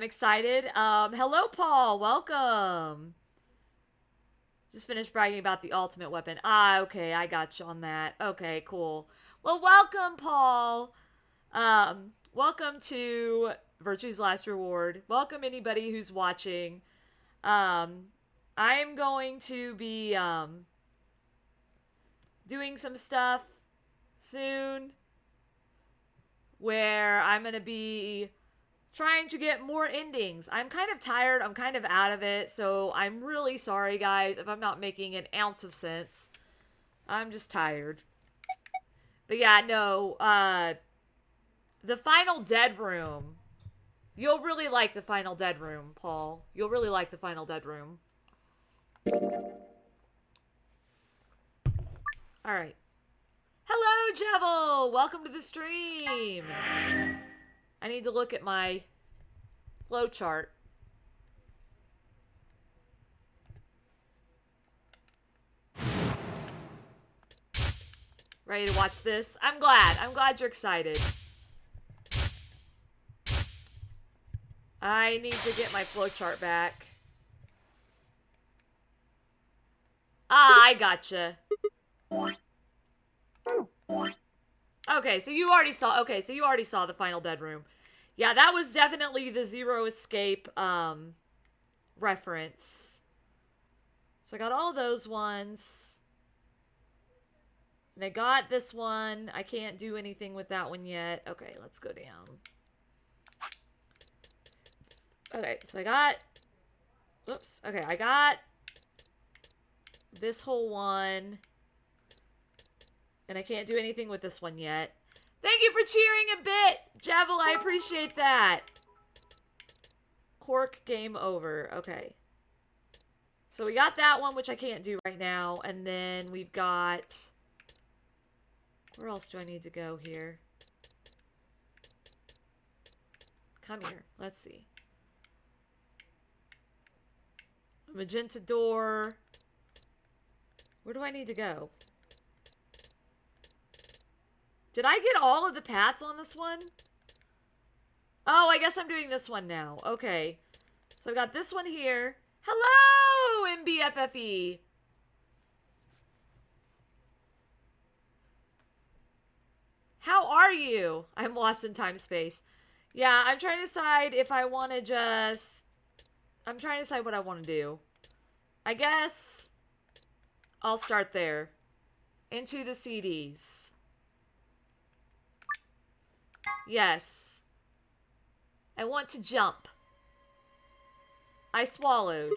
I'm excited. Hello, Paul. Welcome. Just finished bragging about the ultimate weapon. Okay. I got you on that. Okay, cool. Well, welcome, Paul. Welcome to Virtue's Last Reward. Welcome, anybody who's watching. Um, I'm going to be, doing some stuff soon where I'm going to be trying to get more endings. I'm kind of tired. I'm kind of out of it. So I'm really sorry, guys, if I'm not making an ounce of sense. I'm just tired. But yeah, no, the final dead room. You'll really like the final dead room, Paul. You'll really like the final dead room. All right. Hello, Jevil. Welcome to the stream. I need to look at my flowchart. Ready to watch this? I'm glad. I'm glad you're excited. I need to get my flowchart back. I gotcha. Okay, so you already saw. Okay, so you already saw the final dead room. Yeah, that was definitely the Zero Escape reference. So I got all those ones. And I got this one. I can't do anything with that one yet. Okay, let's go down. Okay, so I got... Oops. Okay, I got this whole one. And I can't do anything with this one yet. Thank you for cheering a bit, Javel. I appreciate that. Cork game over. Okay. So we got that one, which I can't do right now. And then we've got... Where else do I need to go here? Come here. Let's see. A magenta door. Where do I need to go? Did I get all of the paths on this one? Oh, I guess I'm doing this one now. Okay. So I've got this one here. Hello, MBFFE. How are you? I'm lost in time space. Yeah, I'm trying to decide if I want to just... I'm trying to decide what I want to do. I guess I'll start there. Into the CDs. Yes. I want to jump. I swallowed.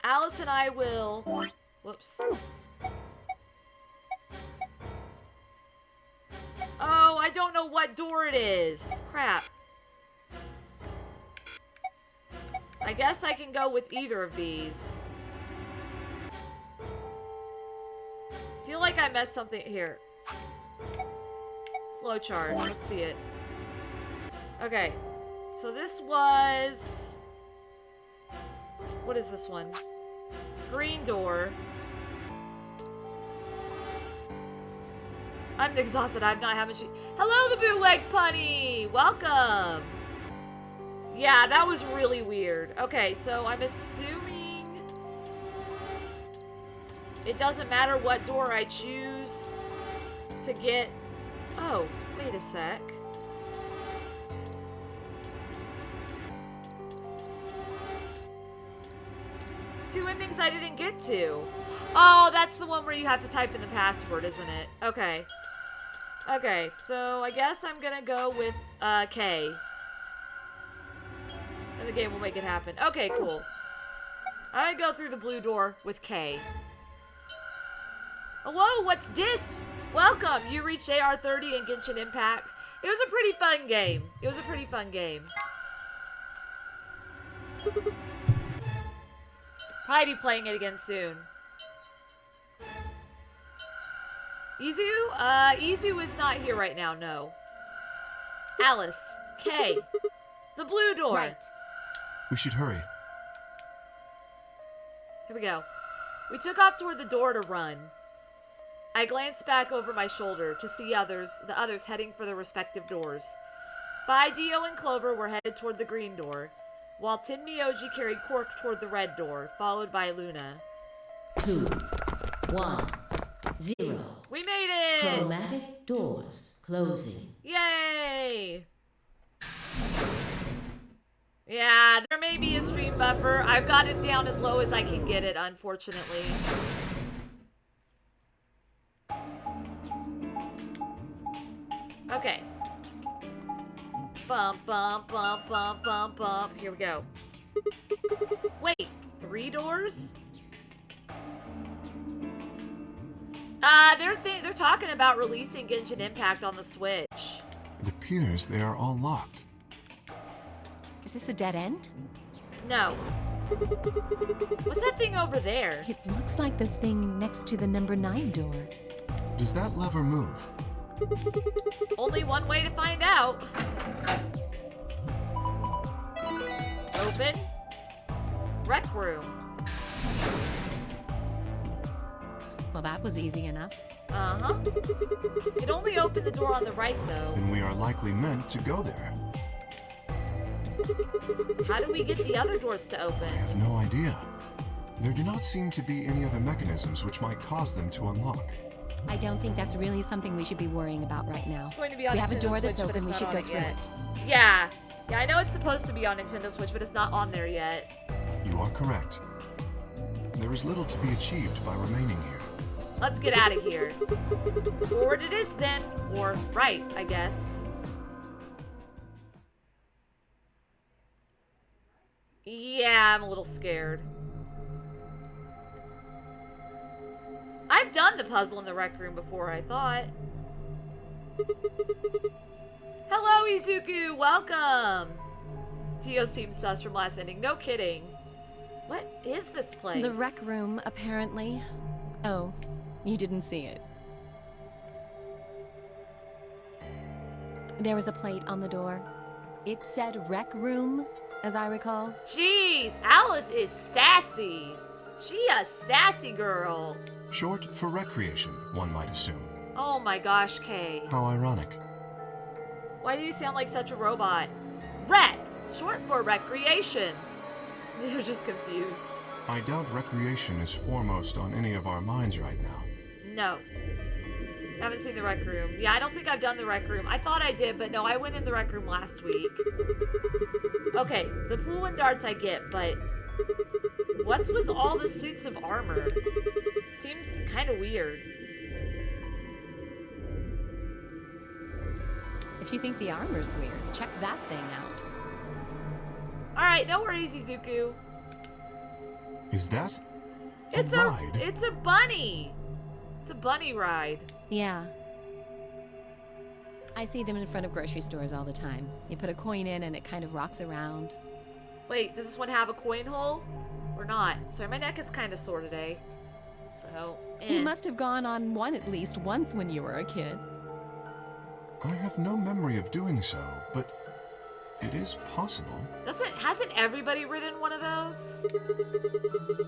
Alice and I will... Whoops. Oh, I don't know what door it is. Crap. I guess I can go with either of these. I feel like I messed something here. Flowchart. Let's see it. Okay. So this was... What is this one? Green door. I'm exhausted. I've not had much... Hello, the bootleg punny! Welcome! Yeah, that was really weird. Okay, so I'm assuming... It doesn't matter what door I choose to get... Oh, wait a sec. Two endings I didn't get to. Oh, that's the one where you have to type in the password, isn't it? Okay. Okay, so I guess I'm gonna go with K. And the game will make it happen. Okay, cool. I go through the blue door with K. Hello, what's this? Welcome! You reached AR30 in Genshin Impact. It was a pretty fun game. It was a pretty fun game. Probably be playing it again soon. Izu? Izu is not here right now, no. Alice. Kay. The blue door. Right. We should hurry. Here we go. We took off toward the door to run. I glanced back over my shoulder to see the others heading for their respective doors. Spy, Dio, and Clover were headed toward the green door, while Tin Miyoji carried Quark toward the red door, followed by Luna. 2, 1, 0. We made it! Chromatic doors closing. Yay! Yeah, there may be a stream buffer. I've got it down as low as I can get it, unfortunately. Okay. Bump, bump, bump, bump, bump, bump. Here we go. Wait, 3 doors? They're talking about releasing Genshin Impact on the Switch. It appears they are all locked. Is this a dead end? No. What's that thing over there? It looks like the thing next to the number 9 door. Does that lever move? Only one way to find out. Open. Rec room. Well, that was easy enough. Uh-huh. It only opened the door on the right, though. Then we are likely meant to go there. How do we get the other doors to open? I have no idea. There do not seem to be any other mechanisms which might cause them to unlock. I don't think that's really something we should be worrying about right now. It's going to be on we have a Nintendo door Switch, that's but open, it's we not should on go it through yet. it. Yeah. Yeah, I know it's supposed to be on Nintendo Switch, but it's not on there yet. You are correct. There is little to be achieved by remaining here. Let's get out of here. Forward it is then. Or right, I guess. Yeah, I'm a little scared. I've done the puzzle in the rec room before, I thought. Hello, Izuku! Welcome! Geo seems sus from last ending. No kidding. What is this place? The rec room, apparently. Oh, you didn't see it. There was a plate on the door. It said rec room, as I recall. Jeez, Alice is sassy. She a sassy girl. Short for recreation, one might assume. Oh my gosh, Kay. How ironic. Why do you sound like such a robot? Rec! Short for recreation. They're just confused. I doubt recreation is foremost on any of our minds right now. No. Haven't seen the rec room. Yeah, I don't think I've done the rec room. I thought I did, but no, I went in the rec room last week. Okay, the pool and darts I get, but what's with all the suits of armor? Seems kind of weird. If you think the armor's weird, check that thing out. Alright, no worries, Izuku. Is that It's a ride? It's a bunny. It's a bunny ride. Yeah. I see them in front of grocery stores all the time. You put a coin in and it kind of rocks around. Wait, does this one have a coin hole? Or not? Sorry, my neck is kind of sore today. So, You must have gone on one at least once when you were a kid. I have no memory of doing so, but it is possible. Hasn't everybody ridden one of those?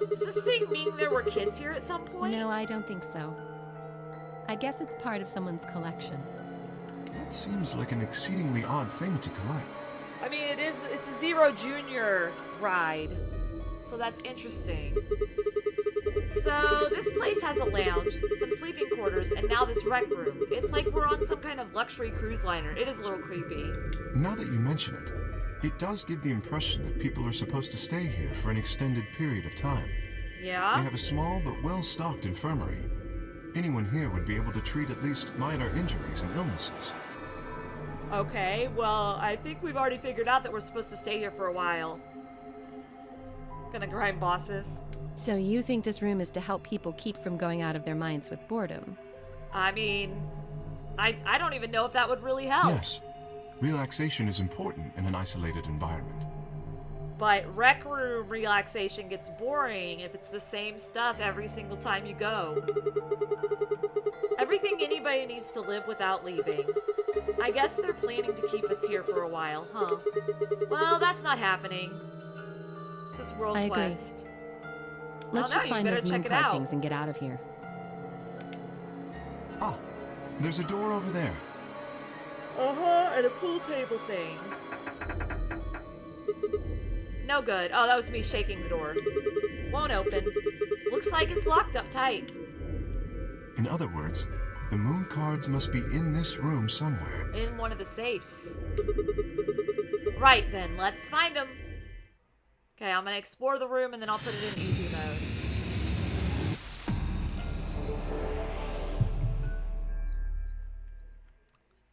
Does this thing mean there were kids here at some point? No, I don't think so. I guess it's part of someone's collection. That seems like an exceedingly odd thing to collect. I mean, it's a Zero Junior ride. So that's interesting. So this place has a lounge, some sleeping quarters, and now this rec room. It's like we're on some kind of luxury cruise liner. It is a little creepy. Now that you mention it, it does give the impression that people are supposed to stay here for an extended period of time. Yeah? They have a small but well-stocked infirmary. Anyone here would be able to treat at least minor injuries and illnesses. Okay, well, I think we've already figured out that we're supposed to stay here for a while. Gonna grind bosses. So you think this room is to help people keep from going out of their minds with boredom? I mean, I don't even know if that would really help. Yes. Relaxation is important in an isolated environment. But rec room relaxation gets boring if it's the same stuff every single time you go. Everything anybody needs to live without leaving. I guess they're planning to keep us here for a while, huh? Well, that's not happening. This is World I agree. Quest. Let's Oh, no, just you find better those check moon it card out. things and get out of here. Ah, there's a door over there. And a pool table thing. No good. Oh, that was me shaking the door. Won't open. Looks like it's locked up tight. In other words, the moon cards must be in this room somewhere. In one of the safes. Right then, let's find them. Okay, I'm gonna explore the room and then I'll put it in easy mode.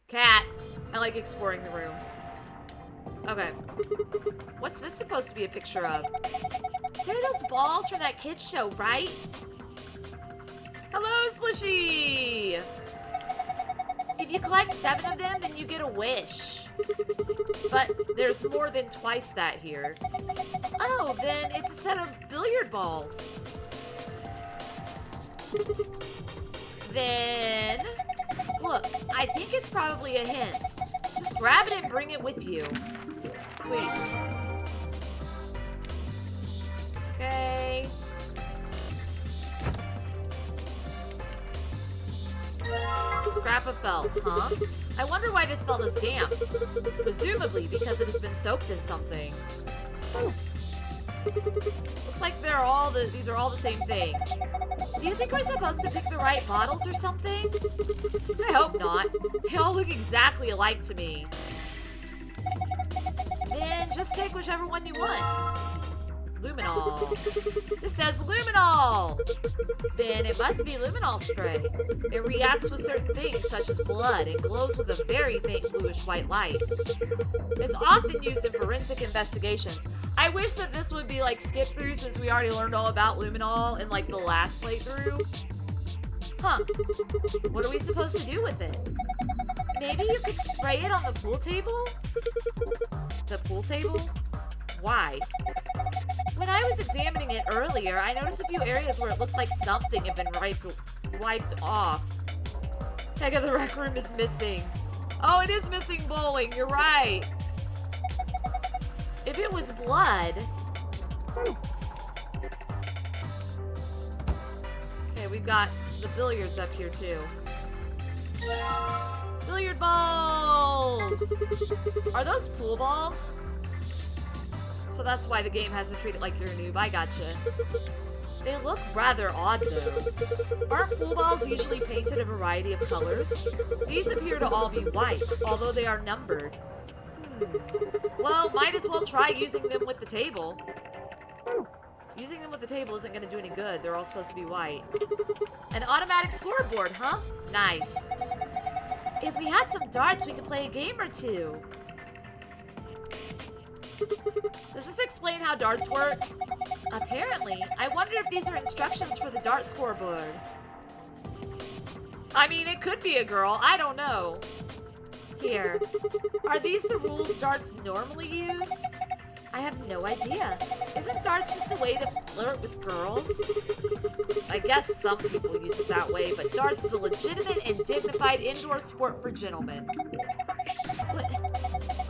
Cat. I like exploring the room. Okay. What's this supposed to be a picture of? They're those balls from that kids show, right? Hello, Splishy! If you collect 7 of them, then you get a wish. But there's more than twice that here. Oh, then it's a set of billiard balls. Then... Look, I think it's probably a hint. Just grab it and bring it with you. Sweet. Okay. Scrap of felt, huh? I wonder why this felt is damp. Presumably because it has been soaked in something. Looks like these are all the same thing. Do you think we're supposed to pick the right bottles or something? I hope not. They all look exactly alike to me. Then just take whichever one you want. Luminol. This says luminol! Then it must be luminol spray. It reacts with certain things such as blood and glows with a very faint bluish white light. It's often used in forensic investigations. I wish that this would be like skip through since we already learned all about luminol in like the last playthrough. Huh. What are we supposed to do with it? Maybe you could spray it on the pool table? The pool table? Why? When I was examining it earlier, I noticed a few areas where it looked like something had been wiped off. Pega, the rec room is missing. Oh, it is missing bowling, you're right. If it was blood... Okay, we've got the billiards up here too. Billiard balls! Are those pool balls? So that's why the game has to treat it like you're a noob. I gotcha. They look rather odd, though. Aren't pool balls usually painted a variety of colors? These appear to all be white, although they are numbered. Well, might as well try using them with the table. Using them with the table isn't going to do any good. They're all supposed to be white. An automatic scoreboard, huh? Nice. If we had some darts, we could play a game or two. Does this explain how darts work? Apparently. I wonder if these are instructions for the dart scoreboard. I mean, it could be a girl. I don't know. Here. Are these the rules darts normally use? I have no idea. Isn't darts just a way to flirt with girls? I guess some people use it that way, but darts is a legitimate and dignified indoor sport for gentlemen.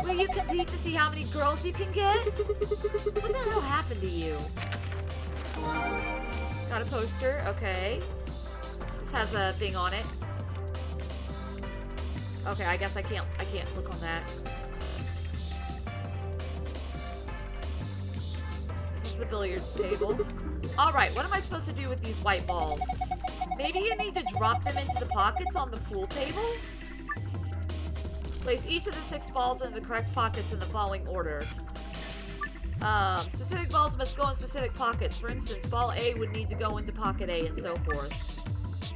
Will you compete to see how many girls you can get? What the hell happened to you? Got a poster, okay. This has a thing on it. Okay, I guess I can't click on that. This is the billiards table. Alright, what am I supposed to do with these white balls? Maybe you need to drop them into the pockets on the pool table? Place each of the 6 balls in the correct pockets in the following order. Specific balls must go in specific pockets. For instance, ball A would need to go into pocket A and so forth.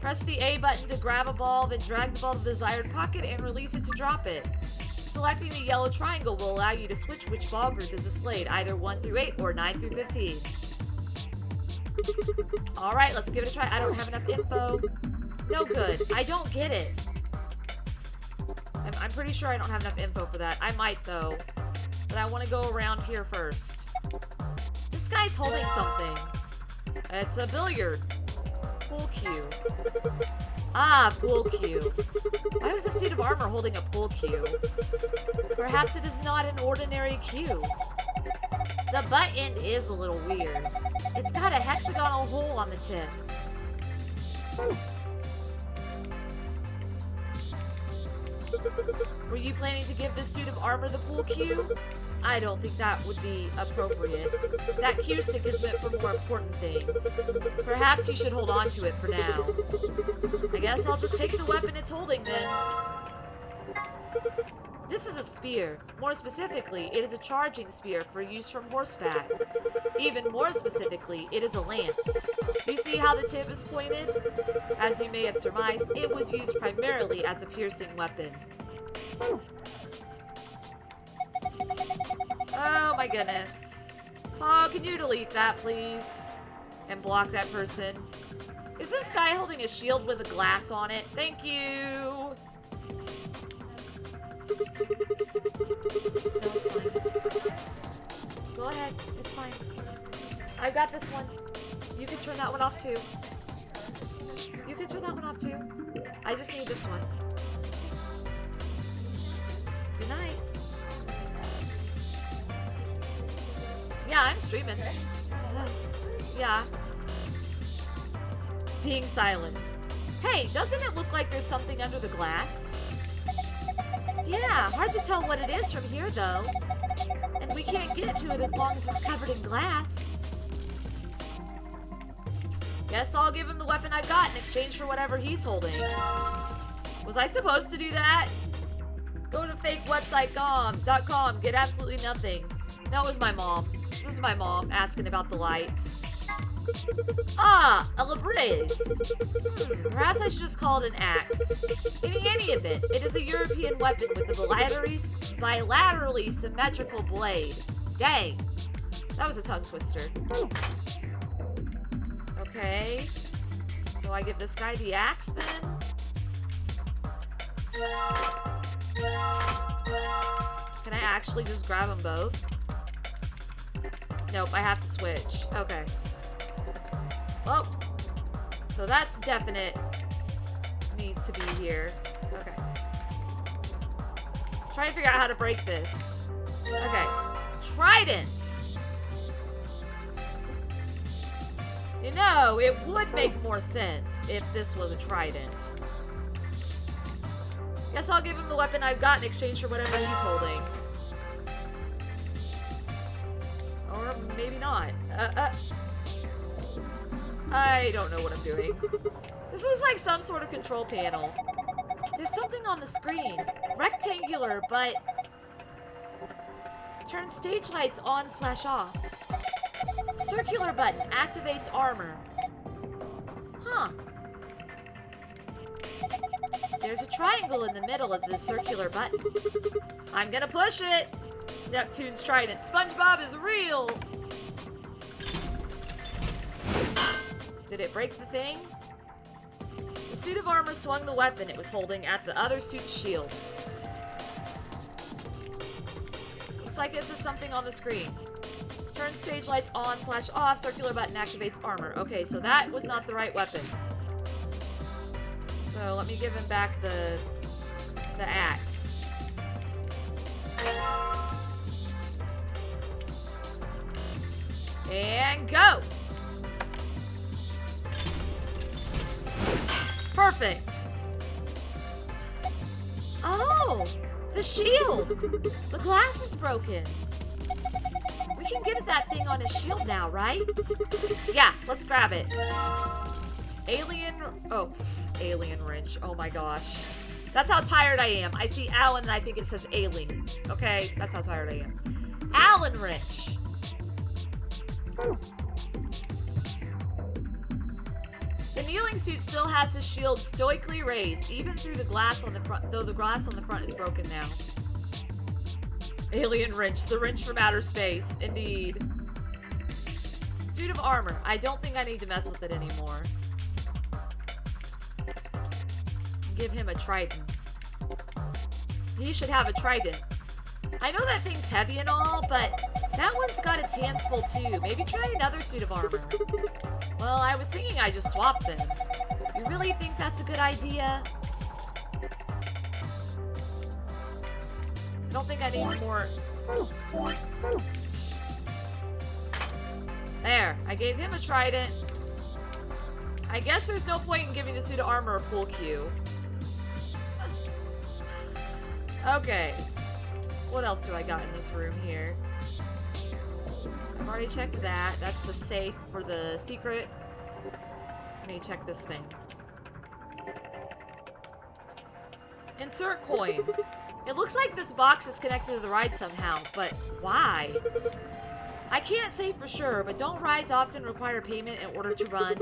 Press the A button to grab a ball, then drag the ball to the desired pocket and release it to drop it. Selecting the yellow triangle will allow you to switch which ball group is displayed, either 1 through 8 or 9 through 15. Alright, let's give it a try. I don't have enough info. No good. I don't get it. I'm pretty sure I don't have enough info for that. I might, though. But I want to go around here first. This guy's holding something. It's a billiard. Pool cue. Ah, pool cue. Why was a suit of armor holding a pool cue? Perhaps it is not an ordinary cue. The butt end is a little weird. It's got a hexagonal hole on the tip. Were you planning to give this suit of armor the pool cue? I don't think that would be appropriate. That cue stick is meant for more important things. Perhaps you should hold on to it for now. I guess I'll just take the weapon it's holding then. This is a spear. More specifically, it is a charging spear for use from horseback. Even more specifically, it is a lance. You see how the tip is pointed? As you may have surmised, it was used primarily as a piercing weapon. Oh my goodness. Oh, can you delete that, please? And block that person. Is this guy holding a shield with a glass on it? Thank you. No, it's fine. Go ahead. It's fine. I've got this one. You can turn that one off too. You can turn that one off too. I just need this one. Good night. Yeah, I'm streaming. Yeah. Being silent. Hey, doesn't it look like there's something under the glass? Yeah, hard to tell what it is from here, though. And we can't get to it as long as it's covered in glass. Guess I'll give him the weapon I've got in exchange for whatever he's holding. Was I supposed to do that? Go to fakewebsite.com, get absolutely nothing. No, it was my mom. This is my mom asking about the lights. Ah, a labraise. Perhaps I should just call it an axe. In any event, it is a European weapon with a bilaterally symmetrical blade. Dang. That was a tongue twister. Okay. So I give this guy the axe then? Can I actually just grab them both? Nope, I have to switch. Okay. Well, so that's definite need to be here. Okay. Trying to figure out how to break this. Okay. Trident! You know, it would make more sense if this was a trident. Guess I'll give him the weapon I've got in exchange for whatever he's holding. Or maybe not. I don't know what I'm doing. This is like some sort of control panel. There's something on the screen. Rectangular, but... Turn stage lights on/off. Circular button activates armor. Huh. There's a triangle in the middle of the circular button. I'm gonna push it! Neptune's trident. SpongeBob is real! Did it break the thing? The suit of armor swung the weapon it was holding at the other suit's shield. Looks like it says something on the screen. Turn stage lights on/off, circular button activates armor. Okay, so that was not the right weapon. So let me give him back the axe. And go! Perfect! Oh! The shield! The glass is broken. We can get at that thing on his shield now, right? Yeah, let's grab it. Alien wrench. Oh my gosh. That's how tired I am. I see Allen and I think it says alien. Okay, that's how tired I am. Allen wrench. The kneeling suit still has his shield stoically raised, even through the glass on the front, though the glass on the front is broken now. Alien wrench, the wrench from outer space, indeed. Suit of armor. I don't think I need to mess with it anymore. Give him a trident. He should have a trident. I know that thing's heavy and all, but that one's got its hands full too. Maybe try another suit of armor. Well, I was thinking I just swapped them. You really think that's a good idea? I don't think I need more. There, I gave him a trident. I guess there's no point in giving the suit of armor a pool cue. Okay. What else do I got in this room here? I've already checked that. That's the safe for the secret. Let me check this thing. Insert coin. It looks like this box is connected to the ride somehow, but why? I can't say for sure, but don't rides often require payment in order to run?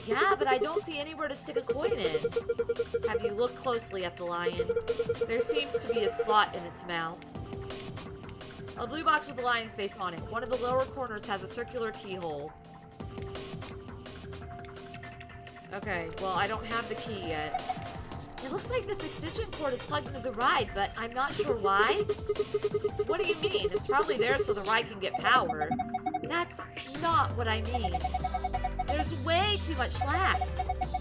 Yeah, but I don't see anywhere to stick a coin in. Have you looked closely at the lion? There seems to be a slot in its mouth. A blue box with a lion's face on it. One of the lower corners has a circular keyhole. Okay, well, I don't have the key yet. It looks like this extension cord is plugged into the ride, but I'm not sure why. What do you mean? It's probably there so the ride can get power. That's not what I mean. There's way too much slack.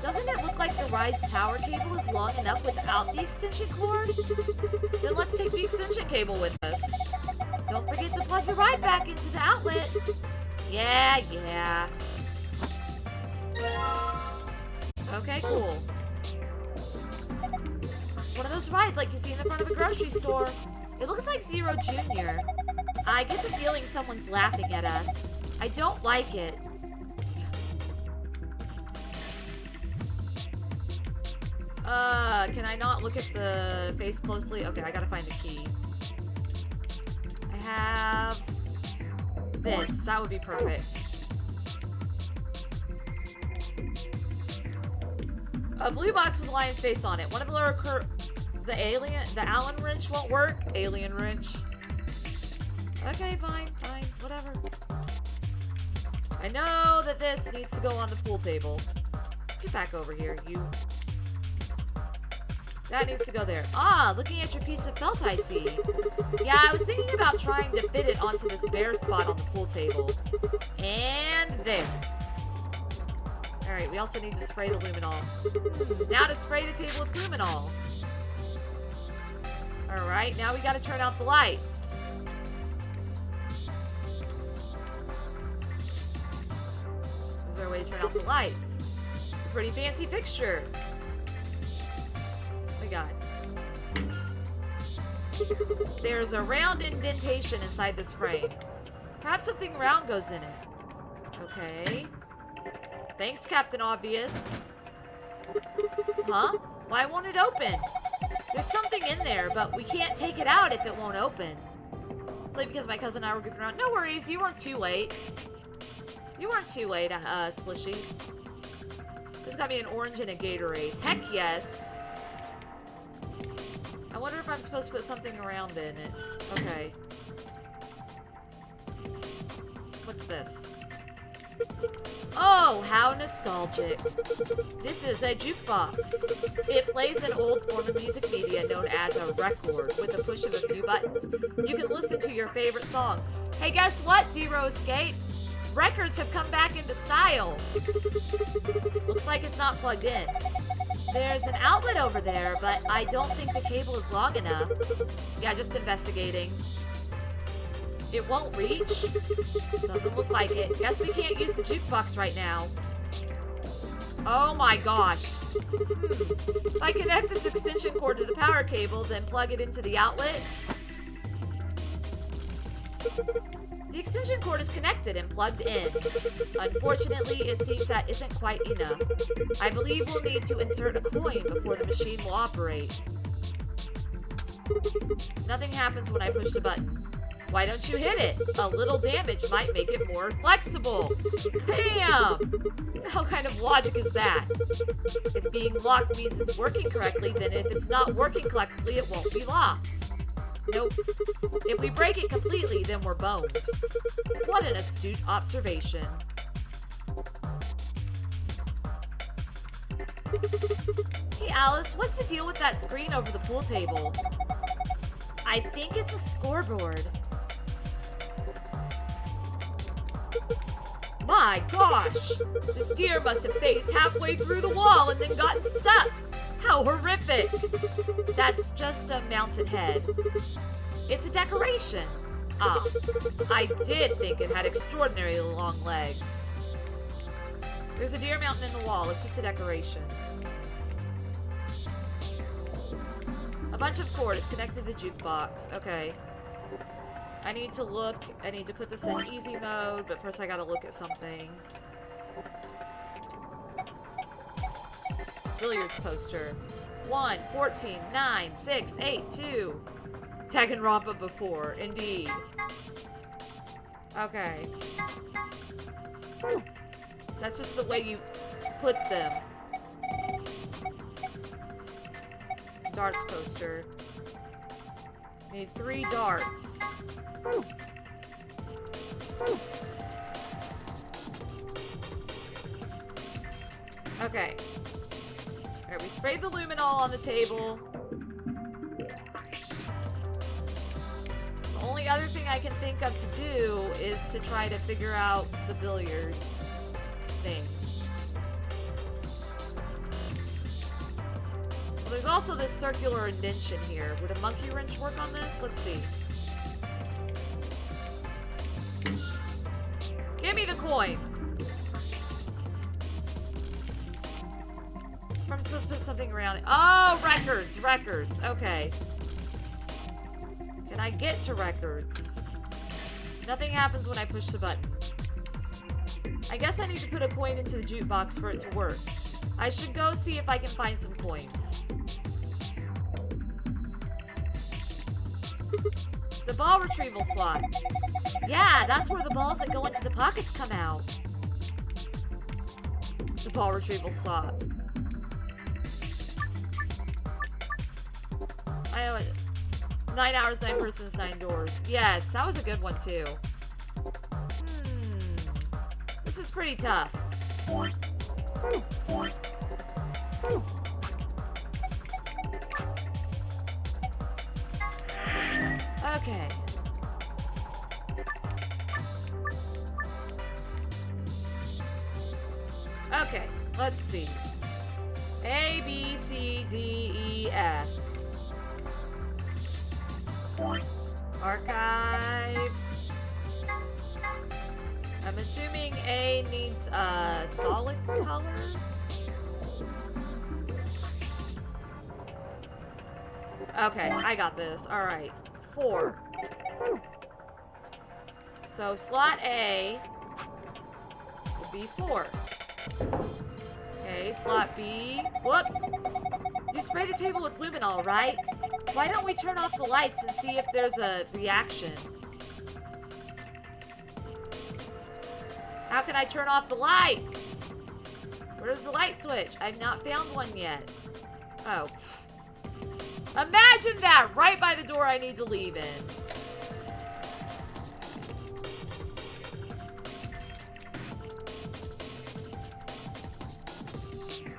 Doesn't it look like the ride's power cable is long enough without the extension cord? Then let's take the extension cable with us. Don't forget to plug the ride back into the outlet. Yeah. Okay, cool. It's one of those rides like you see in the front of a grocery store. It looks like Zero Jr. I get the feeling someone's laughing at us. I don't like it. Can I not look at the face closely? Okay, I gotta find the key. I have this. That would be perfect. A blue box with a lion's face on it. One of the lower the Allen wrench won't work. Alien wrench. Okay, fine, whatever. I know that this needs to go on the pool table. Get back over here, you. That needs to go there. Ah, looking at your piece of felt, I see. Yeah, I was thinking about trying to fit it onto this bare spot on the pool table. And there. Alright, we also need to spray the luminol. Now to spray the table with luminol. Alright, now we gotta turn out the lights. Is there a way to turn out the lights? It's a pretty fancy fixture. We got. There's a round indentation inside this frame. Perhaps something round goes in it. Okay. Thanks, Captain Obvious. Huh? Why won't it open? There's something in there, but we can't take it out if it won't open. It's like because my cousin and I were goofing around. No worries, you weren't too late. You weren't too late, Splishy. There's gotta be an orange and a Gatorade. Heck yes. I wonder if I'm supposed to put something around in it. Okay. What's this? Oh, how nostalgic. This is a jukebox. It plays an old form of music media known as a record. With a push of a few buttons, you can listen to your favorite songs. Hey, guess what, Zero Escape? Records have come back into style. Looks like it's not plugged in. There's an outlet over there, but I don't think the cable is long enough. Yeah, just investigating. It won't reach? Doesn't look like it. Guess we can't use the jukebox right now. Oh my gosh. If I connect this extension cord to the power cable, then plug it into the outlet. The extension cord is connected and plugged in. Unfortunately, it seems that isn't quite enough. I believe we'll need to insert a coin before the machine will operate. Nothing happens when I push the button. Why don't you hit it? A little damage might make it more flexible. Bam! How kind of logic is that? If being locked means it's working correctly, then if it's not working correctly, it won't be locked. Nope. If we break it completely, then we're boned. What an astute observation. Hey Alice, what's the deal with that screen over the pool table? I think it's a scoreboard. My gosh! This deer must have phased halfway through the wall and then gotten stuck. How horrific! That's just a mounted head. It's a decoration. Ah, I did think it had extraordinarily long legs. There's a deer mountain in the wall. It's just a decoration. A bunch of cord is connected to the jukebox. Okay. I need to look. I need to put this in easy mode, but first I gotta look at something. Billiards poster. 1, 14, 9, 6, 8, 2. Danganronpa before, indeed. Okay. That's just the way you put them. Darts poster. Need 3 darts. Okay. Alright, we sprayed the luminol on the table. The only other thing I can think of to do is to try to figure out the billiard thing. Well, there's also this circular indention here. Would a monkey wrench work on this? Let's see. Give me the coin! I'm supposed to put something around it. Oh, records! Records. Okay. Can I get to records? Nothing happens when I push the button. I guess I need to put a coin into the jukebox for it to work. I should go see if I can find some coins. The ball retrieval slot. Yeah, that's where the balls that go into the pockets come out. The ball retrieval slot. I know it. 9 hours, 9 persons, 9 doors. Yes, that was a good one too. This is pretty tough. Okay. Okay, let's see. A, B, C, D, E, F. Archive. I'm assuming A needs a solid color. Okay, I got this. Alright. 4. So slot A would be 4. Okay, slot B. Whoops! You spray the table with luminol, right? Why don't we turn off the lights and see if there's a reaction? How can I turn off the lights? Where's the light switch? I've not found one yet. Oh. Imagine that! Right by the door I need to leave in.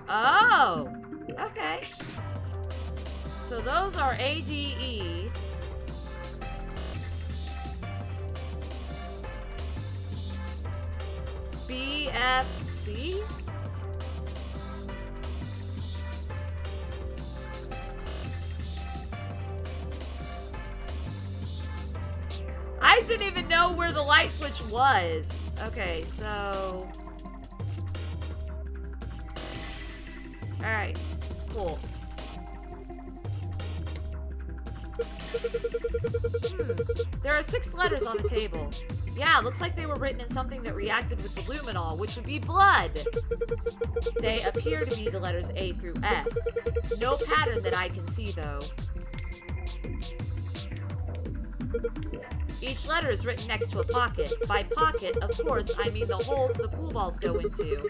Oh! Okay. So those are A, D, E. B, F, C? I didn't even know where the light switch was. Okay, so... Alright, cool. There are 6 letters on the table. Yeah, looks like they were written in something that reacted with the luminol, which would be blood. They appear to be the letters A through F. No pattern that I can see, though. Each letter is written next to a pocket. By pocket, of course, I mean the holes the pool balls go into.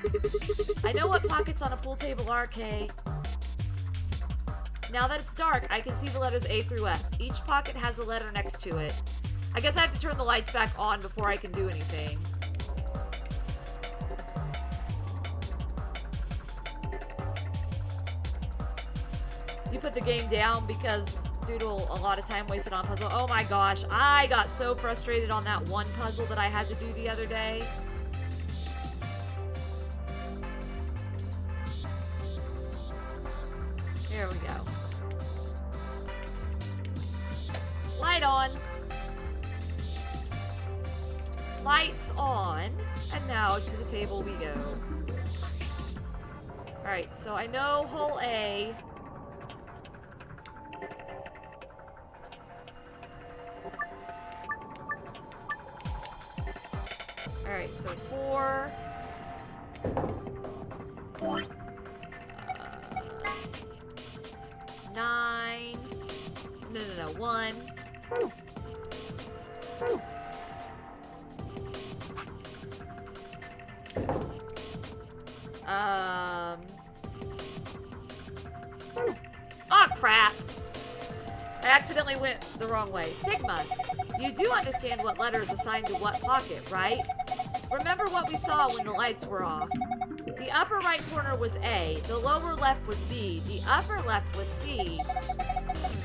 I know what pockets on a pool table are, Kay. Now that it's dark, I can see the letters A through F. Each pocket has a letter next to it. I guess I have to turn the lights back on before I can do anything. You put the game down because due to a lot of time wasted on puzzle. Oh my gosh, I got so frustrated on that one puzzle that I had to do the other day. There we go. Light on. Lights on. And now to the table we go. Alright, so I know hole A Alright, so 4. 9. No. 1. Oh, crap. I accidentally went the wrong way. Sigma, you do understand what letter is assigned to what pocket, right? Remember what we saw when the lights were off. The upper right corner was A, the lower left was B, the upper left was C.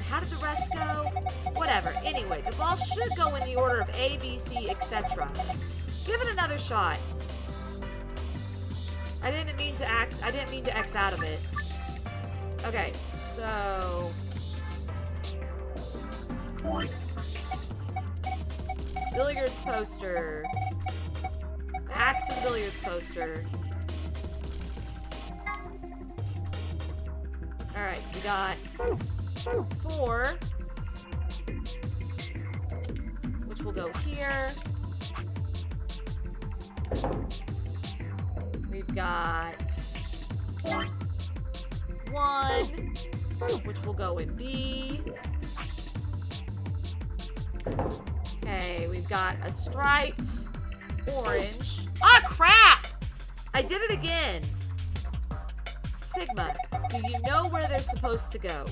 How did the rest go? Whatever. Anyway, the ball should go in the order of A, B, C, etc. Give it another shot. I didn't mean to X out of it. Okay, so... billiards poster. Back to the billiards poster. Alright, we got 4. Which will go here. We've got 1, which will go in B. Okay, we've got a striped orange. Ah, crap! I did it again. Sigma, do you know where they're supposed to go?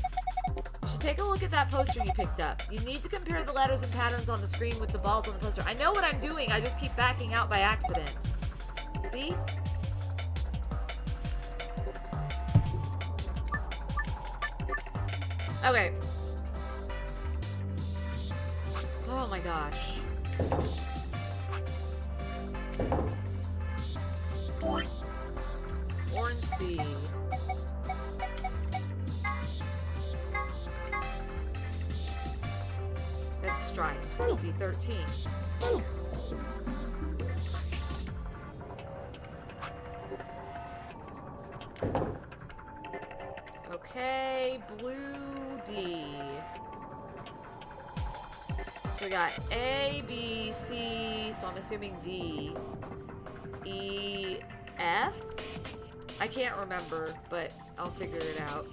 You should take a look at that poster you picked up. You need to compare the letters and patterns on the screen with the balls on the poster. I know what I'm doing, I just keep backing out by accident. See? Okay. Oh my gosh. Orange C. That's stripe, which would be 13. Okay, blue D. So we got A, B, C, so I'm assuming D, E, F? I can't remember, but I'll figure it out.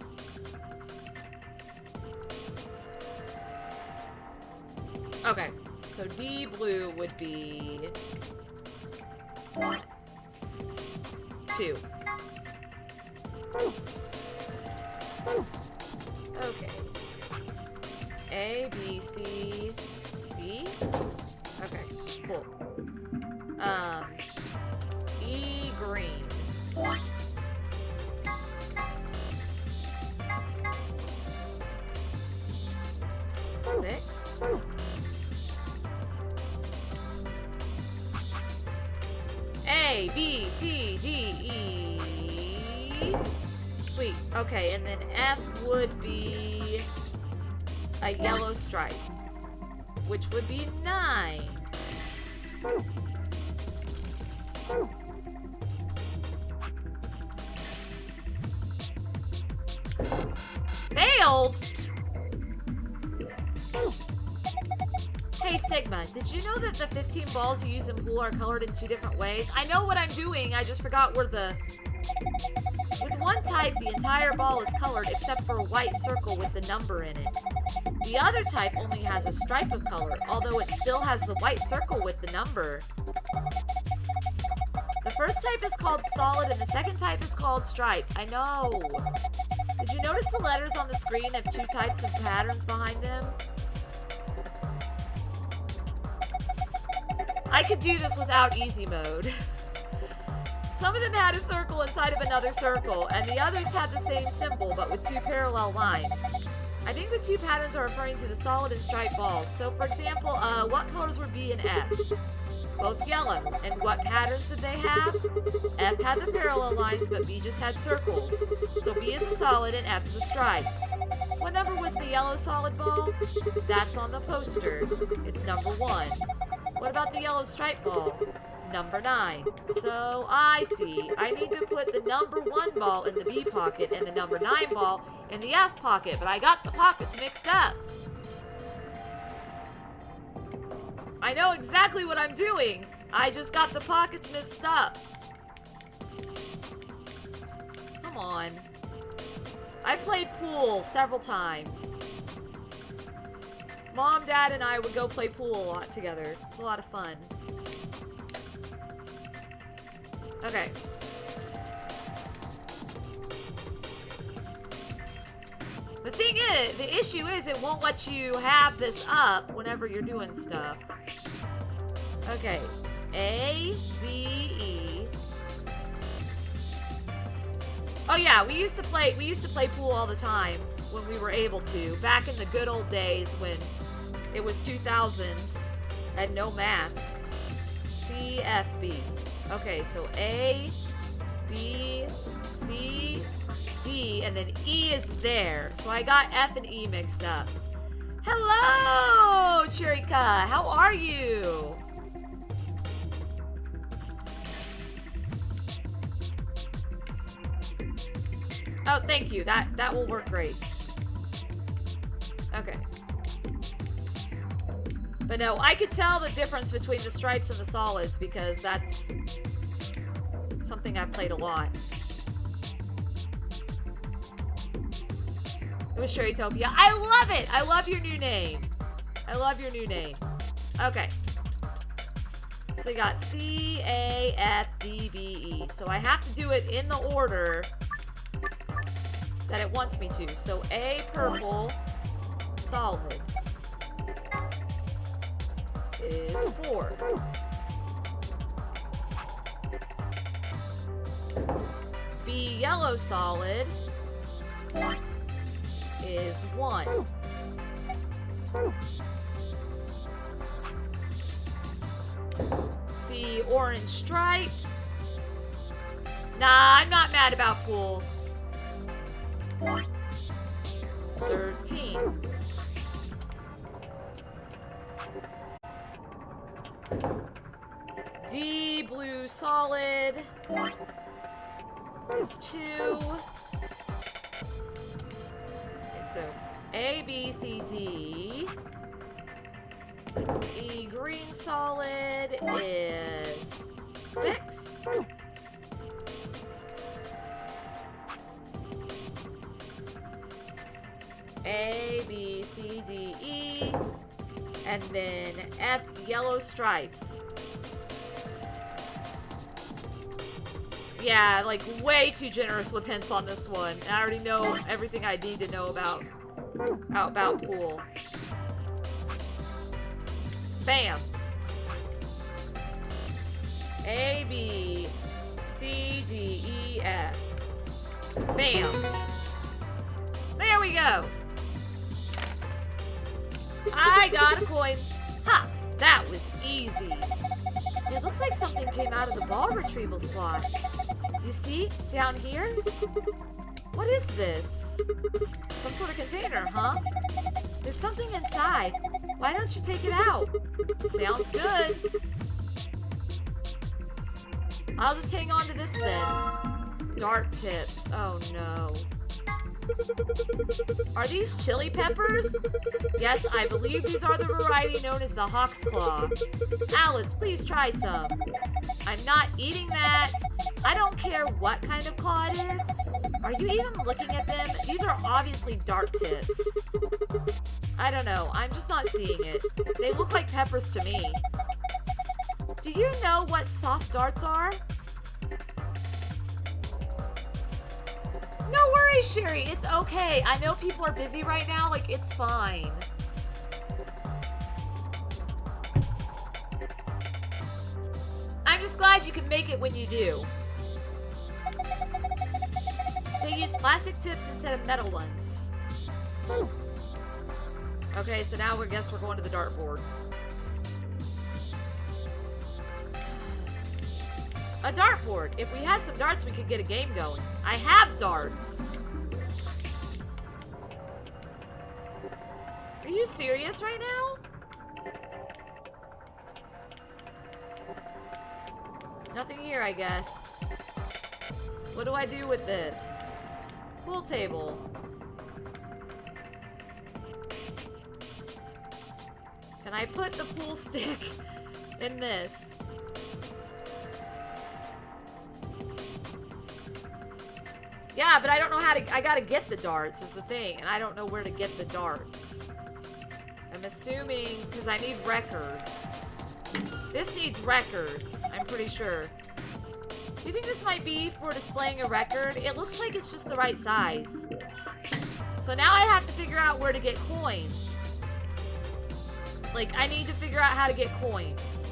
Okay, so D blue would be 2. Okay. A, B, C, D? Okay, cool. E green. 6. A, B, C, D, E. Sweet. Okay, and then F would be a yellow stripe, which would be 9. Failed? Hey Sigma, did you know that the 15 balls you use in pool are colored in 2 different ways? I know what I'm doing, I just forgot where the... With one type, the entire ball is colored except for a white circle with the number in it. The other type only has a stripe of color, although it still has the white circle with the number. The first type is called solid and the second type is called stripes. I know. Did you notice the letters on the screen have 2 types of patterns behind them? I could do this without easy mode. Some of them had a circle inside of another circle, and the others had the same symbol, but with 2 parallel lines. I think the 2 patterns are referring to the solid and striped balls. So, for example, what colors were B and F? Both yellow. And what patterns did they have? F had the parallel lines, but B just had circles. So B is a solid and F is a stripe. What number was the yellow solid ball? That's on the poster. It's number 1. What about the yellow striped ball? Number 9. So, I see. I need to put the number 1 ball in the B pocket and the number 9 ball in the F pocket, but I got the pockets mixed up. I know exactly what I'm doing. I just got the pockets mixed up. Come on. I played pool several times. Mom, Dad, and I would go play pool a lot together. It was a lot of fun. Okay. The thing is, the issue is it won't let you have this up whenever you're doing stuff. Okay. A, D, E. Oh yeah, we used to play pool all the time when we were able to. Back in the good old days when it was 2000s and no mask. C, F, B. Okay, so A, B, C, D, and then E is there. So I got F and E mixed up. Hello, Chirika. How are you? Oh, thank you. That will work great. Okay. But no, I could tell the difference between the stripes and the solids because that's something I've played a lot. It was Sherrytopia. I love it! I love your new name. I love your new name. Okay. So you got C, A, F, D, B, E. So I have to do it in the order that it wants me to. So A, purple, solid, is 4. B, yellow solid, is 1. C, orange stripe. Nah, I'm not mad about pool. 13. D, blue solid, is 2. Okay, so A, B, C, D. E, green solid, is 6. A, B, C, D, E, and then F, yellow stripes. Yeah, like way too generous with hints on this one. I already know everything I need to know about pool. Bam. A, B, C, D, E, F. Bam. There we go. I got a coin. Ha! That was easy. It looks like something came out of the ball retrieval slot. You see? Down here? What is this? Some sort of container, huh? There's something inside. Why don't you take it out? Sounds good. I'll just hang on to this then. Dart tips. Oh no. Are these chili peppers? Yes, I believe these are the variety known as the Hawk's Claw. Alice, please try some. I'm not eating that. I don't care what kind of claw it is. Are you even looking at them? These are obviously dart tips. I don't know. I'm just not seeing it. They look like peppers to me. Do you know what soft darts are? No worries, Sherry. It's okay. I know people are busy right now. Like, it's fine. I'm just glad you can make it when you do. They use plastic tips instead of metal ones. Okay, so now I guess we're going to the dartboard. A dartboard. If we had some darts, we could get a game going. I have darts. Are you serious right now? Nothing here, I guess. What do I do with this? Pool table. Can I put the pool stick in this. Yeah, but I don't know how to... I gotta get the darts is the thing, and I don't know where to get the darts. I'm assuming... because I need records. This needs records, I'm pretty sure. Do you think this might be for displaying a record? It looks like it's just the right size. So now I have to figure out where to get coins. Like, I need to figure out how to get coins.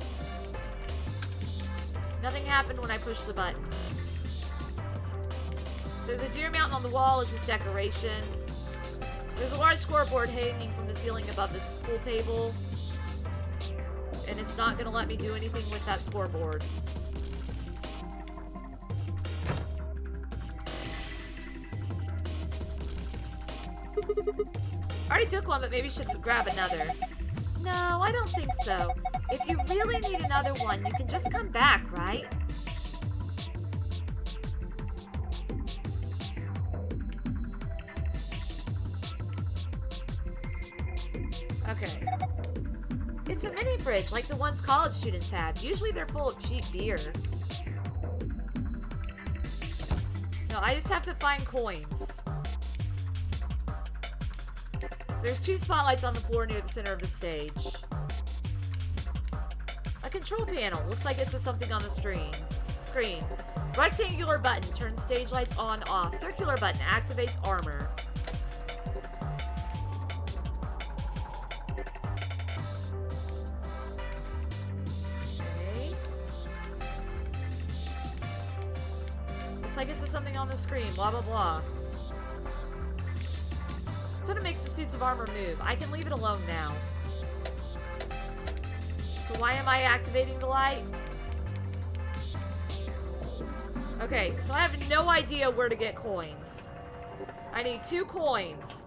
Nothing happened when I pushed the button. There's a deer mountain on the wall, it's just decoration. There's a large scoreboard hanging from the ceiling above this pool table. And it's not gonna let me do anything with that scoreboard. I already took one, but maybe should grab another. No, I don't think so. If you really need another one, you can just come back, right? Okay. It's a mini fridge, like the ones college students have. Usually they're full of cheap beer. No, I just have to find coins. There's 2 spotlights on the floor near the center of the stage. A control panel. Looks like it says something on the screen. Rectangular button turns stage lights on, off. Circular button activates armor. Okay. Looks like it says something on the screen. Blah, blah, blah. That's what it makes the suits of armor move. I can leave it alone now. So why am I activating the light? Okay, so I have no idea where to get coins. I need 2 coins.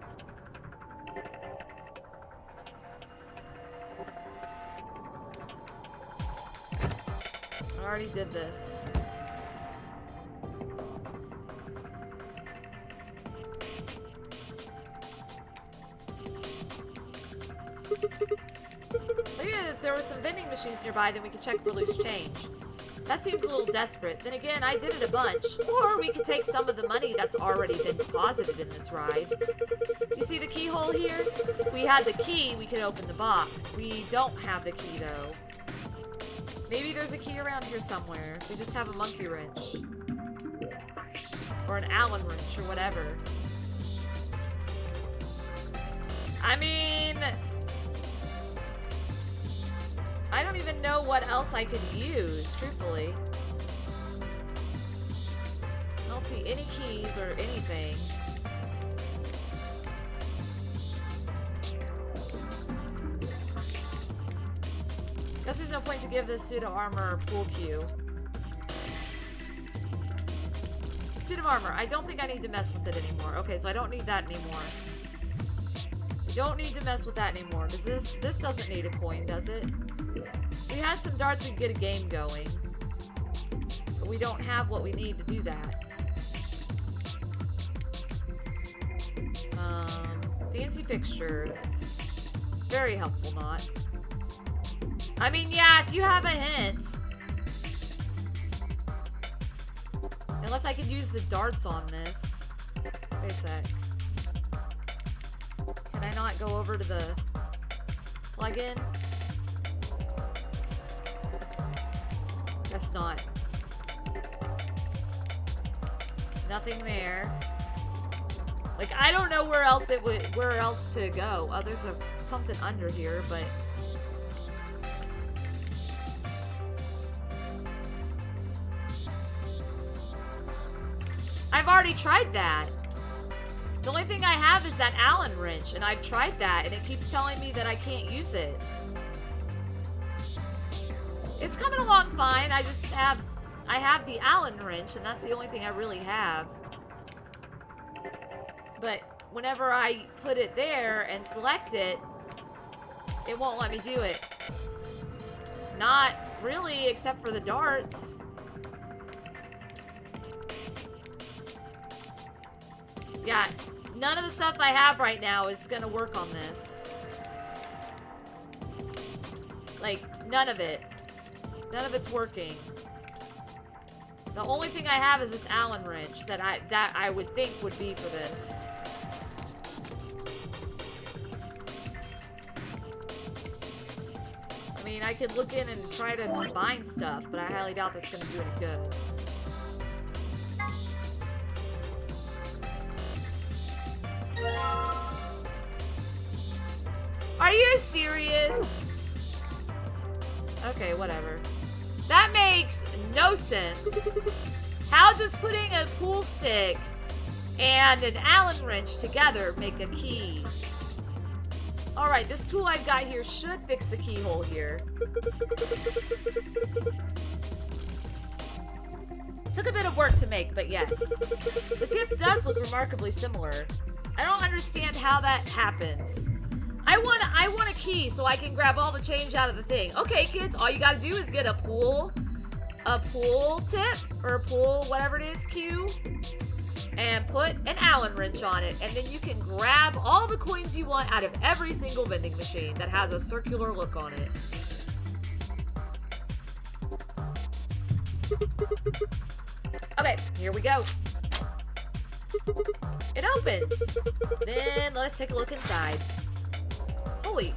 I already did this. Maybe if there were some vending machines nearby, then we could check for loose change. That seems a little desperate. Then again, I did it a bunch. Or we could take some of the money that's already been deposited in this ride. You see the keyhole here? If we had the key, we could open the box. We don't have the key, though. Maybe there's a key around here somewhere. We just have a monkey wrench. Or an Allen wrench, or whatever. I mean... I don't even know what else I could use, truthfully. I don't see any keys or anything. Guess there's no point to give this suit of armor pool cue. Suit of armor. I don't think I need to mess with it anymore. Okay, so I don't need that anymore. Don't need to mess with that anymore, because this doesn't need a coin, does it? If we had some darts, we'd get a game going. But we don't have what we need to do that. Fancy fixture. That's very helpful, not. I mean, yeah, if you have a hint. Unless I could use the darts on this. Wait a sec. Can I not go over to the plug-in? Guess not. Nothing there. Like, I don't know where else to go. Oh, there's something under here, but... I've already tried that. The only thing I have is that Allen wrench, and I've tried that, and it keeps telling me that I can't use it. It's coming along fine. I have the Allen wrench, and that's the only thing I really have. But whenever I put it there and select it, it won't let me do it. Not really, except for the darts. Yeah, none of the stuff I have right now is gonna work on this. Like, none of it. None of it's working. The only thing I have is this Allen wrench that I would think would be for this. I mean, I could look in and try to combine stuff, but I highly doubt that's going to do any good. Are you serious? Okay, whatever. That makes no sense. How does putting a pool stick and an Allen wrench together make a key? Alright, this tool I've got here should fix the keyhole here. Took a bit of work to make, but yes. The tip does look remarkably similar. I don't understand how that happens. I want a key so I can grab all the change out of the thing. Okay, kids, all you gotta do is get a pool tip, or a pool, whatever it is, cue, and put an Allen wrench on it, and then you can grab all the coins you want out of every single vending machine that has a circular look on it. Okay, here we go. It opens. Then let's take a look inside. Holy.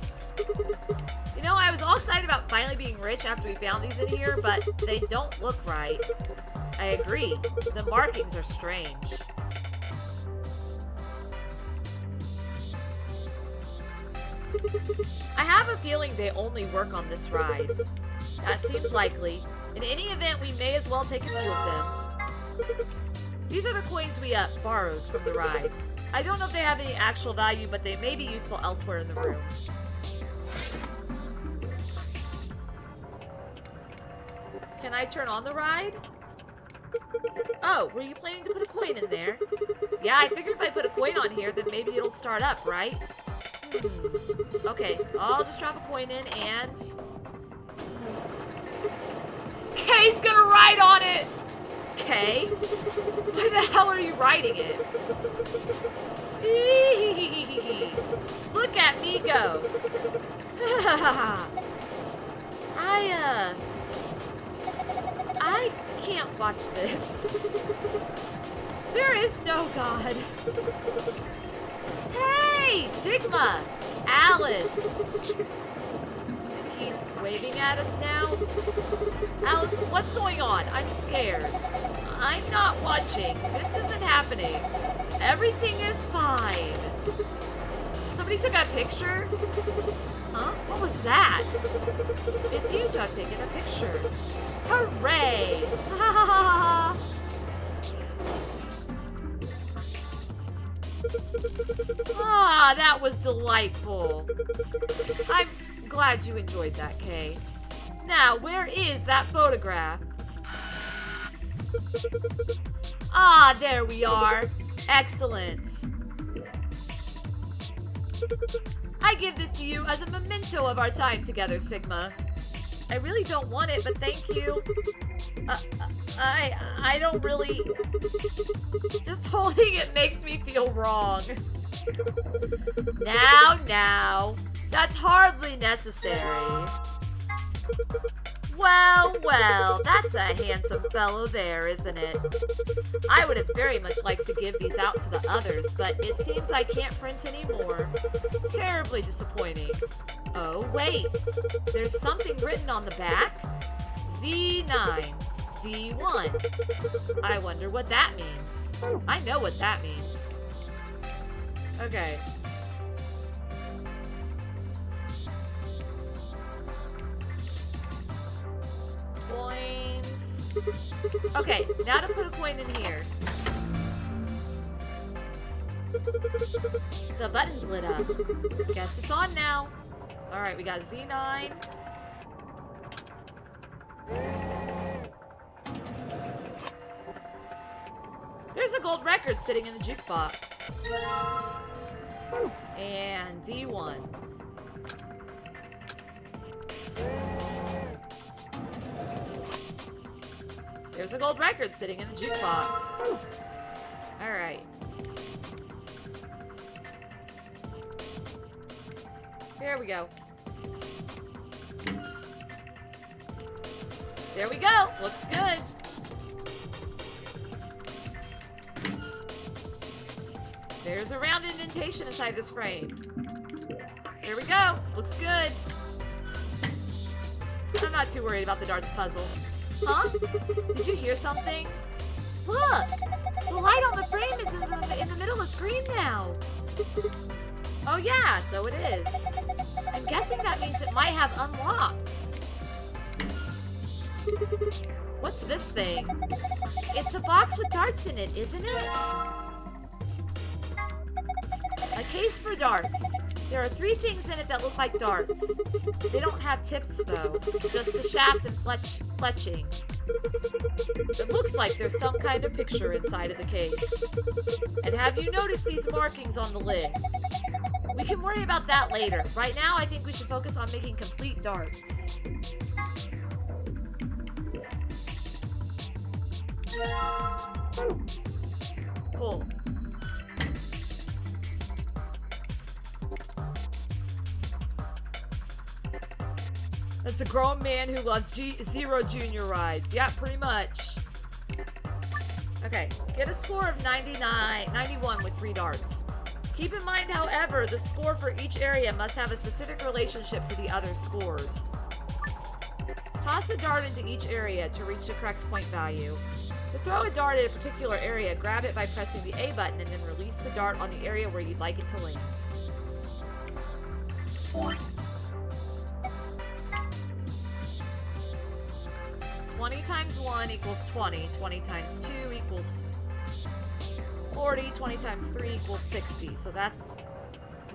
You know, I was all excited about finally being rich after we found these in here, but they don't look right. I agree. The markings are strange. I have a feeling they only work on this ride. That seems likely. In any event, we may as well take a few of them. These are the coins we borrowed from the ride. I don't know if they have any actual value, but they may be useful elsewhere in the room. Can I turn on the ride? Oh, were you planning to put a coin in there? Yeah, I figured if I put a coin on here, then maybe it'll start up, right? Okay, I'll just drop a coin in and... Kay's gonna ride on it! Kay? Why the hell are you riding it? Look at me go! I can't watch this. There is no God. Hey, Sigma! Alice! He's waving at us now? Alice, what's going on? I'm scared. I'm not watching. This isn't happening. Everything is fine. Somebody took a picture? Huh? What was that? It seems to have taken a picture. Hooray! Ha ha ha ha! Ah, that was delightful. I'm glad you enjoyed that, Kay. Now, where is that photograph? Ah, there we are. Excellent. I give this to you as a memento of our time together, Sigma. I really don't want it, but thank you. I don't really... Just holding it makes me feel wrong. Now, that's hardly necessary. Well, that's a handsome fellow there, isn't it? I would have very much liked to give these out to the others, but it seems I can't print anymore. Terribly disappointing. Oh, wait. There's something written on the back. Z9, D1. I wonder what that means. I know what that means. Okay. Coins. Okay, now to put a coin in here. The button's lit up. Guess it's on now. Alright, we got Z9. There's a gold record sitting in the jukebox. And D1. There's a gold record sitting in the jukebox. Alright. There we go. There we go. Looks good. There's a round indentation inside this frame. There we go. Looks good. I'm not too worried about the darts puzzle. Huh? Did you hear something? Look! The light on the frame is in the middle of the screen now. Oh yeah, so it is. I'm guessing that means it might have unlocked. What's this thing? It's a box with darts in it, isn't it? A case for darts. There are 3 things in it that look like darts. They don't have tips though, just the shaft and fletching. It looks like there's some kind of picture inside of the case. And have you noticed these markings on the lid? We can worry about that later. Right now, I think we should focus on making complete darts. Cool. That's a grown man who loves Zero Junior rides. Yeah, pretty much. Okay, get a score of 91 with 3 darts. Keep in mind, however, the score for each area must have a specific relationship to the other scores. Toss a dart into each area to reach the correct point value. To throw a dart at a particular area, grab it by pressing the A button and then release the dart on the area where you'd like it to land. 20 times 1 equals 20. 20 times 2 equals 40. 20 times 3 equals 60. So that's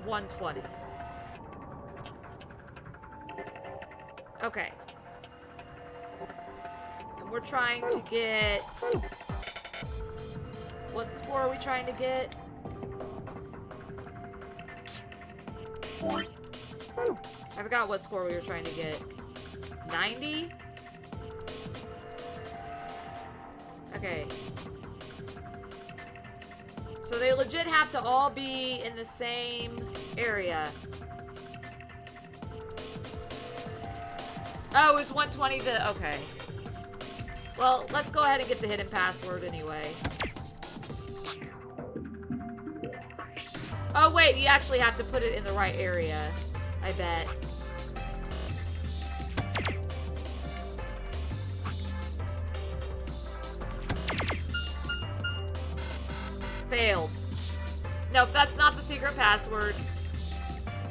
120. Okay. And we're trying to get... What score are we trying to get? I forgot what score we were trying to get. 90? Okay. So they legit have to all be in the same area. Oh, it's 120 the... Okay. Well, let's go ahead and get the hidden password anyway. Oh, wait, you actually have to put it in the right area. I bet. Failed. Nope, that's not the secret password.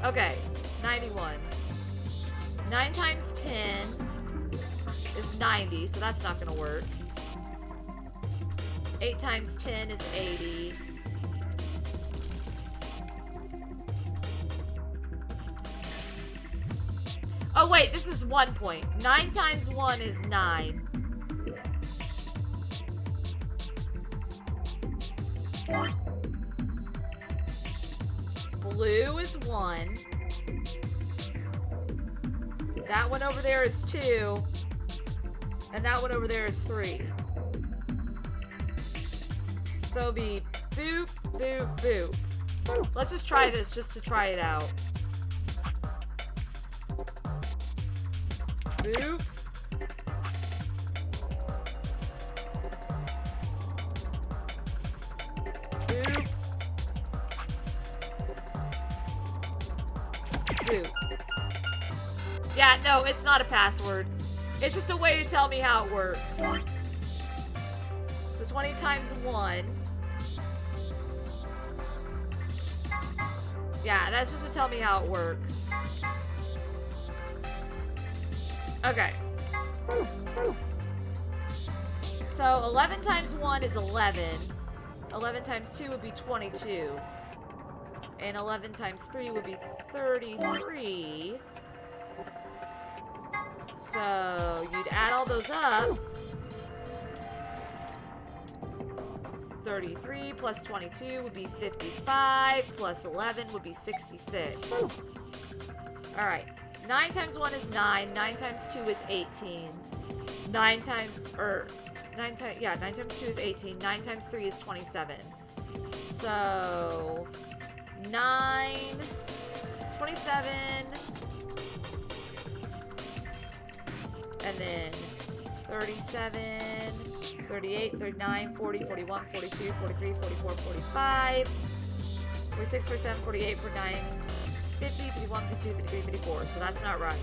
Okay, 91. 9 times 10 is 90, so that's not gonna work. 8 times 10 is 80. Oh wait, this is 1 point. 9 times 1 is 9. Blue is 1. That one over there is 2. And that one over there is 3. So it'll be boop, boop, boop. Let's just try this just to try it out. Boop. Boop. Boop. Yeah, no, it's not a password. It's just a way to tell me how it works. So 20 times 1. Yeah, that's just to tell me how it works. Okay. So 11 times 1 is 11. 11 times 2 would be 22. And 11 times 3 would be 33. So you'd add all those up. 33 plus 22 would be 55. Plus 11 would be 66. Alright. 9 times 1 is 9. 9 times 2 is 18. 9 times 2 is 18. 9 times 3 is 27. So 9, 27, and then 37, 38, 39, 40, 41, 42, 43, 44, 45, 46, 47, 48, 49, 50, 51, 52, 53, 54. So that's not right.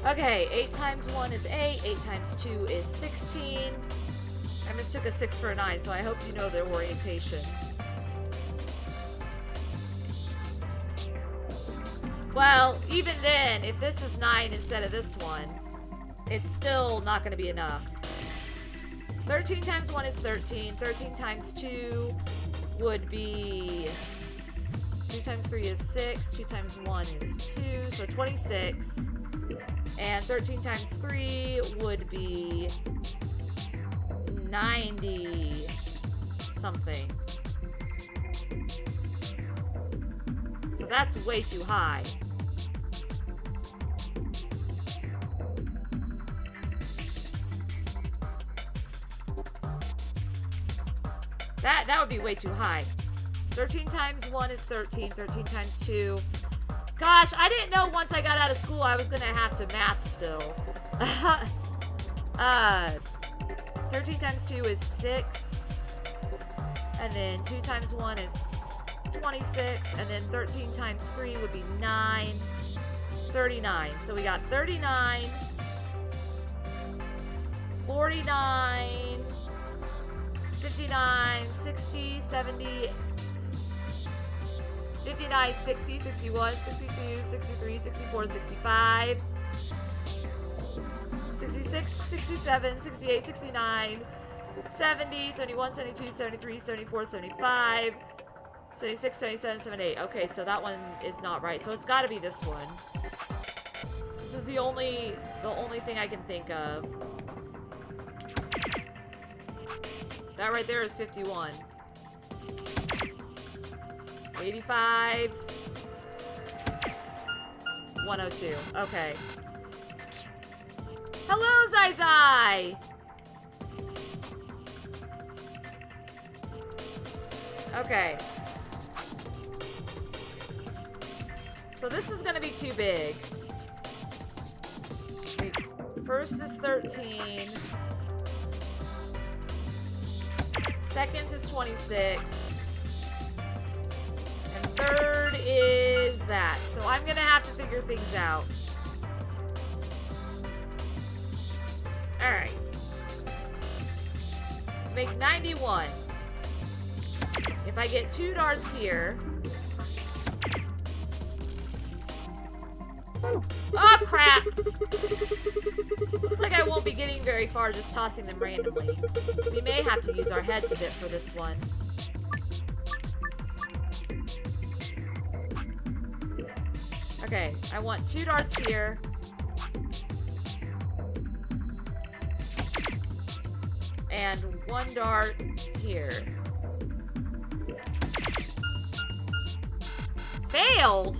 Okay, 8 times 1 is 8. 8 times 2 is 16. I mistook a 6 for a 9, so I hope you know their orientation. Well, even then, if this is 9 instead of this one, it's still not going to be enough. 13 times 1 is 13. 13 times 2 would be... 2 times 3 is 6. 2 times 1 is 2, so 26. And 13 times 3 would be 90 something. So that's way too high. That would be way too high. 13 times 1 is 13. 13 times 2. Gosh, I didn't know once I got out of school I was gonna have to math still. 13 times 2 is 6. And then 2 times 1 is 26. And then 13 times 3 would be 9. 39. So we got 39, 49, 59, 60, 70, 59, 60, 61, 62, 63, 64, 65, 66, 67, 68, 69, 70, 71, 72, 73, 74, 75, 76, 77, 78. Okay, so that one is not right. So it's got to be this one. This is the only thing I can think of. That right there is 51. 85. 102. Okay. Hello, Zai Zai! Okay. So this is gonna be too big. Wait, first is 13. Second is 26. And third is that. So I'm gonna have to figure things out. Alright. To make 91. If I get 2 darts here. Oh, crap! Looks like I won't be getting very far just tossing them randomly. We may have to use our heads a bit for this one. Okay, I want 2 darts here. And 1 dart here. Failed?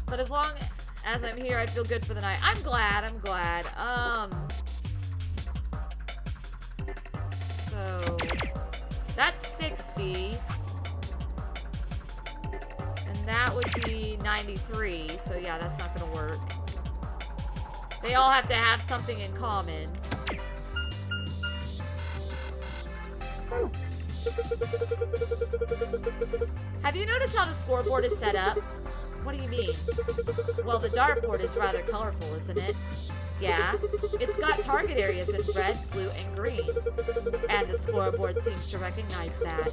But as long as I'm here, I feel good for the night. I'm glad. So that's 60. And that would be 93. So yeah, that's not gonna work. They all have to have something in common. Have you noticed how the scoreboard is set up? What do you mean? Well, the dartboard is rather colorful, isn't it? Yeah, it's got target areas in red, blue, and green. And the scoreboard seems to recognize that.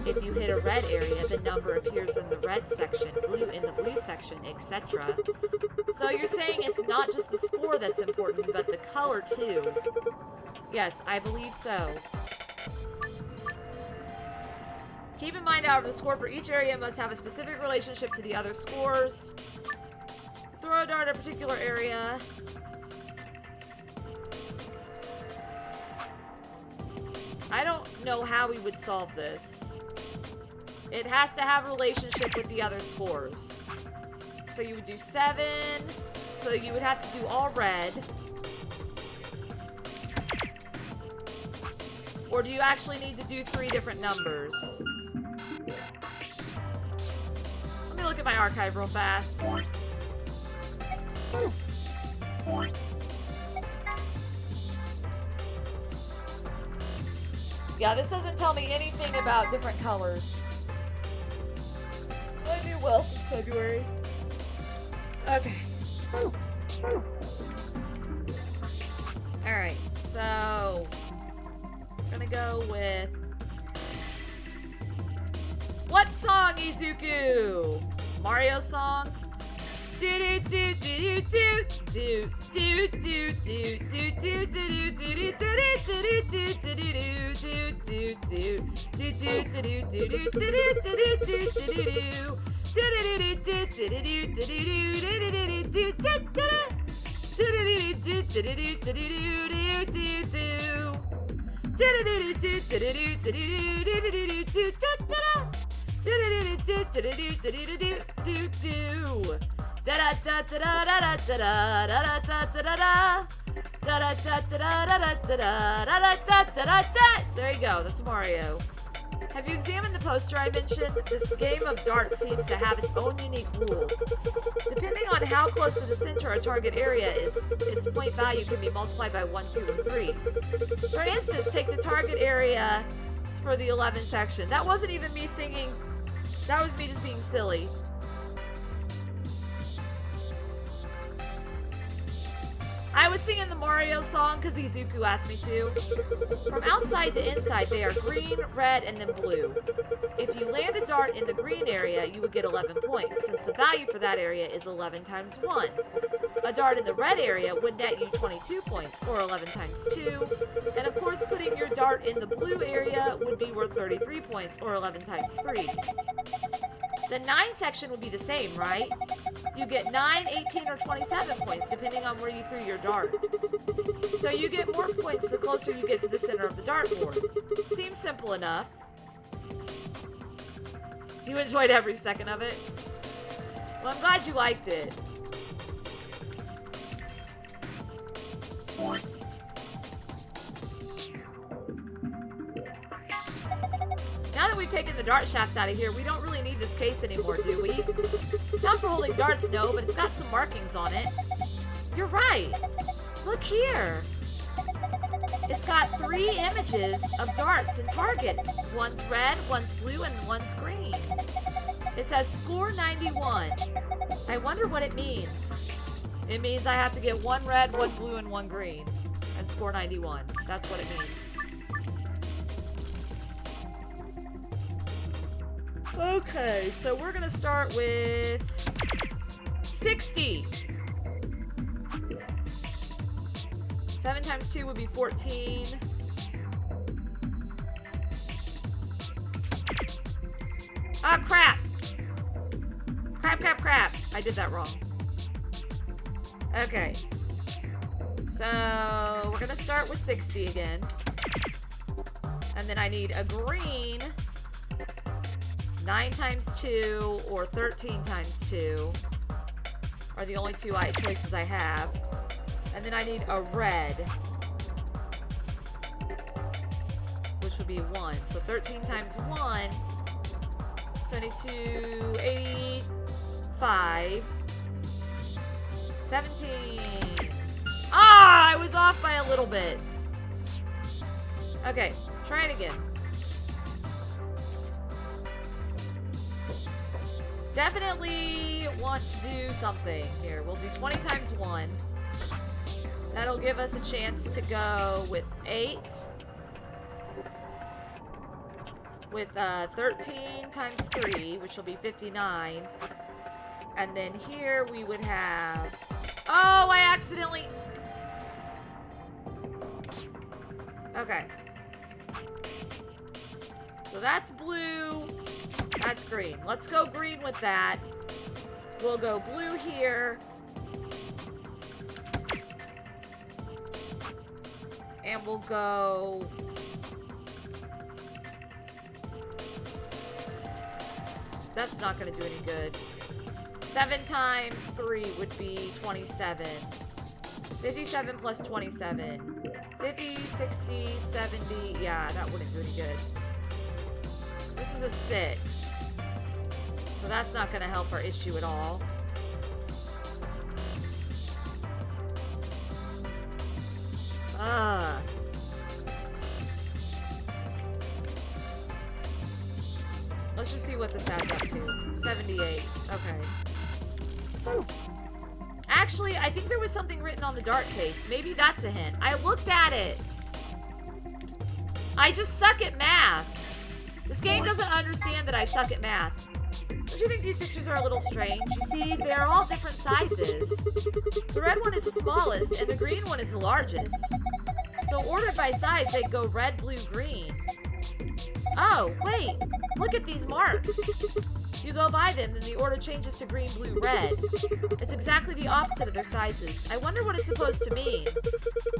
If you hit a red area, the number appears in the red section, blue in the blue section, etc. So you're saying it's not just the score that's important, but the color too? Yes, I believe so. Keep in mind, however, the score for each area must have a specific relationship to the other scores. To throw a dart at a particular area. I don't know how we would solve this. It has to have a relationship with the other scores. So you would do 7. So you would have to do all red. Or do you actually need to do 3 different numbers? Let me look at my archive real fast. Yeah, this doesn't tell me anything about different colors. I knew well since February. Okay. Alright, so we're gonna go with what song, Izuku? Mario song? Do do do do do do do do do do do do do there you go, that's Mario. Have you examined the poster I mentioned? This game of darts seems to have its own unique rules. Depending on how close to the center a target area is, its point value can be multiplied by 1, 2, or 3. For instance, take the target area for the 11th section. That wasn't even me singing. That was me just being silly. I was singing the Mario song because Izuku asked me to. From outside to inside, they are green, red, and then blue. If you land a dart in the green area, you would get 11 points, since the value for that area is 11 times 1. A dart in the red area would net you 22 points, or 11 times 2. And of course, putting your dart in the blue area would be worth 33 points, or 11 times 3. The 9 section would be the same, right? You get 9, 18, or 27 points, depending on where you threw your dart. So you get more points the closer you get to the center of the dartboard. Seems simple enough. You enjoyed every second of it? Well, I'm glad you liked it. Now that we've taken the dart shafts out of here, we don't really need this case anymore, do we? Not for holding darts, no, but it's got some markings on it. You're right. Look here. It's got 3 images of darts and targets. One's red, one's blue, and one's green. It says score 91. I wonder what it means. It means I have to get 1 red, 1 blue, and 1 green. And score 91. That's what it means. Okay, so we're gonna start with 60. 7 times 2 would be 14. Ah, crap! Crap. I did that wrong. Okay. So, we're gonna start with 60 again. And then I need a green. 9 times 2 or 13 times 2 are the only 2 choices I have. And then I need a red, which would be 1. So 13 times 1, 72, 85, 17. Ah, I was off by a little bit. Okay, try it again. Definitely want to do something here. We'll do 20 times 1. That'll give us a chance to go with 8. With 13 times 3, which will be 59. And then here we would have... Oh, I accidentally... Okay. So that's blue. That's green. Let's go green with that. We'll go blue here. And we'll go... That's not going to do any good. 7 times 3 would be 27. 57 plus 27. 50, 60, 70. Yeah, that wouldn't do any good. So this is a 6. So that's not going to help our issue at all. Ah. Let's just see what this adds up to. 78. Okay. Actually, I think there was something written on the dart case. Maybe that's a hint. I looked at it. I just suck at math. This game doesn't understand that I suck at math. Don't you think these pictures are a little strange? You see, they're all different sizes. The red one is the smallest, and the green one is the largest. So ordered by size, they go red, blue, green. Oh, wait. Look at these marks. If you go by them, then the order changes to green, blue, red. It's exactly the opposite of their sizes. I wonder what it's supposed to mean.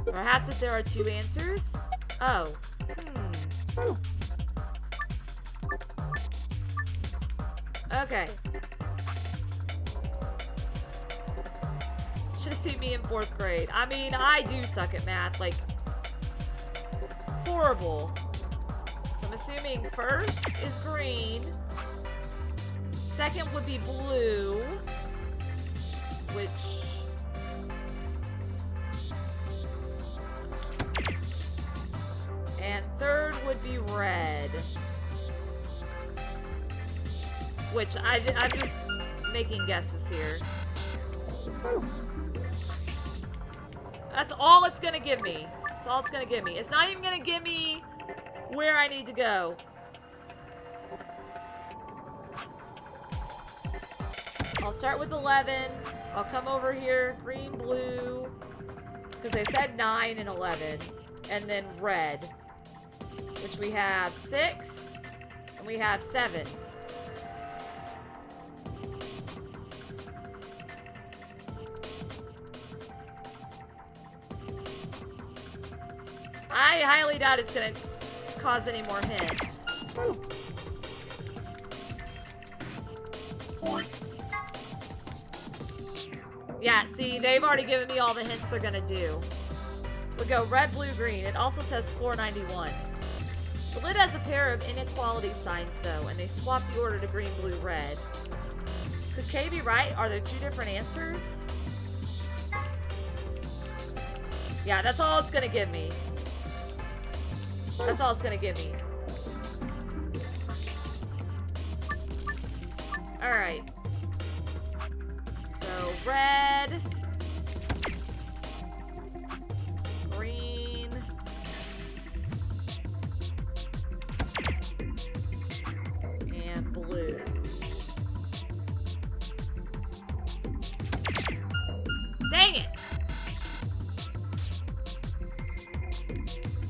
Perhaps that there are two answers? Oh. Okay. Should have seen me in 4th grade. I mean, I do suck at math. Like, horrible. So I'm assuming first is green. Second would be blue. Which... And third would be red. Which, I'm just making guesses here. That's all it's gonna give me. That's all it's gonna give me. It's not even gonna give me where I need to go. I'll start with 11. I'll come over here, green, blue, because they said 9 and 11, and then red, which we have 6, and we have 7. I highly doubt it's gonna cause any more hints. Yeah, see, they've already given me all the hints they're gonna do. We go red, blue, green. It also says score 91. The lid has a pair of inequality signs, though, and they swap the order to green, blue, red. Could K be right? Are there two different answers? Yeah, that's all it's gonna give me. That's all it's gonna give me. Alright. So, red. Green. And blue. Dang it!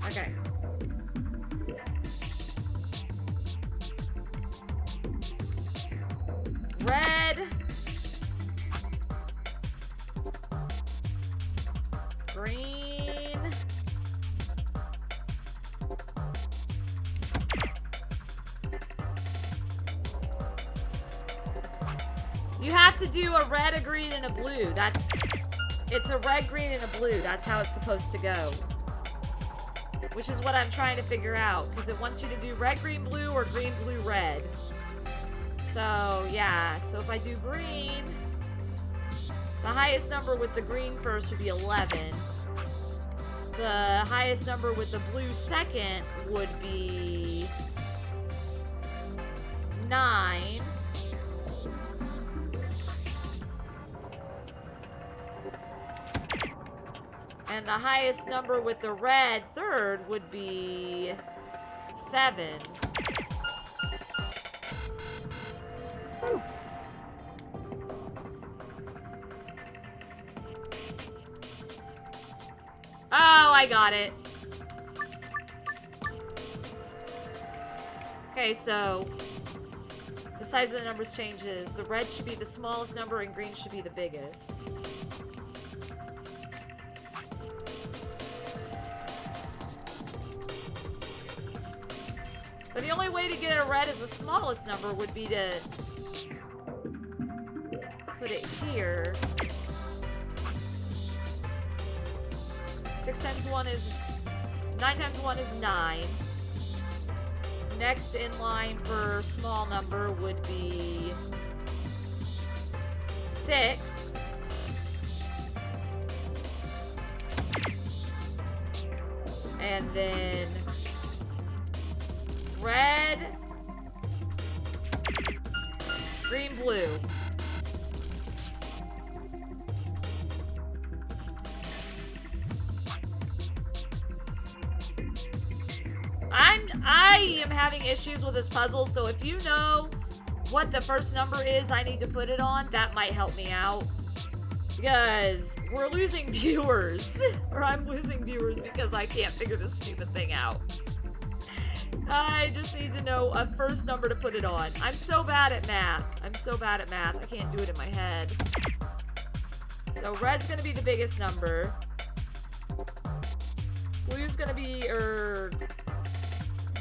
Okay. Red. Green. You have to do a red, a green, and a blue. It's a red, green, and a blue. That's how it's supposed to go. Which is what I'm trying to figure out, because it wants you to do red, green, blue, or green, blue, red. So, yeah. So if I do green, the highest number with the green first would be 11. The highest number with the blue second would be 9. And the highest number with the red third would be 7. Oh, I got it. Okay, so the size of the numbers changes. The red should be the smallest number and green should be the biggest. But the only way to get a red as the smallest number would be to put it here. 6 times 1 is... 9 times 1 is 9. Next in line for small number would be 6. And then red, green, blue. I am having issues with this puzzle, so if you know what the first number is I need to put it on, that might help me out. Because we're losing viewers. Or I'm losing viewers because I can't figure this stupid thing out. I just need to know a first number to put it on. I'm so bad at math. I'm so bad at math. I can't do it in my head. So red's gonna be the biggest number. Blue's gonna be,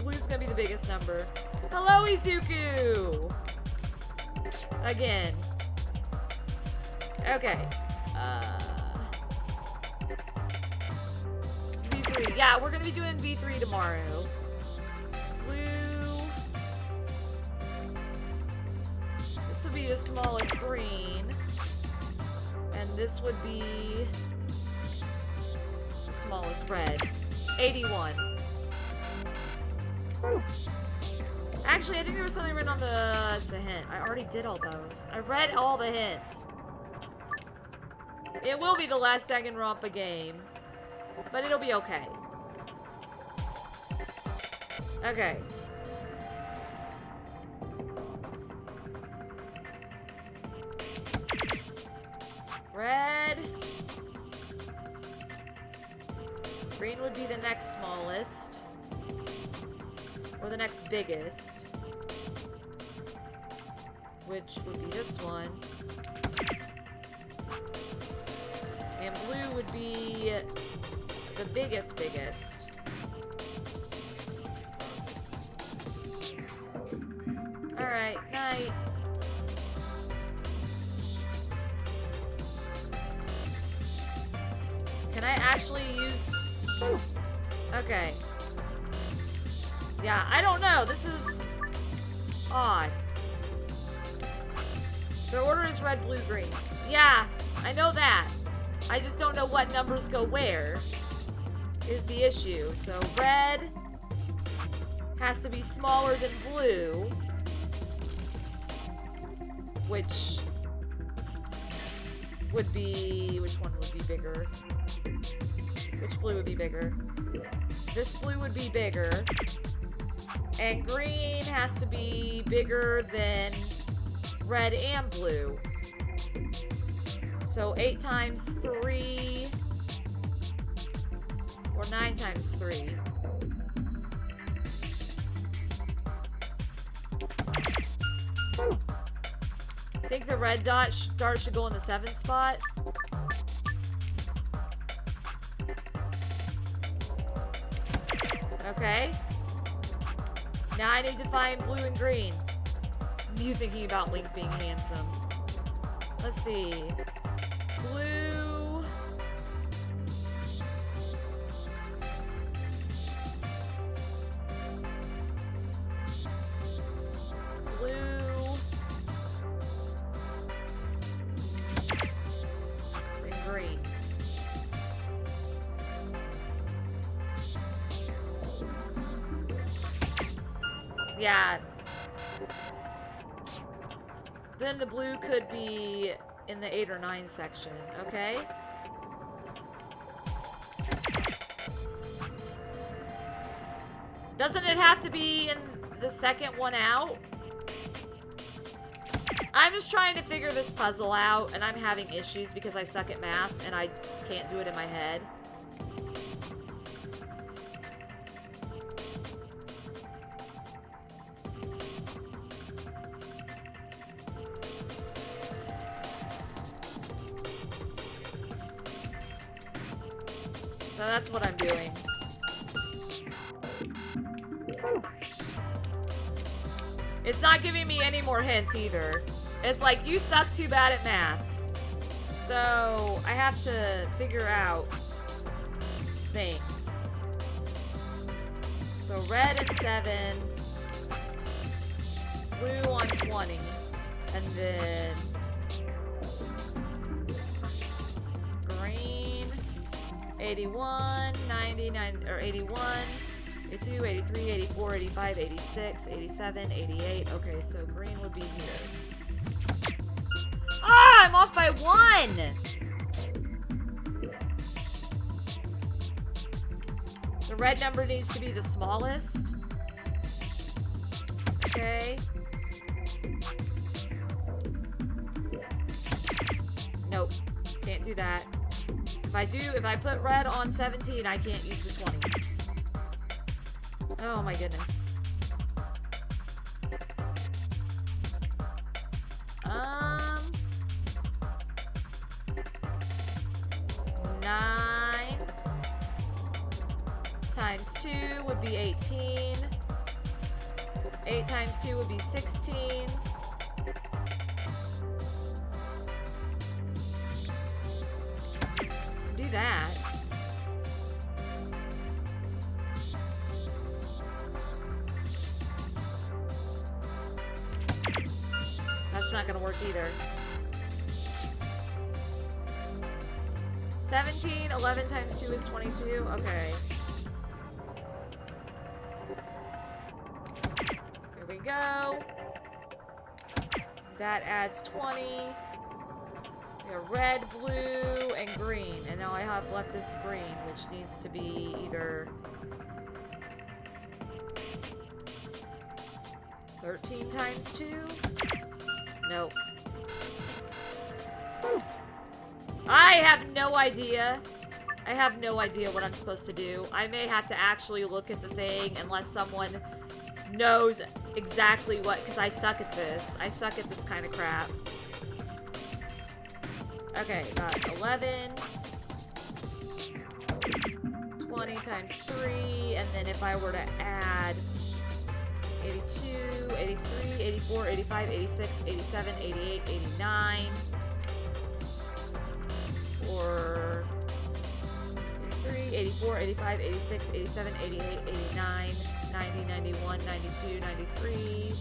blue's gonna be the biggest number. Hello, Izuku! Again. Okay. It's V3. Yeah, we're gonna be doing V3 tomorrow. Blue. This would be the smallest green. And this would be the smallest red. 81. Actually, I think there was something written on the... It's a hint. I already did all those. I read all the hints. It will be the last Danganronpa game. But it'll be okay. Okay. Red. Green would be the next smallest. Or the next biggest. Which would be this one. And blue would be the biggest. Alright, night. Can I actually use... Okay. Yeah, I don't know. This is odd. The order is red, blue, green. Yeah, I know that. I just don't know what numbers go where is the issue. So red has to be smaller than blue, which would be... Which one would be bigger? Which blue would be bigger? This blue would be bigger. And green has to be bigger than red and blue. So 8 times 3, or 9 times 3. I think the red dart should go in the 7th spot. Okay. Now I need to find blue and green. You thinking about Link being handsome. Let's see. Blue. Blue. And green. Yeah. Then the blue could be in the 8 or 9 section, okay? Doesn't it have to be in the second one out? I'm just trying to figure this puzzle out, and I'm having issues because I suck at math, and I can't do it in my head. So that's what I'm doing. It's not giving me any more hints either. It's like, you suck too bad at math. So I have to figure out things. So red at 7, blue on 20, and then 81, 99, or 81, 82, 83, 84, 85, 86, 87, 88. Okay, so green would be here. Ah, I'm off by 1! The red number needs to be the smallest. Okay. Nope. Can't do that. If I put red on 17, I can't use the 20. Oh my goodness. 9 times 2 would be 18. 8 times 2 would be 16. Do that. That's not gonna work either. 17, 11 times 2 is 22. Okay. Here we go. That adds 20. We have red, blue, and green. And now I have left is green, which needs to be either 13 times 2? Nope. I have no idea. I have no idea what I'm supposed to do. I may have to actually look at the thing unless someone knows exactly what, because I suck at this. I suck at this kind of crap. Okay, got 11. 20 times 3, and then if I were to add 82, 83, 84, 85, 86, 87, 88, 89, or 83, 84, 85, 86, 87, 88, 89, 90, 91, 92, 93.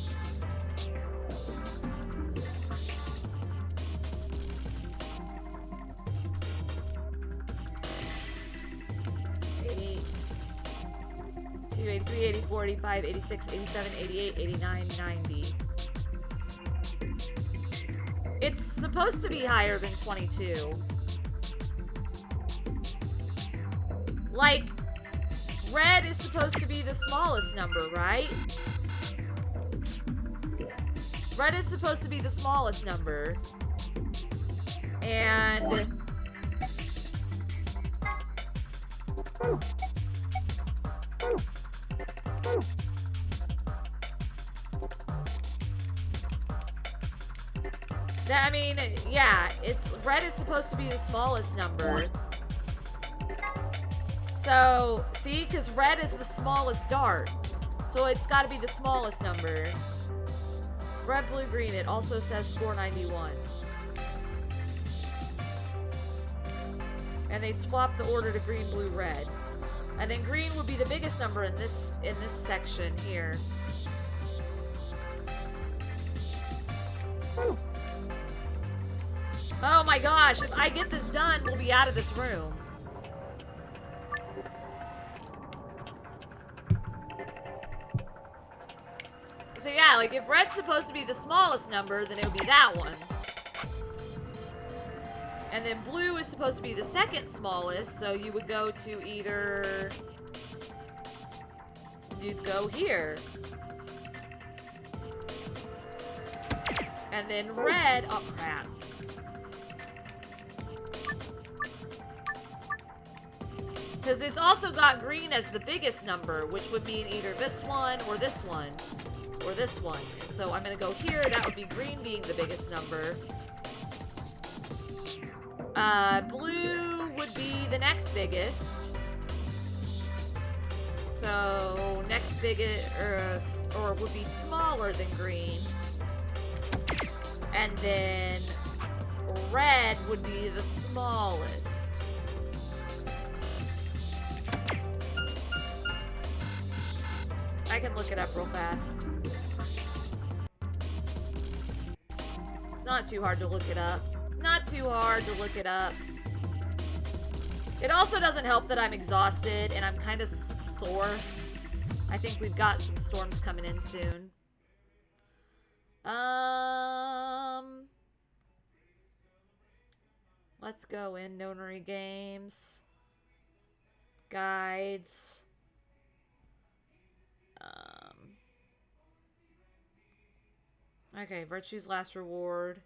Two, 83, 84, 85, 86, 87, 88, 89, 90. It's supposed to be higher than 22. Like, red is supposed to be the smallest number, right? Red is supposed to be the smallest number. And I mean, yeah, red is supposed to be the smallest number. So, see, because red is the smallest dart. So it's got to be the smallest number. Red, blue, green, it also says score 91. And they swap the order to green, blue, red. And then green would be the biggest number in this section here. Oh my gosh, if I get this done, we'll be out of this room. So yeah, like if red's supposed to be the smallest number, then it would be that one. And then blue is supposed to be the second smallest, so you would go to either... You'd go here. And then red... Oh, crap. Because it's also got green as the biggest number, which would mean either this one, or this one, or this one. And so I'm going to go here. That would be green being the biggest number. Blue would be the next biggest. So next biggest, or would be smaller than green. And then red would be the smallest. I can look it up real fast. It's not too hard to look it up. Not too hard to look it up. It also doesn't help that I'm exhausted and I'm kind of sore. I think we've got some storms coming in soon. Let's go in notary games. Guides. Okay, Virtue's last reward.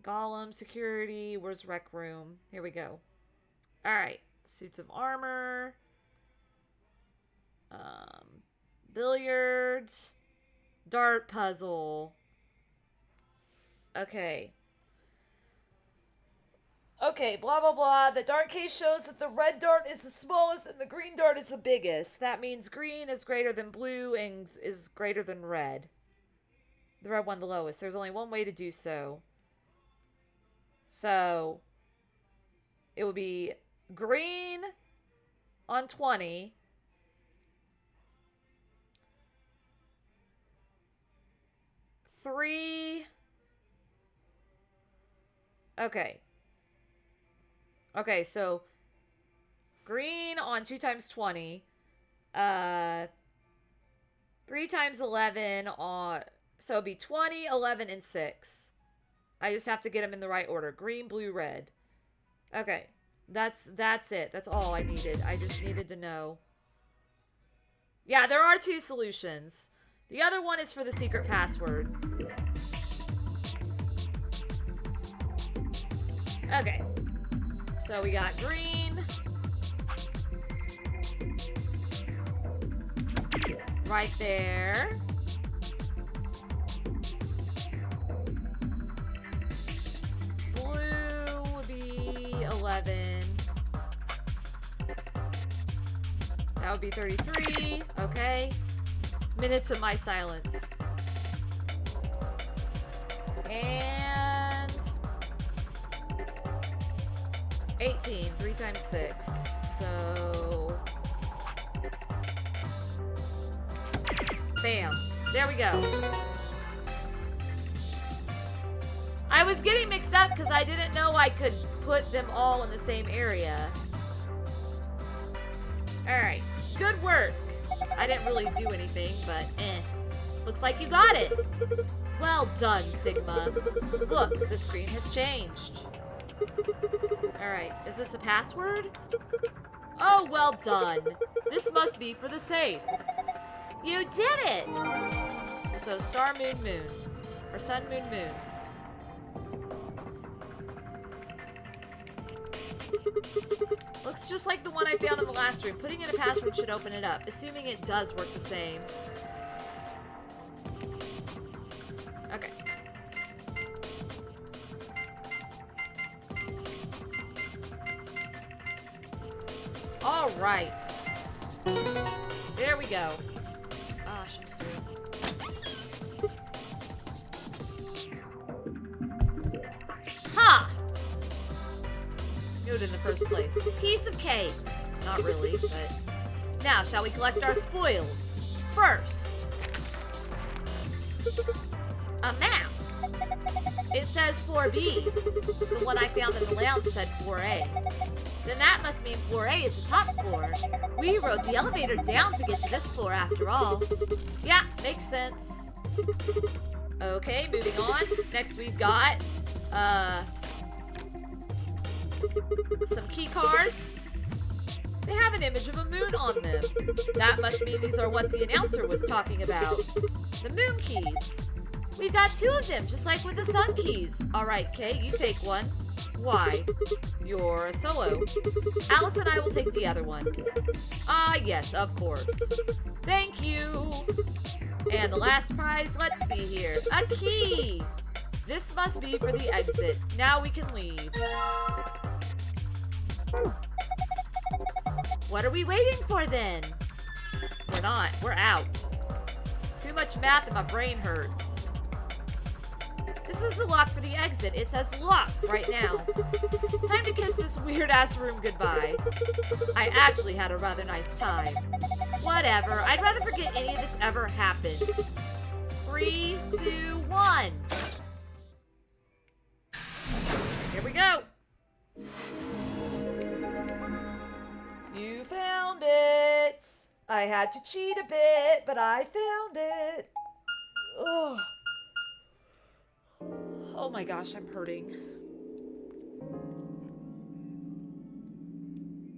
Golem, security, where's rec room? Here we go. Alright, suits of armor. Billiards. Dart puzzle. Okay. Okay, blah, blah, blah. The dart case shows that the red dart is the smallest and the green dart is the biggest. That means green is greater than blue and is greater than red. The red one the lowest. There's only one way to do so. So, it would be green on 20. Three. Okay. Okay, so green on 2 times 20. 3 times 11 on... So it'd be 20, 11, and 6. I just have to get them in the right order. Green, blue, red. Okay. That's it. That's all I needed. I just needed to know. Yeah, there are 2 solutions. The other one is for the secret password. Okay. So we got green. Right there. Blue would be 11. That would be 33. Okay. Minutes of my silence. And 18. 3 times 6. So bam. There we go. I was getting mixed up because I didn't know I could put them all in the same area. Alright. Good work. I didn't really do anything, but looks like you got it. Well done, Sigma. Look, the screen has changed. Alright, is this a password? Oh, well done. This must be for the safe. You did it! So, star, moon, moon. Or sun, moon, moon. Looks just like the one I found in the last room. Putting in a password should open it up, assuming it does work the same. Okay. All right. There we go. Ah, should have sweet. Ha! Knew it in the first place. Piece of cake. Not really, but... Now, shall we collect our spoils? First, a map. It says 4B. The one I found in the lounge said 4A. Then that must mean 4A is the top floor. We rode the elevator down to get to this floor after all. Yeah, makes sense. Okay, moving on. Next we've got, some key cards. They have an image of a moon on them. That must mean these are what the announcer was talking about. The moon keys. We've got 2 of them, just like with the sun keys. Alright, Kay, you take one. Why? You're a solo. Alice and I will take the other one. Ah, yes, of course. Thank you. And the last prize, let's see here. A key! This must be for the exit. Now we can leave. What are we waiting for then? We're not. We're out. Too much math and my brain hurts. This is the lock for the exit. It says lock right now. Time to kiss this weird-ass room goodbye. I actually had a rather nice time. Whatever. I'd rather forget any of this ever happened. 3, 2, 1. Here we go. I had to cheat a bit, but I found it. Ugh. Oh my gosh, I'm hurting.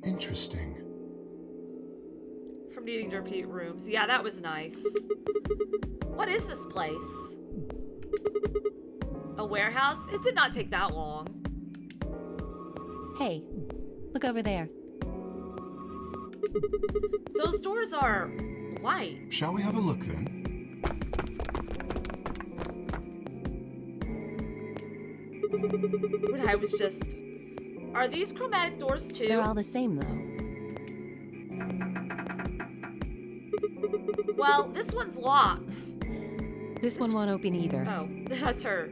Interesting. From needing to repeat rooms. Yeah, that was nice. What is this place? A warehouse? It did not take that long. Hey, look over there. Those doors are white. Shall we have a look then? When I was just... Are these chromatic doors too? They're all the same, though. Well, this one's locked. This one won't open either. Oh, that's her.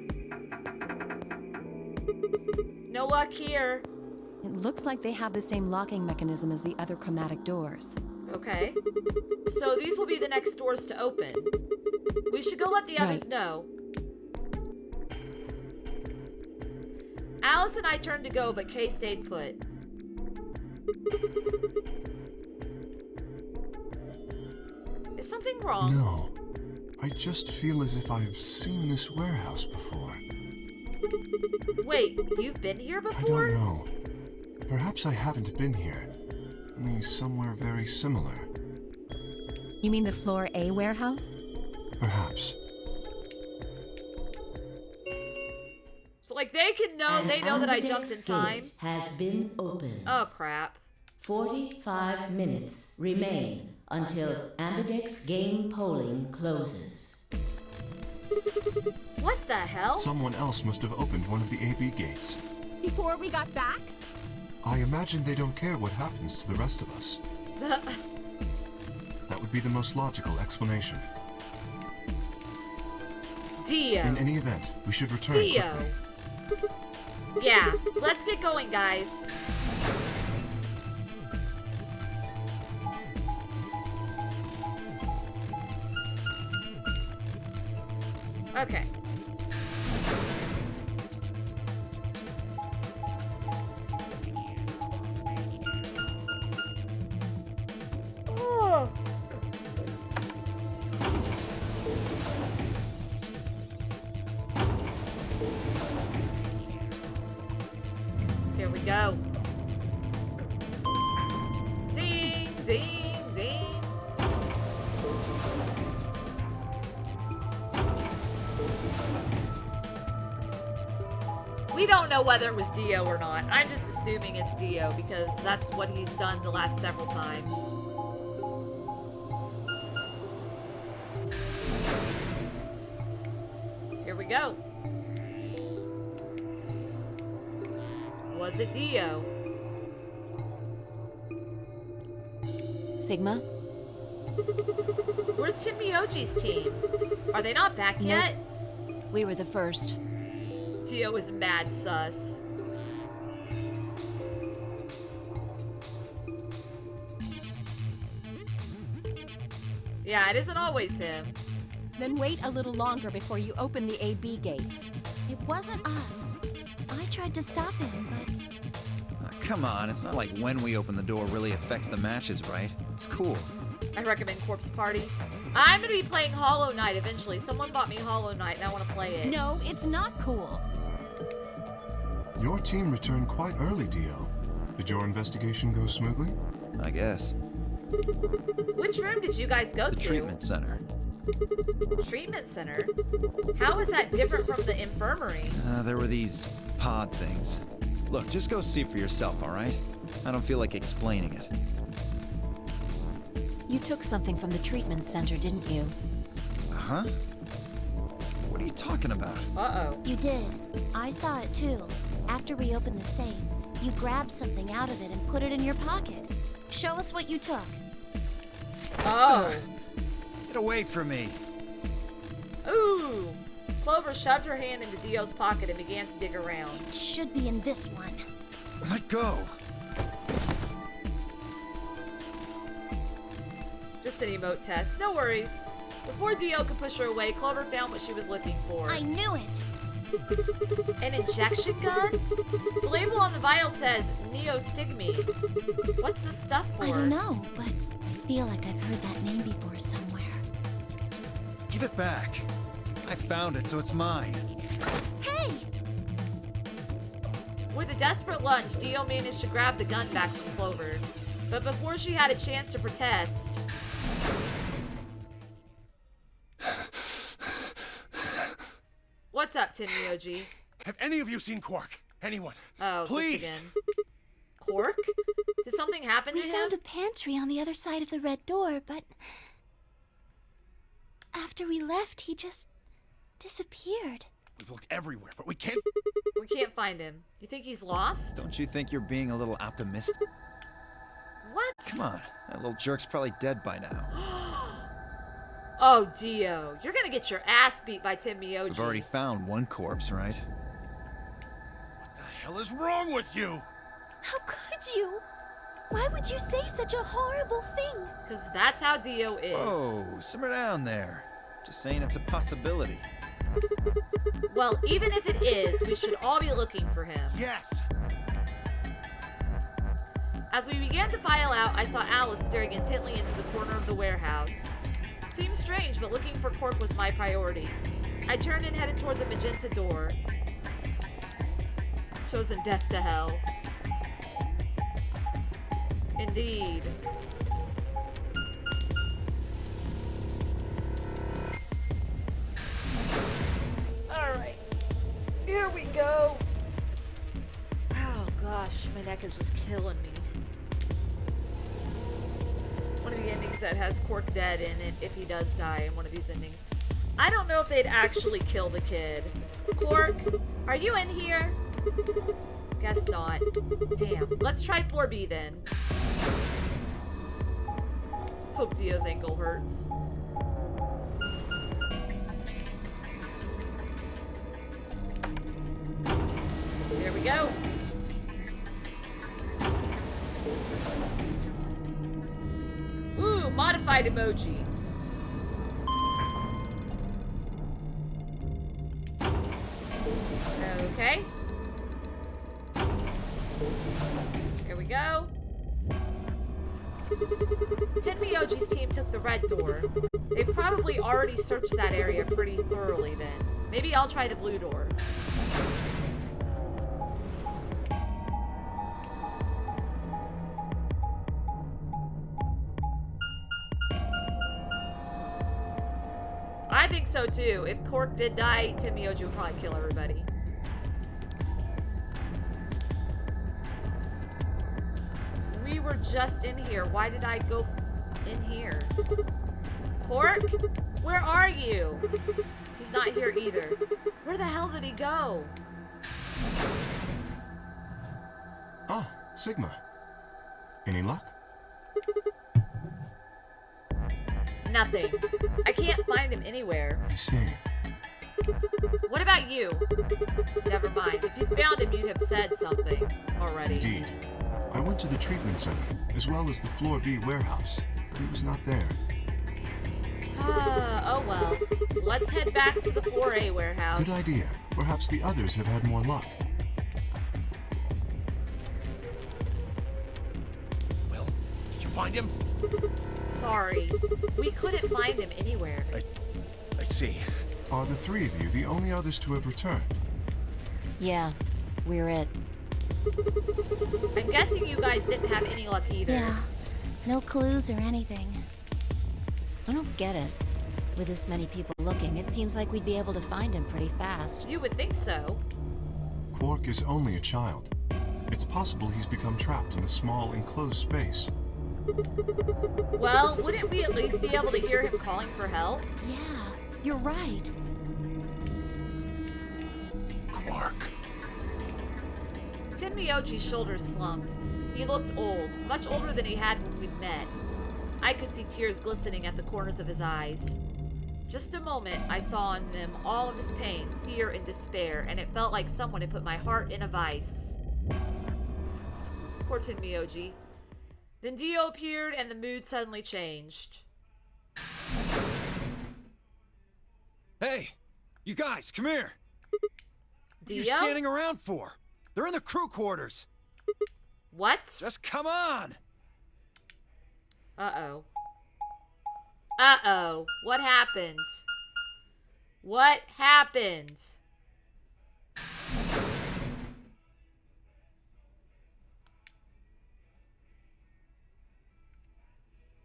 No luck here. It looks like they have the same locking mechanism as the other chromatic doors. Okay. So these will be the next doors to open. We should go let the others Right. know. Alice and I turned to go, but Kay stayed put. Is something wrong? No. I just feel as if I've seen this warehouse before. Wait, you've been here I before? don't know. Perhaps I haven't been here. Only somewhere very similar. You mean the Floor A warehouse? Perhaps. So like they can know, they know that I jumped in Amberdex time. gate has been opened. Oh crap. 45 minutes remain until Amberdex game polling closes. What the hell? Someone else must have opened one of the AB gates. Before we got back? I imagine they don't care what happens to the rest of us. That would be the most logical explanation. Dio. In any event, we should return Dio. quickly. Yeah, let's get going, guys. Okay. Oh. Here we go. Ding, ding, ding. We don't know whether it was Dio or not. I'm just assuming it's Dio because that's what he's done the last several times. Here we go. Was it Dio? Sigma? Where's Tim Miyoji's team? Are they not back yet? We were the first. Dio is mad sus. Yeah, it isn't always him. Then wait a little longer before you open the AB gate. It wasn't us. I tried to stop him, but Come on, it's not like when we open the door really affects the matches, right? It's cool. I recommend Corpse Party. I'm gonna be playing Hollow Knight eventually. Someone bought me Hollow Knight and I want to play it. No, it's not cool. Your team returned quite early, Dio. Did your investigation go smoothly? I guess. Which room did you guys go The to? treatment center. Treatment center? How is that different from the infirmary? There were these pod things. Look, just go see for yourself, all right? I don't feel like explaining it. you took something from the treatment center, didn't you? Huh? What are you talking about? Uh-oh. You did. I saw it too. After we opened the safe, you grabbed something out of it and put it in your pocket. Show us what you took. Oh. Get away from me! Ooh. Clover shoved her hand into Dio's pocket and began to dig around. It should be in this one. Let go! Just an emote test. No worries. Before Dio could push her away, Clover found what she was looking for. I knew it! An injection gun? The label on the vial says Neostigmy. What's this stuff for? I don't know, but I feel like I've heard that name before somewhere. Give it back. I found it, so it's mine. Hey! With a desperate lunge, Dio managed to grab the gun back from Clover. But before she had a chance to protest... What's up, Tenmyoji? Have any of you seen Quark? Anyone? Oh, Please. this again. Quark? Did something happen We to him? found a pantry on the other side of the red door, but after we left, he just disappeared. We've looked everywhere, but we can't. We can't find him. You think he's lost? Don't you think you're being a little optimistic? What? Come on, that little jerk's probably dead by now. Oh, Dio. You're gonna get your ass beat by Tenmyoji. We've already found one corpse, right? What the hell is wrong with you? How could you? Why would you say such a horrible thing? Because that's how Dio is. Whoa, simmer down there. Just saying it's a possibility. Well, even if it is, we should all be looking for him. Yes. As we began to file out, I saw Alice staring intently into the corner of the warehouse. Seemed strange, but looking for Quark was my priority. I turned and headed toward the magenta door. Chosen death to hell. Indeed. Alright. Here we go. Oh gosh, my neck is just killing me. One of the endings that has Quark dead in it if he does die in one of these endings. I don't know if they'd actually kill the kid. Quark, are you in here? Guess not. Damn. Let's try 4B then. Hope Dio's ankle hurts. There we go. Ooh, modified emoji. Okay. Here we go. Tenmyoji's team took the red door. They've probably already searched that area pretty thoroughly then. Maybe I'll try the blue door. I think so too. If Quark did die, Tenmyoji would probably kill everybody. We were just in here. Why did I go in here? Quark? Where are you? He's not here either. Where the hell did he go? Oh, Sigma. Any luck? Nothing. I can't find him anywhere. I see. What about you? Never mind. If you found him, you'd have said something already. Indeed. I went to the treatment center, as well as the Floor B warehouse, but he was not there. Oh well. Let's head back to the Floor A warehouse. Good idea. Perhaps the others have had more luck. Well, did you find him? Sorry. We couldn't find him anywhere. I see. Are the three of you the only others to have returned? Yeah, we're it. I'm guessing you guys didn't have any luck either. Yeah, no clues or anything. I don't get it. With this many people looking, it seems like we'd be able to find him pretty fast. You would think so. Quark is only a child. It's possible he's become trapped in a small, enclosed space. Well, wouldn't we at least be able to hear him calling for help? Yeah, you're right. Quark. Tenmyoji's shoulders slumped. He looked old, much older than he had when we'd met. I could see tears glistening at the corners of his eyes. Just a moment, I saw in them all of his pain, fear, and despair, and it felt like someone had put my heart in a vice. Poor Tenmyoji. Then Dio appeared, and the mood suddenly changed. Hey, you guys, come here. Dio? What are you standing around for? They're in the crew quarters. What? Just come on. Uh-oh. Uh-oh. What happened? What happened?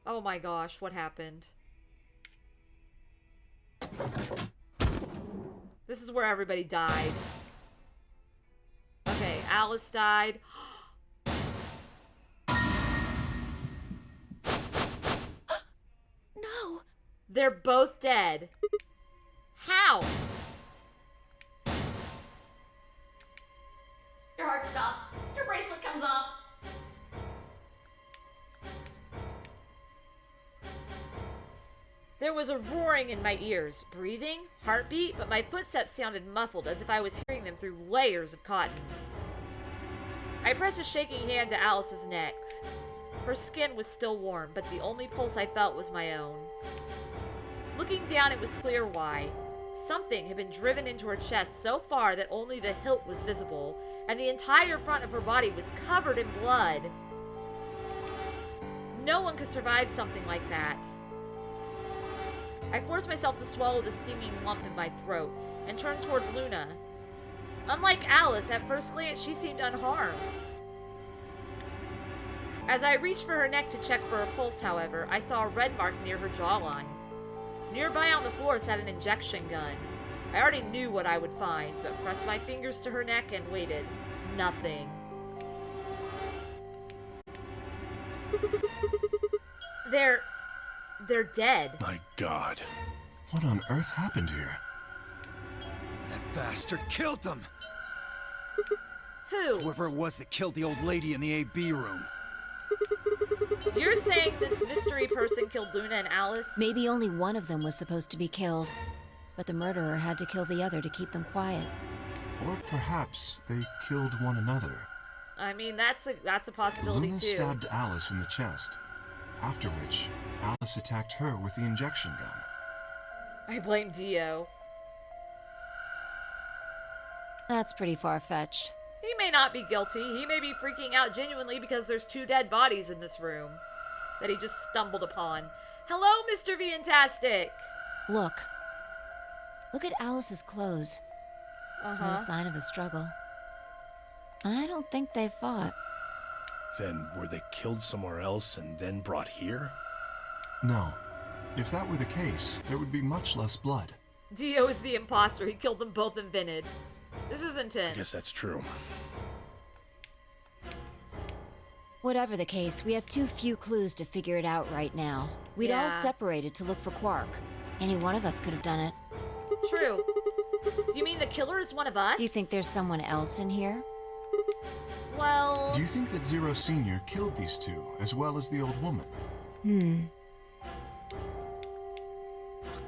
Oh my gosh, what happened? This is where everybody died. Okay, Alice died. No! They're both dead. How? Your heart stops. Your bracelet comes off. There was a roaring in my ears, breathing, heartbeat, but my footsteps sounded muffled as if I was hearing them through layers of cotton. I pressed a shaking hand to Alice's neck. Her skin was still warm, but the only pulse I felt was my own. Looking down, it was clear why. Something had been driven into her chest so far that only the hilt was visible, and the entire front of her body was covered in blood. No one could survive something like that. I forced myself to swallow the stinging lump in my throat and turned toward Luna. Unlike Alice, at first glance, she seemed unharmed. As I reached for her neck to check for a pulse, however, I saw a red mark near her jawline. Nearby on the floor sat an injection gun. I already knew what I would find, but pressed my fingers to her neck and waited. Nothing. They're dead. My God. What on earth happened here? That bastard killed them! Who? Whoever it was that killed the old lady in the AB room. You're saying this mystery person killed Luna and Alice? Maybe only one of them was supposed to be killed, but the murderer had to kill the other to keep them quiet. Or perhaps they killed one another. I mean, that's a possibility Luna too. stabbed Alice in the chest, after which Alice attacked her with the injection gun. I blame Dio. That's pretty far-fetched. He may not be guilty. He may be freaking out genuinely because there's 2 dead bodies in this room that he just stumbled upon. Hello, Mr. Fantastic! Look at Alice's clothes. No sign of a struggle. I don't think they fought. Then were they killed somewhere else and then brought here? No. If that were the case, there would be much less blood. Dio is the imposter. He killed them both and Vinid. This is intense. I guess that's true. Whatever the case, we have too few clues to figure it out right now. We'd all Yeah. separated to look for Quark. Any one of us could have done it. True. You mean the killer is one of us? Do you think there's someone else in here? Well... Do you think that Zero Sr. killed these 2, as well as the old woman?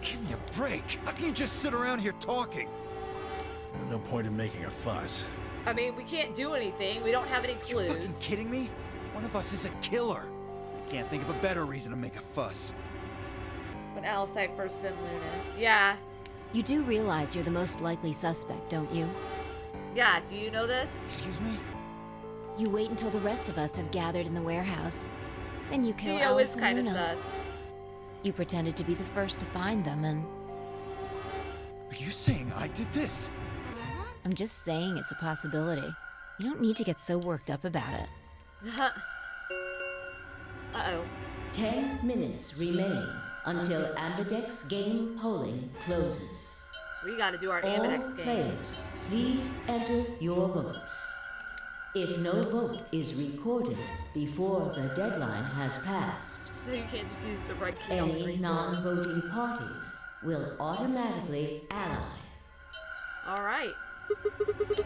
Give me a break! How can you just sit around here talking? No point in making a fuss. I mean, we can't do anything. We don't have any You fucking clues. kidding me? One of us is a killer. I can't think of a better reason to make a fuss. When Alice died first, then Luna. Yeah. You do realize you're the most likely suspect, don't you? Yeah, do you know this? Excuse me? You wait until the rest of us have gathered in the warehouse. Then you kill Dio Alice is and kind of Luna. sus. You pretended to be the first to find them, and Are you saying I did this? I'm just saying it's a possibility. You don't need to get so worked up about it. Uh-oh. 10 minutes remain until Ambidex game polling closes. We gotta do our All Ambidex game. players, please enter your votes. If no vote is recorded before the deadline has passed, No, you can't just use the red key on any green. non-voting parties will automatically ally. Alright.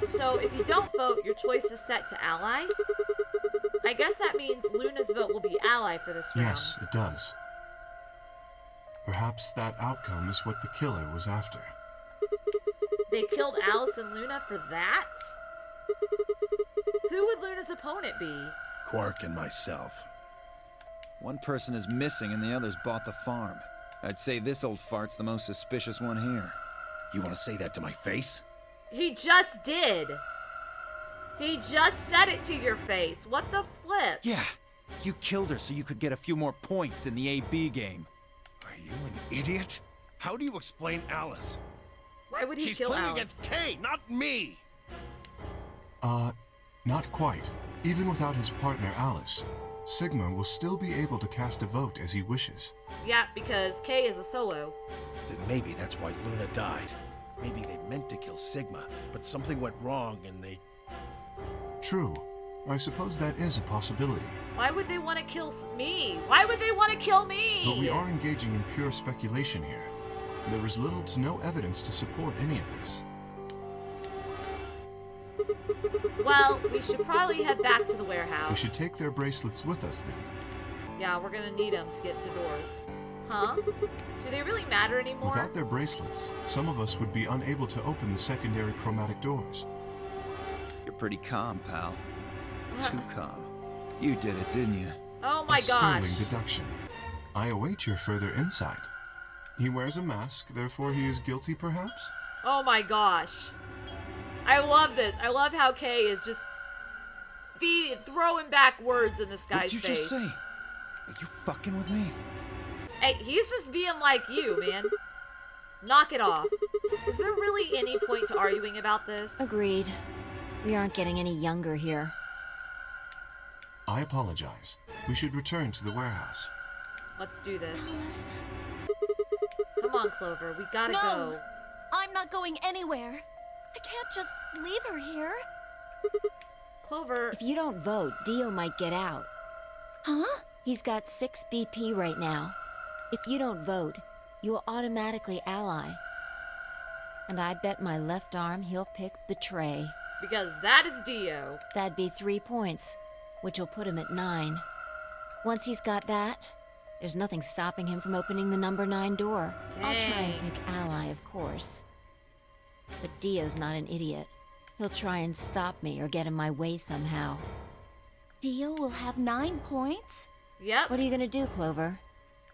So, if you don't vote, your choice is set to ally? I guess that means Luna's vote will be ally for this round. Yes, it does. Perhaps that outcome is what the killer was after. They killed Alice and Luna for that? Who would Luna's opponent be? Quark and myself. One person is missing and the others bought the farm. I'd say this old fart's the most suspicious one here. You want to say that to my face? He just did. He just said it to your face. What the flip? Yeah, you killed her so you could get a few more points in the AB game. Are you idiot? How do you explain Alice? Why would he She's kill playing Alice? against Kay, not me! Not quite. Even without his partner Alice, Sigma will still be able to cast a vote as he wishes. Yeah, because Kay is a solo. Then maybe that's why Luna died. Maybe they meant to kill Sigma, but something went wrong and they... True. I suppose that is a possibility. Why would they want to kill me? Why would they want to kill me? But we are engaging in pure speculation here. There is little to no evidence to support any of this. Well, we should probably head back to the warehouse. We should take their bracelets with us then. Yeah, we're gonna need them to get to doors. Huh? Do they really matter anymore? Without their bracelets, some of us would be unable to open the secondary chromatic doors. You're pretty calm, pal. Too calm. You did it, didn't you? Oh my A gosh. sterling deduction. I await your further insight. He wears a mask, therefore he is guilty, perhaps? Oh my gosh. I love this. I love how Kay is just throwing back words in this guy's What did you face. just say? Are you fucking with me? Hey, he's just being like you, man. Knock it off. Is there really any point to arguing about this? Agreed. We aren't getting any younger here. I apologize. We should return to the warehouse. Let's do this. Alice. Come on, Clover. We gotta No! go. I'm not going anywhere. I can't just leave her here. Clover. If you don't vote, Dio might get out. Huh? He's got 6 BP right now. If you don't vote, you'll automatically ally. And I bet my left arm he'll pick betray. Because that is Dio. That'd be 3 points, which will put him at 9. Once he's got that, there's nothing stopping him from opening the number 9 door. I'll try and Dang. pick ally, of course. But Dio's not an idiot. He'll try and stop me or get in my way somehow. Dio will have 9 points? Yep. What are you gonna do, Clover?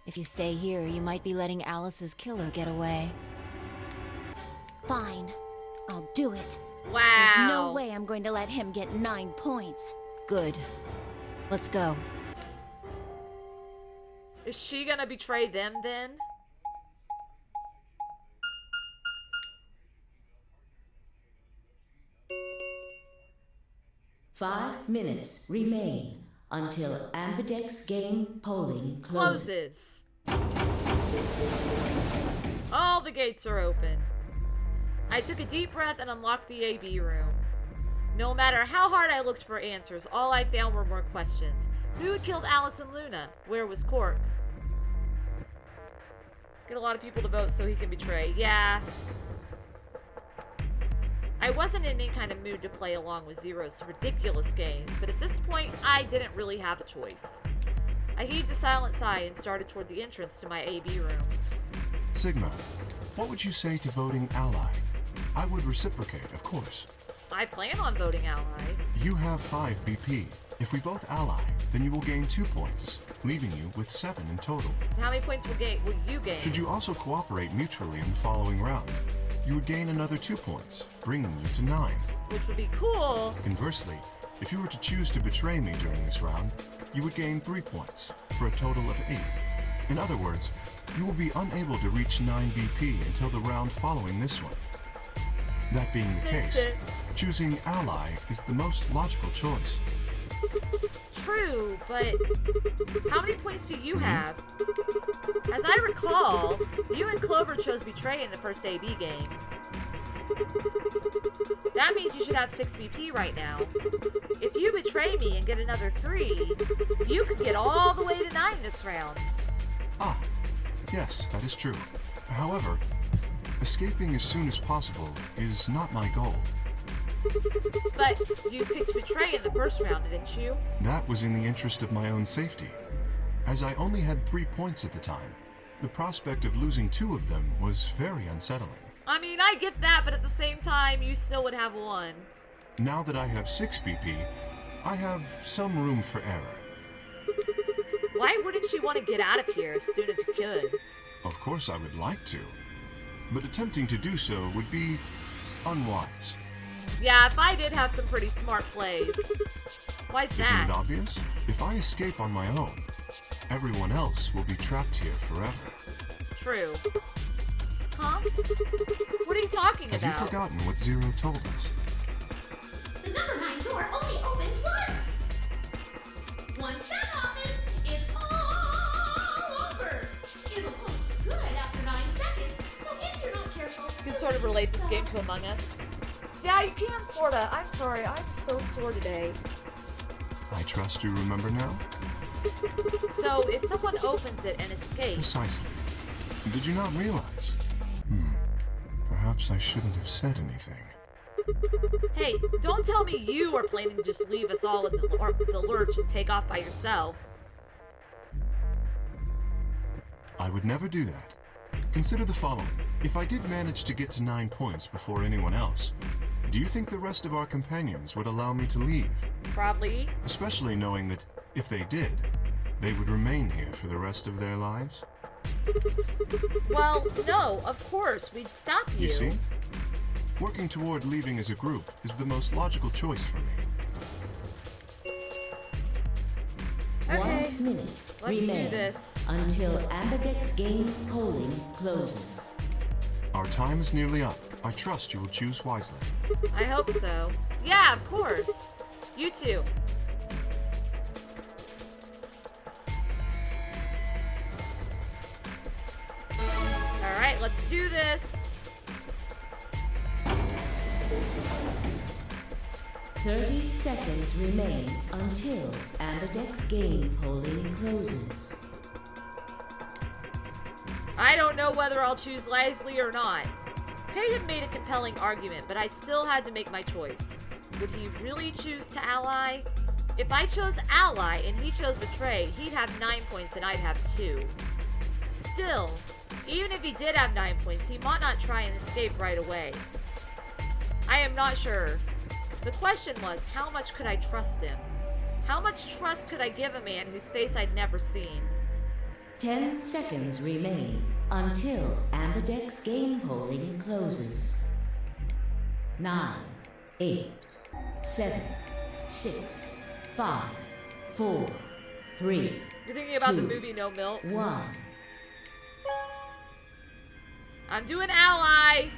If you stay here, you might be letting Alice's killer get away. Fine. I'll do it. Wow. There's no way I'm going to let him get 9 points. Good. Let's go. Is she gonna betray them then? Five minutes remain until Ambidex game polling closes. All the gates are open. I took a deep breath and unlocked the AB room. No matter how hard I looked for answers, all I found were more questions. Who had killed Alice and Luna? Where was Cork? Get a lot of people to vote so he can betray. Yeah. I wasn't in any kind of mood to play along with Zero's ridiculous games, but at this point, I didn't really have a choice. I heaved a silent sigh and started toward the entrance to my AB room. Sigma, what would you say to voting ally? I would reciprocate, of course. I plan on voting ally. You have 5 BP. If we both ally, then you will gain 2 points, leaving you with 7 in total. How many points will you gain? Should you also cooperate mutually in the following round, you would gain another 2 points, bringing you to 9. Which would be cool. Conversely, if you were to choose to betray me during this round, you would gain 3 points, for a total of 8. In other words, you will be unable to reach 9 BP until the round following this one. That being the Makes case, sense. choosing ally is the most logical choice. True, but how many points do you have? As I recall, you and Clover chose Betray in the first AB game. That means you should have 6 BP right now. If you betray me and get another 3, you could get all the way to 9 this round. Ah, yes, that is true. However, escaping as soon as possible is not my goal. But you picked Betray in the first round, didn't you? That was in the interest of my own safety. As I only had 3 points at the time, the prospect of losing 2 of them was very unsettling. I mean, I get that, but at the same time, you still would have 1. Now that I have 6 BP, I have some room for error. Why wouldn't you want to get out of here as soon as you could? Of course I would like to, but attempting to do so would be unwise. Yeah, if I did have some pretty smart plays. Why's Isn't that? it obvious? If I escape on my own, everyone else will be trapped here forever. true. Huh? What are you talking Have about? you forgotten what Zero told us? The number 9 door only opens once. Once that happens, it's all over. It'll close for good after 9 seconds. So if you're not careful, You can sort of relate this game to Among Us. Yeah, you can, sorta. I'm sorry, I'm so sore today. I trust you remember now? So, if someone opens it and escapes... Precisely. Did you not realize? Perhaps I shouldn't have said anything. Hey, don't tell me you are planning to just leave us all in the lurch and take off by yourself. I would never do that. Consider the following. If I did manage to get to 9 points before anyone else, do you think the rest of our companions would allow me to leave? Probably. Especially knowing that, if they did, they would remain here for the rest of their lives? Well, no, of course, we'd stop you. You see? Working toward leaving as a group is the most logical choice for me. Okay, 1 minute let's do remains this. until Ambidex game polling closes. Our time is nearly up. I trust you will choose wisely. I hope so. Yeah, of course. You too. Alright, let's do this. 30 seconds remain until Ambidex game polling closes. I don't know whether I'll choose Leslie or not. Kay had made a compelling argument, but I still had to make my choice. Would he really choose to ally? If I chose ally and he chose betray, he'd have 9 points and I'd have 2. Still, even if he did have 9 points, he might not try and escape right away. I am not sure. The question was, how much could I trust him? How much trust could I give a man whose face I'd never seen? 10 seconds remain until Ambidex game polling closes. 9, 8, 7, 6, 5, 4, 3, You're thinking about the 2, movie No Milk? 1. I'm doing ally!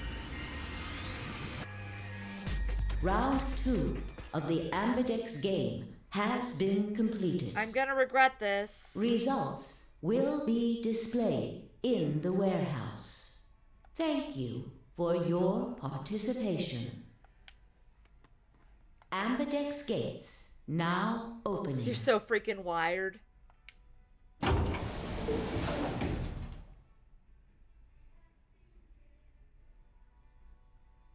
Round 2 of the Ambidex game has been completed. I'm gonna regret this. Results will be displayed in the warehouse. Thank you for your participation. Ambidex gates now opening. You're so freaking wired.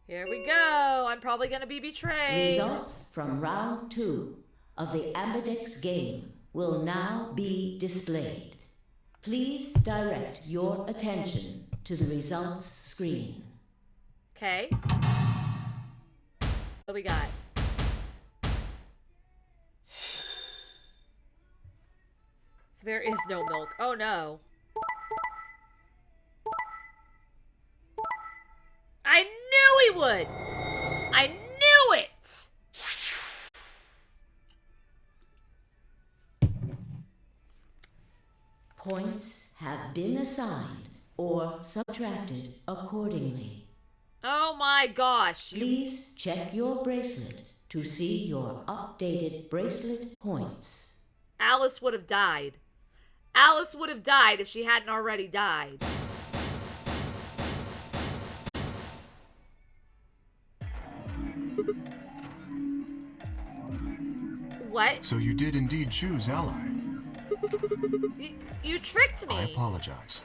Here we go. I'm probably gonna be betrayed. Results from round 2 of the Ambidex game will now be displayed. Please direct your attention to the results screen. Okay. What we got? So there is no milk. Oh no. I knew he would! I knew it! Points have been assigned or subtracted accordingly. Oh my gosh. Please check your bracelet to see your updated bracelet points. Alice would have died. Alice would have died if she hadn't already died. What? So you did indeed choose ally. You tricked me. I apologize.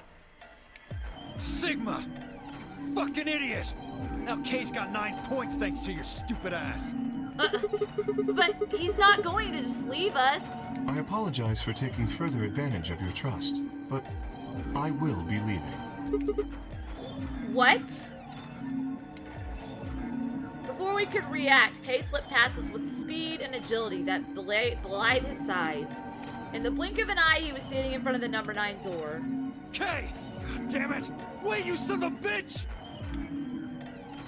Sigma! You fucking idiot! Now Kay's got 9 points thanks to your stupid ass. But he's not going to just leave us. I apologize for taking further advantage of your trust, but I will be leaving. What? Before we could react, Kay slipped past us with speed and agility that belied his size. In the blink of an eye, he was standing in front of the number 9 door. Kay! God damn it! Wait, you son of a bitch!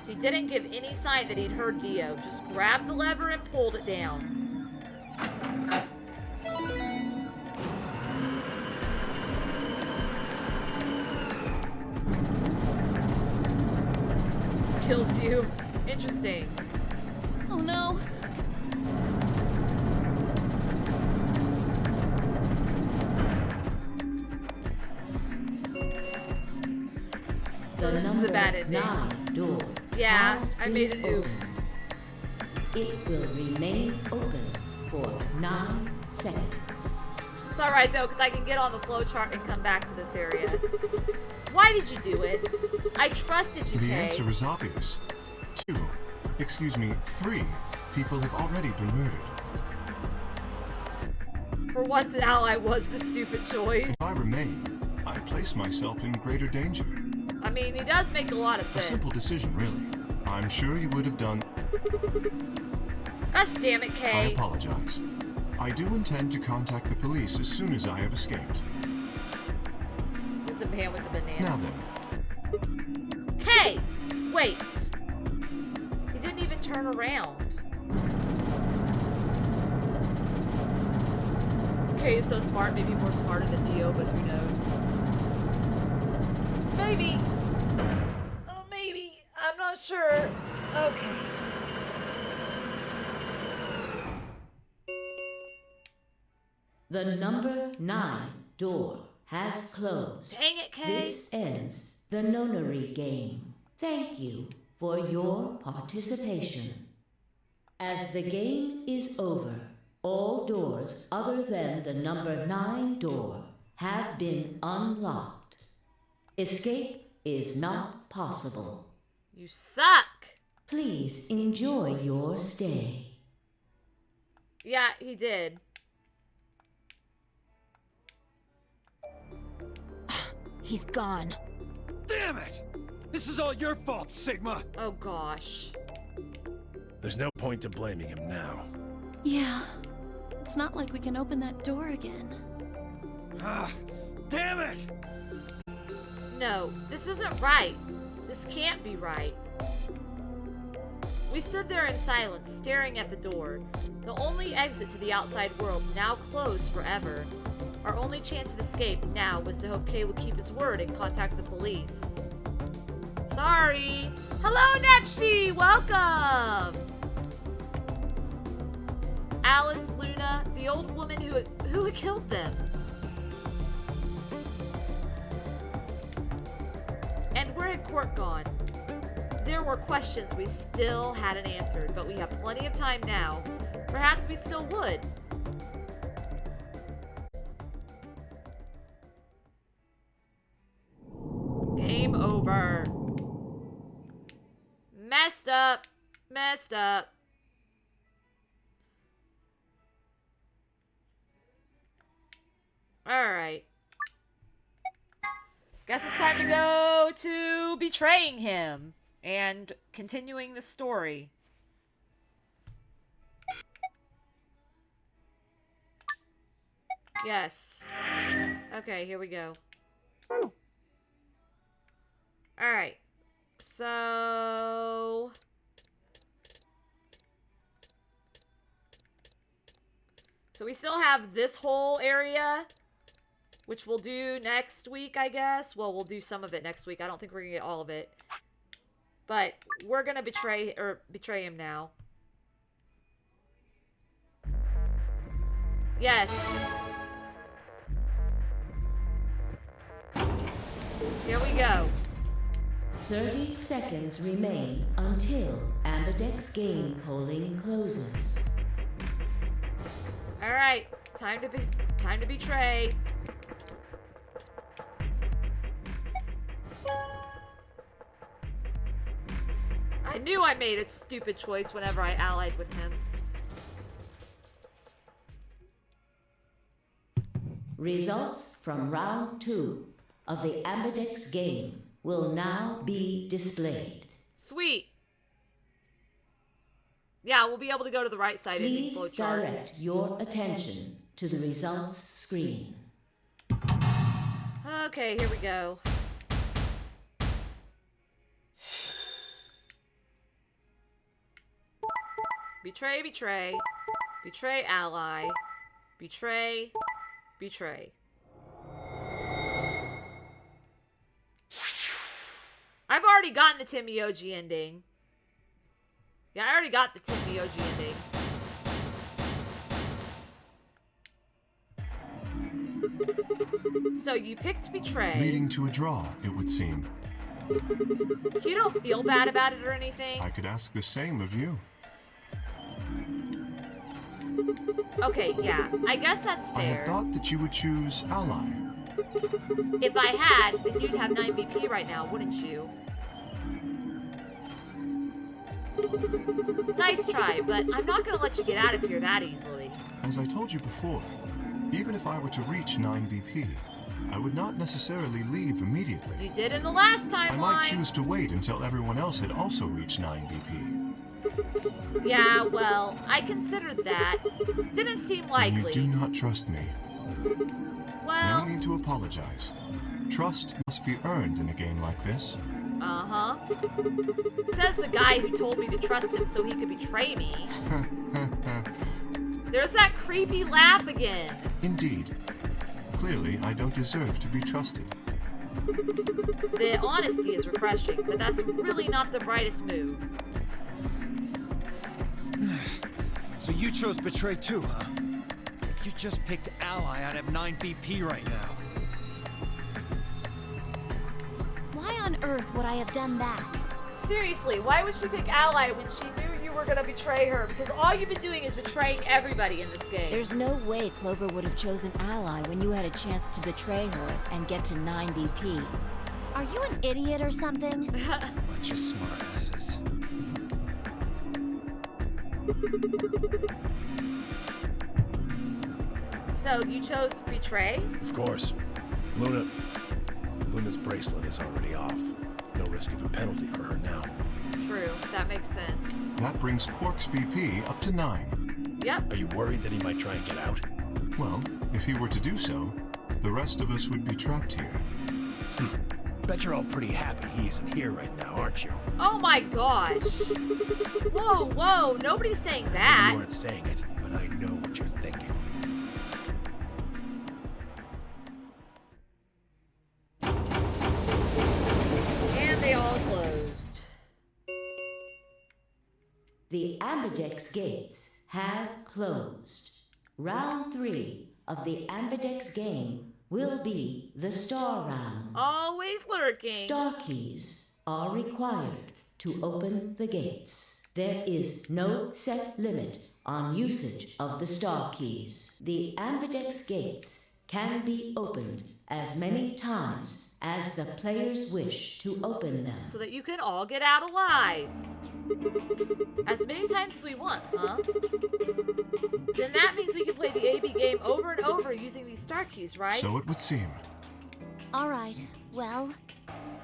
He didn't give any sign that he'd heard Dio, just grabbed the lever and pulled it down. kills you. Interesting. Oh no. So this is the bad ending. 9 door. Yeah, has I made been an oops. opened. It will remain open for 9 seconds. It's alright though, because I can get on the flowchart and come back to this area. Why did you do it? I trusted you, The Kay. answer is obvious. 3 people have already been murdered. For once, an ally was the stupid choice. If I remain, I place myself in greater danger. I mean, he does make a lot of A sense. simple decision, really. I'm sure you would have done. Gosh damn it, I Kay. apologize. I do intend to contact the police as soon as I have escaped. With the man with the banana. Now then, Kay! Wait. He didn't even turn around. Kay is so smart, maybe more smarter than Neo, but who knows? Maybe. Oh, maybe. I'm not sure. Okay. The number 9 door has closed. Dang it, Kay. This ends the nonary game. Thank you for your participation. As the game is over, all doors other than the number 9 door have been unlocked. Escape is not possible. You suck. Please enjoy your stay. Yeah, he did. He's gone. Damn it! This is all your fault, Sigma! Oh gosh. There's no point to blaming him now. Yeah. It's not like we can open that door again. Ah, damn it! No, this isn't right. This can't be right. We stood there in silence, staring at the door. The only exit to the outside world, now closed forever. Our only chance of escape now was to hope Kay would keep his word and contact the police. Sorry. Hello, Nepshi! Welcome! Alice, Luna, the old woman who had killed them. And where had Court gone? There were questions we still hadn't answered, but we have plenty of time now. Perhaps we still would. Game over. Messed up. Messed up. Alright. Guess it's time to go to betraying him and continuing the story. Yes. Okay, here we go. Alright. So we still have this whole area, which we'll do next week, I guess. Well, we'll do some of it next week. I don't think we're gonna get all of it. But we're gonna betray him now. Yes. Here we go. 30 seconds remain until Ambidex game polling closes. All right, time to betray. I knew I made a stupid choice whenever I allied with him. Results from round 2 of the Ambidex game will now be displayed. Sweet. Yeah, we'll be able to go to the right side ending Please flowchart. direct your attention to the results screen. Okay, here we go. Betray, betray. Betray ally. Betray, betray. I've already gotten the Timioji ending. Yeah, I already got the Timioji ending. So you picked Betray. Leading to a draw, it would seem. You don't feel bad about it or anything? I could ask the same of you. Okay, yeah. I guess that's I had fair. thought that you would choose Ally. If I had, then you'd have 9 BP right now, wouldn't you? Nice try, but I'm not gonna let you get out of here that easily. As I told you before, even if I were to reach 9 BP, I would not necessarily leave immediately. You did in the last timeline. I might choose to wait until everyone else had also reached 9 BP. Yeah, well, I considered that. Didn't seem likely. You do not trust me. Well... No need to apologize. Trust must be earned in a game like this. Uh-huh. Says the guy who told me to trust him so he could betray me. There's that creepy laugh again. Indeed. Clearly, I don't deserve to be trusted. The honesty is refreshing, but that's really not the brightest move. So you chose Betray too, huh? You just picked Ally out of 9 BP right now. Why on earth would I have done that? Seriously, why would she pick Ally when she knew you were gonna betray her? Because all you've been doing is betraying everybody in this game. There's no way Clover would have chosen Ally when you had a chance to betray her and get to 9 BP. Are you an idiot or something? Bunch of smartasses. So, you chose Betray? Of course. Luna's bracelet is already off. No risk of a penalty for her now. True, that makes sense. That brings Quark's BP up to 9. Yep. Are you worried that he might try and get out? Well, if he were to do so, the rest of us would be trapped here. Bet you're all pretty happy he isn't here right now, aren't you? Oh my gosh. Whoa, whoa, nobody's saying that. You aren't saying it, but I know what you're thinking. And they all closed. The Ambidex gates have closed. Round 3 of the Ambidex game will be the Star Round. Always lurking. Star keys are required to open the gates. There is no set limit on usage of the star keys. The Ambidex gates can be opened as many times as the players wish to open them. So that you can all get out alive. As many times as we want, huh? Then that means we can play the AB game over and over using these star keys, right? So it would seem. All right, well,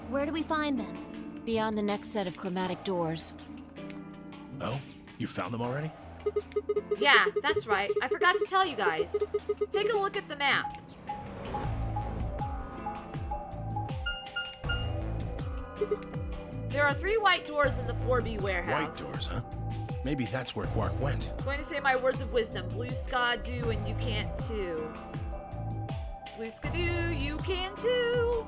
where do we find them? Beyond the next set of chromatic doors. Oh? You found them already? Yeah, that's right. I forgot to tell you guys. Take a look at the map. There are 3 white doors in the 4B warehouse. White doors, huh? Maybe that's where Quark went. I'm going to say my words of wisdom. Blue ska do and you can't too. Blue ska do, you can too.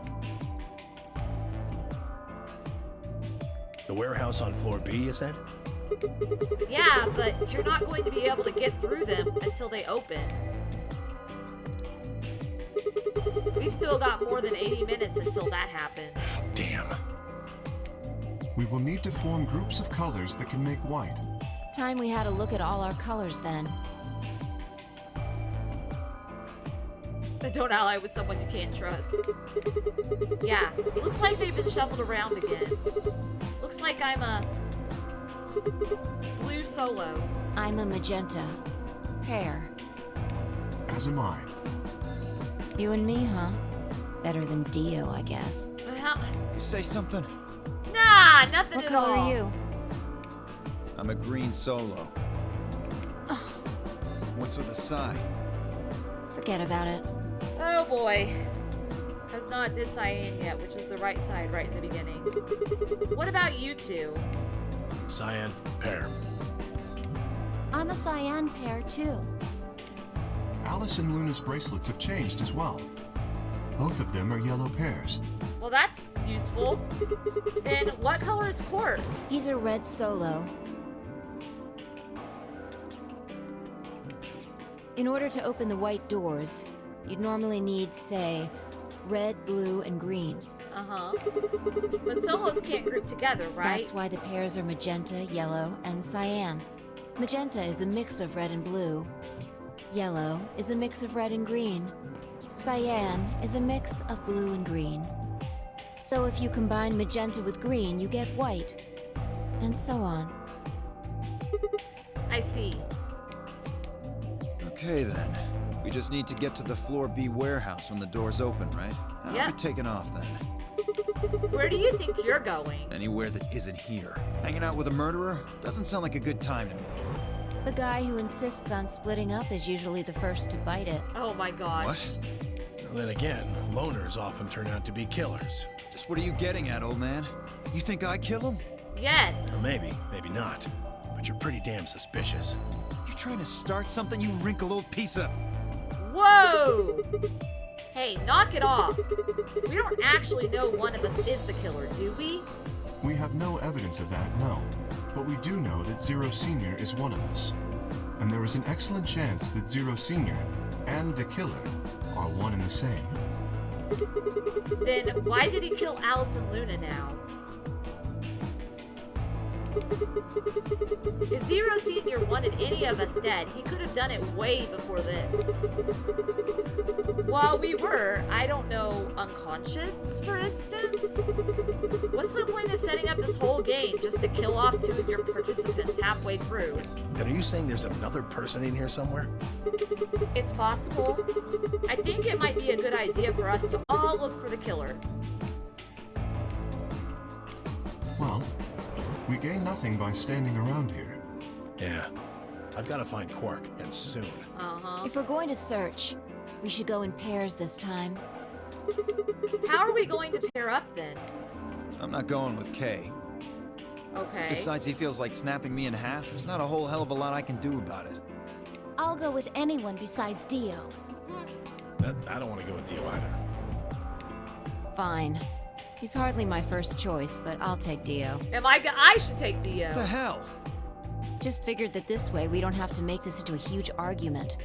The warehouse on floor B, you said? Yeah, but you're not going to be able to get through them until they open. We've still got more than 80 minutes until that happens. Damn. We will need to form groups of colors that can make white. Time we had a look at all our colors then. Don't ally with someone you can't trust. Yeah, looks like they've been shuffled around again. Looks like I'm a blue solo. I'm a magenta. Pear. As am I. You and me, huh? Better than Dio, I guess. Well, You say something? nah, nothing What at color all. are you? I'm a green solo. What's with the sign? Forget about it. Oh boy. Has not did cyan yet, which is the right side right in the beginning. What about you two? Cyan, pear. I'm a cyan pear, too. Alice and Luna's bracelets have changed as well. Both of them are yellow pears. Well, that's useful. Then what color is Cork? He's a red solo. In order to open the white doors, you'd normally need, say, red, blue, and green. Uh-huh. But solos can't group together, right? That's why the pairs are magenta, yellow, and cyan. Magenta is a mix of red and blue. Yellow is a mix of red and green. Cyan is a mix of blue and green. So if you combine magenta with green, you get white. And so on. I see. Okay then. We just need to get to the floor B warehouse when the doors open, right? I'll Yeah. be taking off then. Where do you think you're going? Anywhere that isn't here. Hanging out with a murderer doesn't sound like a good time to me. The guy who insists on splitting up is usually the first to bite it. Oh my gosh. What? Then again, loners often turn out to be killers. Just what are you getting at, old man? You think I kill him? Yes. Or maybe not. But you're pretty damn suspicious. You trying to start something, you wrinkled old piece of... Whoa! Hey, knock it off. We don't actually know one of us is the killer, do we? We have no evidence of that, no. But we do know that Zero Senior is one of us. And there is an excellent chance that Zero Senior and the killer are one and the same. Then why did he kill Alice and Luna now? If Zero Senior wanted any of us dead, he could have done it way before this. While we were, I don't know, unconscious, for instance? What's the point of setting up this whole game just to kill off 2 of your participants halfway through? Then are you saying there's another person in here somewhere? It's possible. I think it might be a good idea for us to all look for the killer. Well, we gain nothing by standing around here. Yeah. I've got to find Quark, and soon. Uh-huh. If we're going to search, we should go in pairs this time. How are we going to pair up then? I'm not going with Kay. Okay. Besides, he feels like snapping me in half. There's not a whole hell of a lot I can do about it. I'll go with anyone besides Dio. I don't want to go with Dio either. Fine. He's hardly my first choice, but I'll take Dio. I should take Dio. The hell? Just figured that this way we don't have to make this into a huge argument.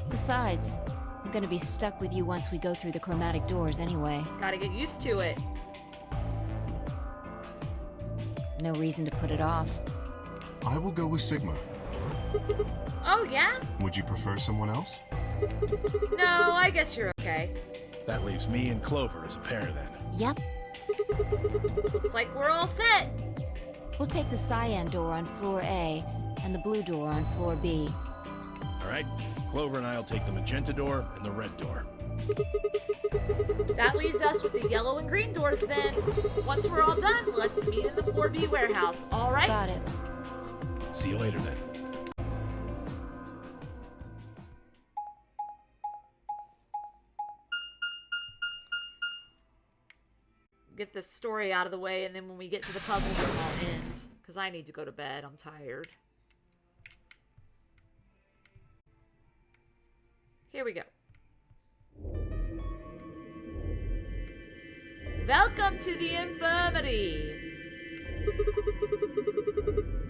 Besides, I'm gonna be stuck with you once we go through the chromatic doors anyway. Gotta get used to it. No reason to put it off. I will go with Sigma. Oh, yeah? Would you prefer someone else? No, I guess you're okay. That leaves me and Clover as a pair then. Yep. Looks like we're all set. We'll take the cyan door on floor A and the blue door on floor B. All right? Clover and I'll take the magenta door and the red door. That leaves us with the yellow and green doors then. Once we're all done, let's meet in the 4B warehouse, all right? Got it. See you later then. Get this story out of the way, and then when we get to the puzzle, then I'll end. Because I need to go to bed. I'm tired. Here we go. Welcome to the infirmary.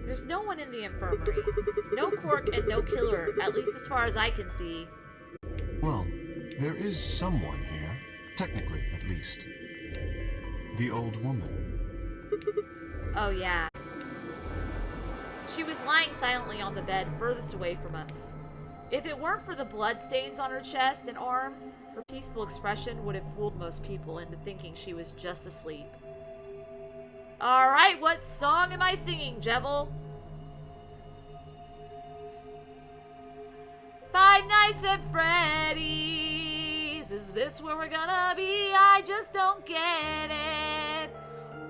There's no one in the infirmary. No Quark and no killer, at least as far as I can see. Well, there is someone here. Technically, at least. The old woman. Oh, yeah. She was lying silently on the bed furthest away from us. If it weren't for the bloodstains on her chest and arm, her peaceful expression would have fooled most people into thinking she was just asleep. Alright, what song am I singing, Jevil? Five Nights at Freddy's. Is this where we're gonna be? I just don't get it.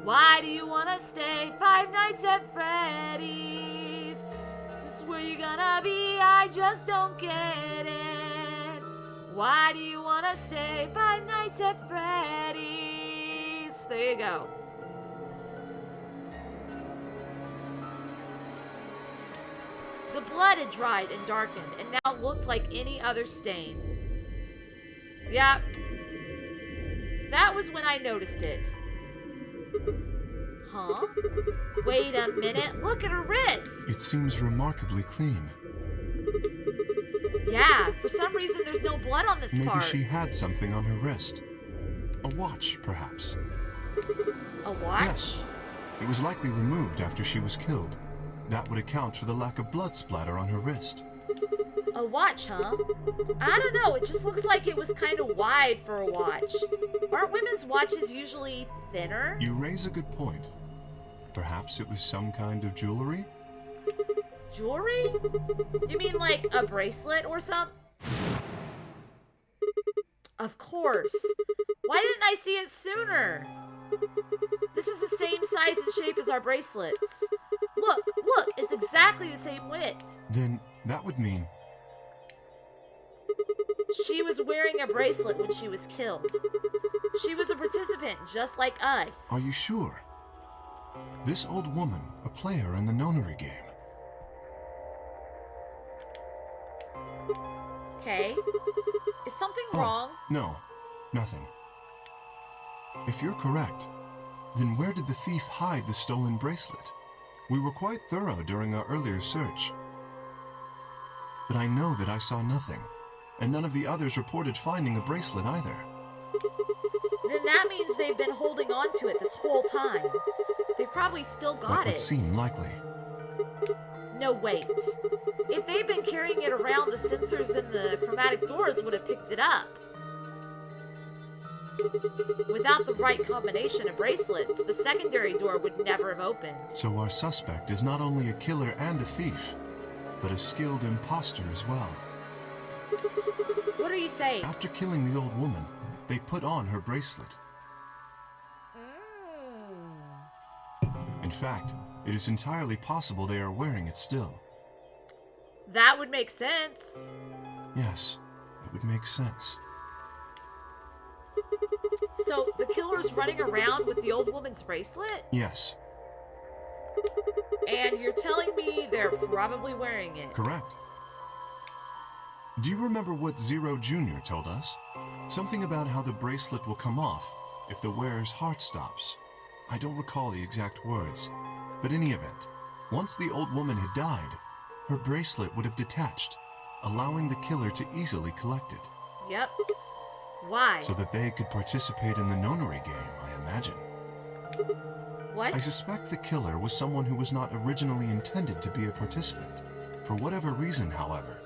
Why do you wanna stay? Five Nights at Freddy's. Is this where you're gonna be? I just don't get it. Why do you wanna stay? Five Nights at Freddy's. There you go. The blood had dried and darkened, and now looked like any other stain. Yeah. That was when I noticed it. Huh? Wait a minute, look at her wrist! It seems remarkably clean. Yeah, for some reason there's no blood on this Maybe part. she had something on her wrist. A watch, perhaps. A watch? Yes. It was likely removed after she was killed. That would account for the lack of blood splatter on her wrist. A watch, huh? I don't know, it just looks like it was kind of wide for a watch. Aren't women's watches usually thinner? You raise a good point. Perhaps it was some kind of jewelry? Jewelry? You mean like a bracelet or something? Of course. Why didn't I see it sooner? This is the same size and shape as our bracelets. Look, it's exactly the same width. Then that would mean... She was wearing a bracelet when she was killed. She was a participant just like us. Are you sure? This old woman, a player in the nonary game. Okay. Is something wrong? No, nothing. If you're correct, then where did the thief hide the stolen bracelet? We were quite thorough during our earlier search. But I know that I saw nothing, and none of the others reported finding a bracelet either. Then that means they've been holding on to it this whole time. They've probably still got That would it. seem likely. No, wait. If they'd been carrying it around, the sensors in the chromatic doors would have picked it up. Without the right combination of bracelets, the secondary door would never have opened. So our suspect is not only a killer and a thief, but a skilled imposter as well. What are you saying? After killing the old woman, they put on her bracelet. In fact, it is entirely possible they are wearing it still. That would make sense. Yes, that would make sense. So, the killer's running around with the old woman's bracelet? Yes, And you're telling me they're probably wearing it? correct. Do you remember what Zero Jr. told us? Something about how the bracelet will come off if the wearer's heart stops. I don't recall the exact words, but in any event, once the old woman had died, her bracelet would have detached, allowing the killer to easily collect it, Yep. Why? so that they could participate in the nonary game, I imagine. What? I suspect the killer was someone who was not originally intended to be a participant. For whatever reason, however,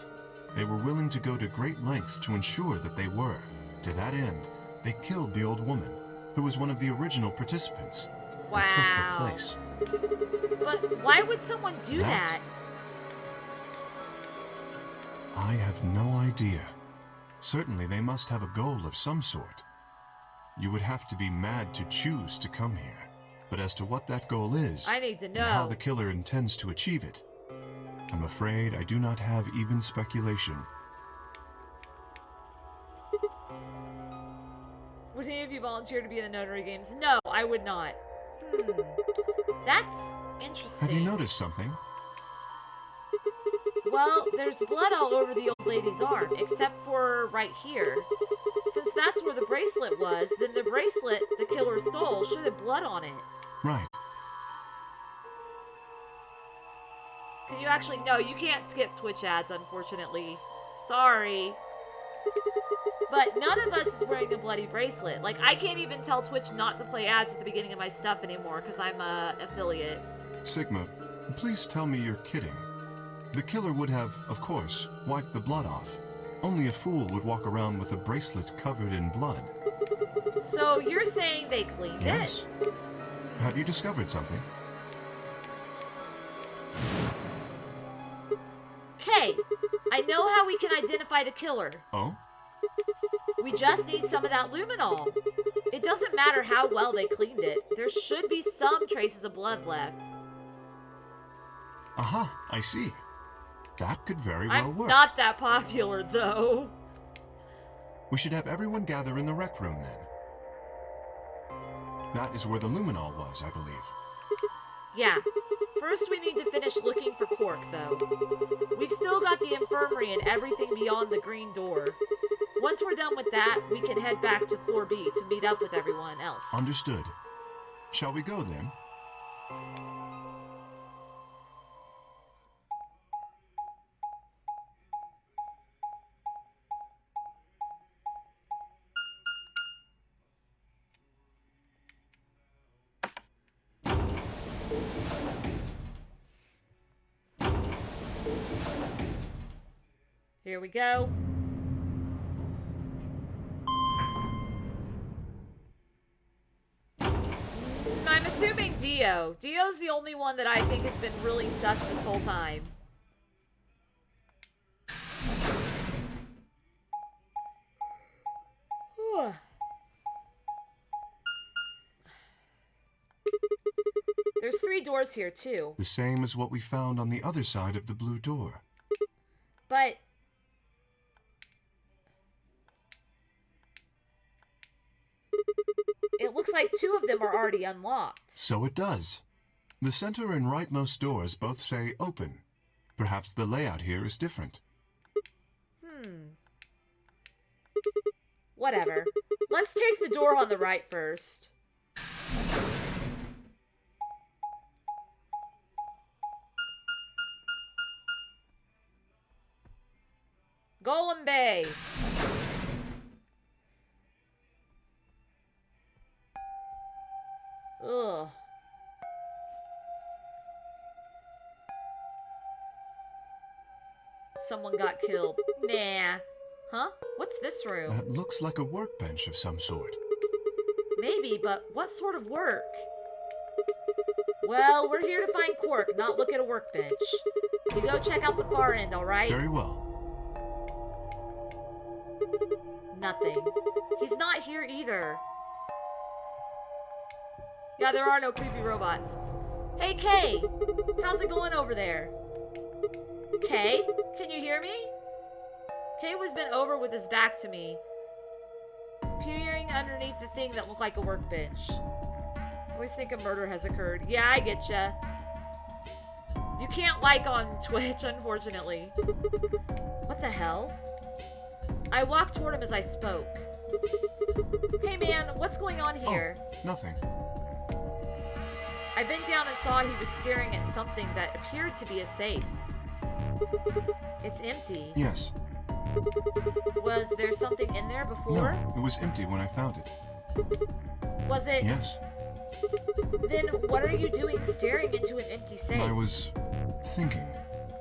they were willing to go to great lengths to ensure that they were. To that end, they killed the old woman, who was one of the original participants, and took her Wow. place. But why would someone do that? I have no idea. Certainly they must have a goal of some sort. You would have to be mad to choose to come here. But as to what that goal is, I need to and how know. the killer intends to achieve it, I'm afraid I do not have even speculation. Would any of you volunteer to be in the notary games? No, I would not. That's interesting. Have you noticed something? Well, there's blood all over the old lady's arm, except for right here. Since that's where the bracelet was, then the bracelet the killer stole should have blood on it. Right. Can you actually... No, you can't skip Twitch ads, unfortunately. Sorry. But none of us is wearing a bloody bracelet. Like, I can't even tell Twitch not to play ads at the beginning of my stuff anymore because I'm a affiliate. Sigma, please tell me you're kidding. The killer would have, of course, wiped the blood off. Only a fool would walk around with a bracelet covered in blood. So you're saying they cleaned Yes. Have you discovered something? it? Okay, I know how we can identify the killer. Oh? We just need some of that luminol. It doesn't matter how well they cleaned it. There should be some traces of blood left. Aha, I see. That could very well I'm work. not that popular, though. We should have everyone gather in the rec room then. That is where the luminol was, I believe. Yeah. First, we need to finish looking for Cork, though. We've still got the infirmary and everything beyond the green door. once we're done with that, we can head back to floor B to meet up with everyone else. Understood. Shall we go then? Here we go. I'm assuming Dio. Dio's the only one that I think has been really sus this whole time. There's 3 doors here, too. The same as what we found on the other side of the blue door. But... it looks like 2 of them are already unlocked. So it does. The center and rightmost doors both say open. Perhaps the layout here is different. Whatever. Let's take the door on the right first. Golem Bay. Ugh. Someone got killed. Nah. Huh? What's this room? That looks like a workbench of some sort. Maybe, but what sort of work? Well, we're here to find Quark, not look at a workbench. We go check out the far end, alright? Very well. Nothing. He's not here either. Yeah, there are no creepy robots. Hey, Kay! How's it going over there? Kay? Can you hear me? Kay was bent over with his back to me, peering underneath the thing that looked like a workbench. I always think a murder has occurred. Yeah, I getcha. You can't like on Twitch, unfortunately. What the hell? I walked toward him as I spoke. Hey man, what's going on here? Oh, nothing. I bent down and saw he was staring at something that appeared to be a safe. It's empty. Yes. Was there something in there before? No, it was empty when I found it. Was it? Yes. Then what are you doing staring into an empty safe? I was thinking.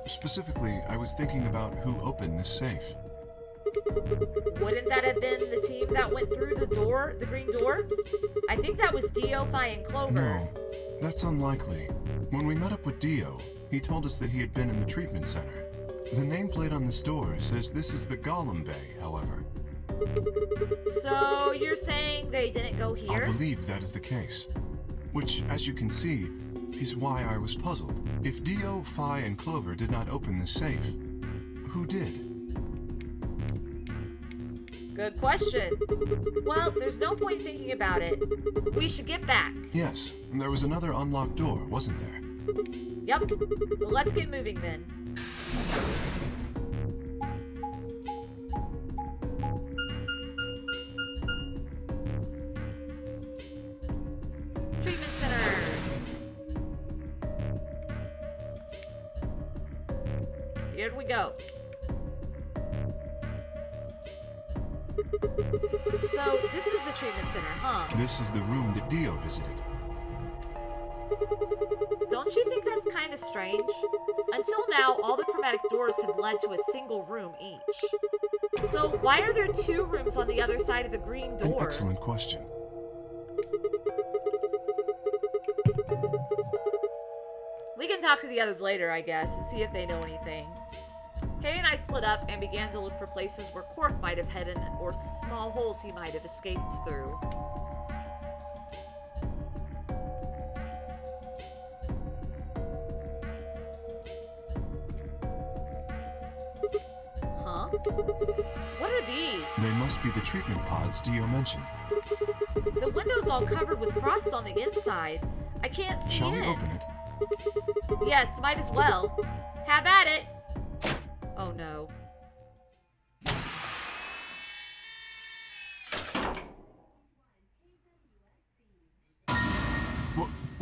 Specifically, I was thinking about who opened this safe. Wouldn't that have been the team that went through the door, the green door? I think that was Dio, Phi, and Clover. No, that's unlikely. When we met up with Dio, he told us that he had been in the treatment center. The nameplate on this door says this is the Golem Bay, however. So you're saying they didn't go here? I believe that is the case. Which, as you can see, is why I was puzzled. If Dio, Phi, and Clover did not open this safe, who did? Good question. Well, there's no point thinking about it. We should get back. Yes, and there was another unlocked door, wasn't there? Yep. Well, let's get moving then. Treatment center. Here we go. So, this is the treatment center, huh? This is the room that Dio visited. Don't you think that's kind of strange? Until now, all the chromatic doors have led to a single room each. So, why are there 2 rooms on the other side of the green door? An excellent question. We can talk to the others later, I guess, and see if they know anything. Kay and I split up and began to look for places where Quark might have hidden or small holes he might have escaped through. Huh? What are these? They must be the treatment pods Dio mentioned. The window's all covered with frost on the inside. I can't see Shall in. we open it? Yes, might as well. Have at it! Oh no.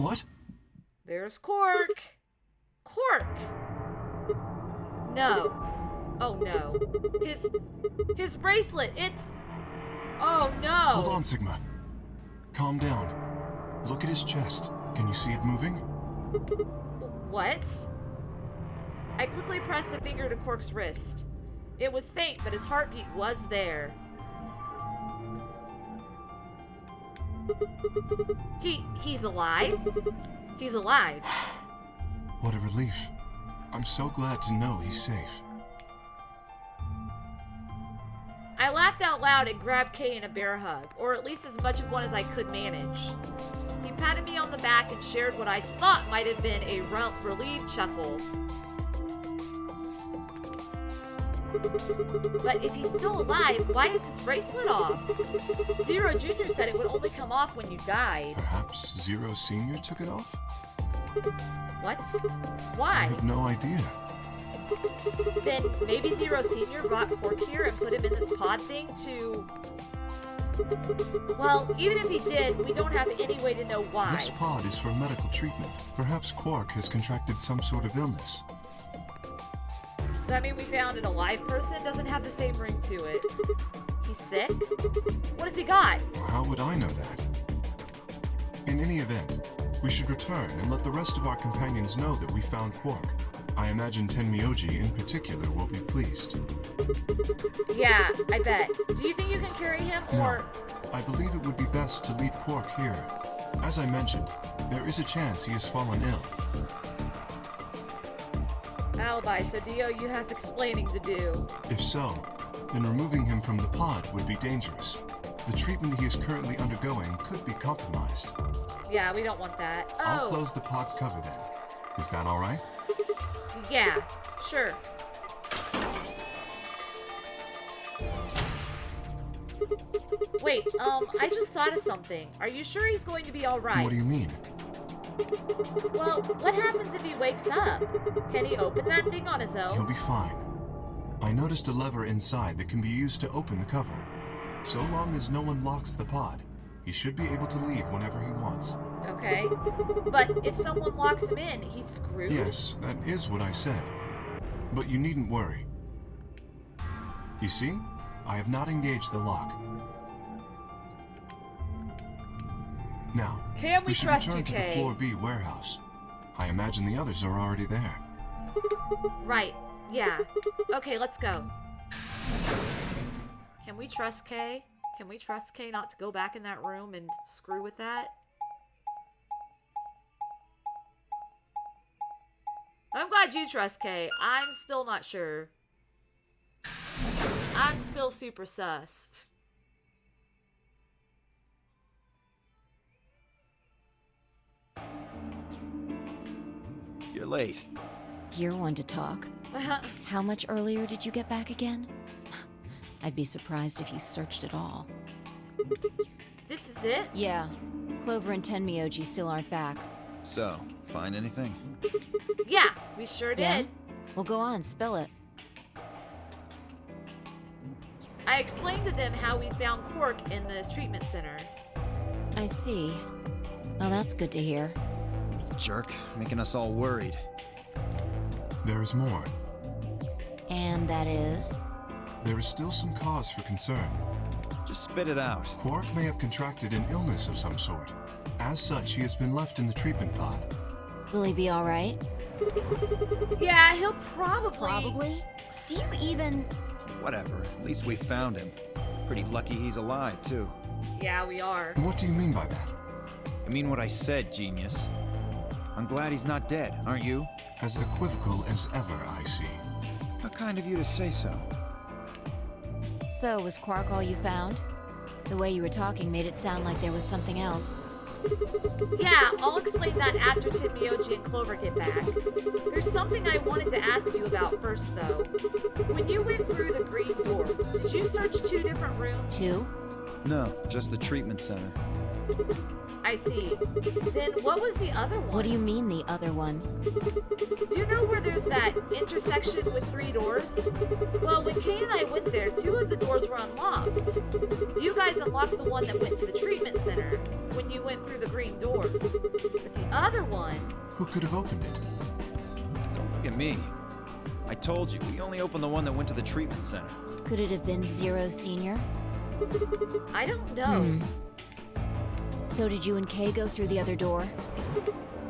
What? There's Quark. Quark. No. Oh no. His bracelet, it's... Oh no. Hold on, Sigma. Calm down. Look at his chest. Can you see it moving? What? I quickly pressed a finger to Quark's wrist. It was faint, but his heartbeat was there. He's alive? He's alive. What a relief. I'm so glad to know he's safe. I laughed out loud and grabbed Kay in a bear hug, or at least as much of one as I could manage. He patted me on the back and shared what I thought might have been a relieved chuckle. But if he's still alive, why is his bracelet off? Zero Jr. said it would only come off when you died. Perhaps Zero Sr. took it off? What? I Why? have no idea. Then maybe Zero Sr. brought Quark here and put him in this pod thing to... Well, even if he did, we don't have any way to know why. This pod is for medical treatment. Perhaps Quark has contracted some sort of illness. Does that mean we found an alive person? Doesn't have the same ring to it. He's sick? What has he got? Or how would I know that? In any event, we should return and let the rest of our companions know that we found Quark. I imagine Tenmyoji in particular will be pleased. Yeah, I bet. Do you think you can carry him, or... No, I believe it would be best to leave Quark here. As I mentioned, there is a chance he has fallen ill. Alibi, so Dio, you have explaining to do. If so, then removing him from the pod would be dangerous. The treatment he is currently undergoing could be compromised. Yeah, we don't want that. I'll Oh, close the pod's cover then. Is that all right? yeah, sure. Wait, I just thought of something. Are you sure he's going to be alright? What do you mean? Well, what happens if he wakes up? Can he open that thing on his He'll own? be fine. I noticed a lever inside that can be used to open the cover. So long as no one locks the pod, he should be able to leave whenever he wants. Okay. But if someone locks him in, he's screwed? Yes, that is what I said. But you needn't worry. You see, I have not engaged the lock. Now, Can we should trust return you, to the Kay? Floor B warehouse. I imagine the others are already there. Right. Yeah. Okay, let's go. Can we trust Kay? Can we trust Kay not to go back in that room and screw with that? I'm glad you trust Kay. I'm still not sure. I'm still super sussed. You're late. You're one to talk. How much earlier did you get back again? I'd be surprised if you searched at all. This is it? Yeah. Clover and Tenmyoji still aren't back. So, find anything? Yeah, we sure did. Yeah? Well, go on, spill it. I explained to them how we found Quark in the treatment center. I see. Well, that's good to hear. Jerk, making us all worried. There is more. And that is? There is still some cause for concern. Just spit it out. Quark may have contracted an illness of some sort. As such, he has been left in the treatment pod. Will he be alright? Yeah, he'll probably... Probably? Do you even... Whatever, at least we found him. Pretty lucky he's alive, too. Yeah, we are. What do you mean by that? I mean what I said, genius. I'm glad he's not dead, aren't you? As equivocal as ever, I see. How kind of you to say so. So, was Quark all you found? The way you were talking made it sound like there was something else. Yeah, I'll explain that after Tenmyoji and Clover get back. There's something I wanted to ask you about first, though. When you went through the green door, did you search 2 different rooms? 2? No, just the treatment center. I see. Then what was the other one? What do you mean, the other one? You know where there's that intersection with 3 doors? Well, when Kay and I went there, 2 of the doors were unlocked. You guys unlocked the one that went to the treatment center when you went through the green door. But the Who could have opened it? Don't look at me. I told you, we only opened the one that went to the treatment center. Could it have been Zero Senior? I don't know. So did you and Kay go through the other door?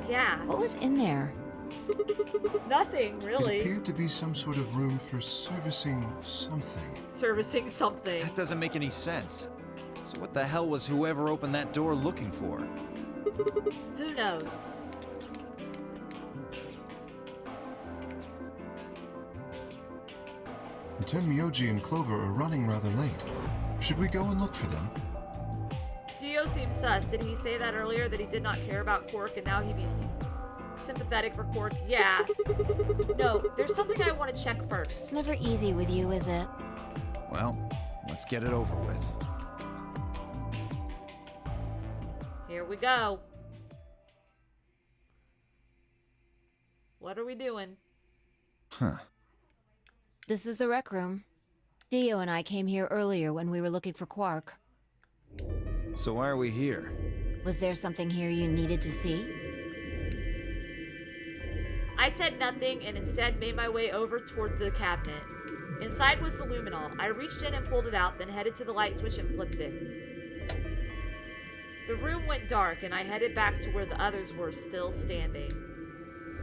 Yeah, What was in there? nothing It really. appeared to be some sort of room for servicing something. Servicing something. That doesn't make any sense. So what the hell was whoever opened that door looking for? Who knows? Tenmyoji and Clover are running rather late. Should we go and look for them? Dio seems sus. Did he say that earlier, that he did not care about Quark and now he'd be sympathetic for Quark? Yeah. No, there's something I want to check It's first. never easy with you, is it? Well, let's get it over with. Here we go. What are we doing? Huh. This is the rec room. Dio and I came here earlier when we were looking for Quark. So why are we here? Was there something here you needed to see? I said nothing and instead made my way over toward the cabinet. Inside was the luminol. I reached in and pulled it out, then headed to the light switch and flipped it. The room went dark and I headed back to where the others were still standing.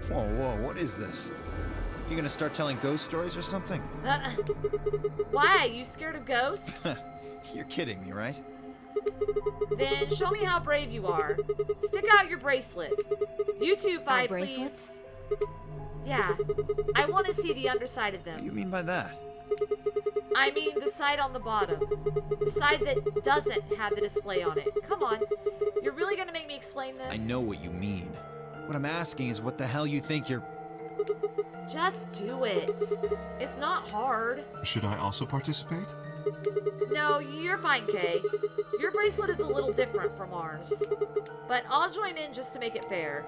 Whoa, whoa, what is this? You gonna start telling ghost stories or something? Why? You scared of ghosts? You're kidding me, right? Then show me how brave you are. Stick out your bracelet. You two fight, please. bracelets? Yeah. I want to see the underside of What do them. you mean by that? I mean the side on the bottom. The side that doesn't have the display on it. Come on. You're really gonna make me explain this? I know what you mean. What I'm asking is what the hell you think you're... Just do it. It's not hard. Should I also participate? No, you're fine, Kay. Your bracelet is a little different from ours. But I'll join in just to make it fair.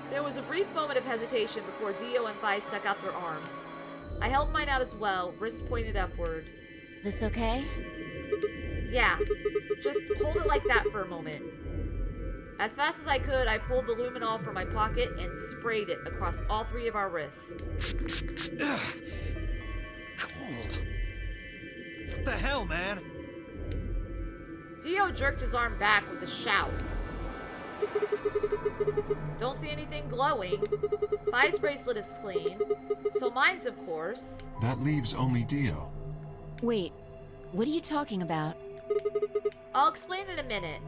There was a brief moment of hesitation before Dio and Phi stuck out their arms. I held mine out as well, wrists pointed upward. This okay? Yeah, just hold it like that for a moment. As fast as I could, I pulled the luminol from my pocket and sprayed it across all three of our wrists. Ugh. Cold. What the hell, man? Dio jerked his arm back with a shout. Don't see anything glowing. Phi's bracelet is clean. So mine's, of course. That leaves only Dio. Wait, what are you talking about? I'll explain in a minute.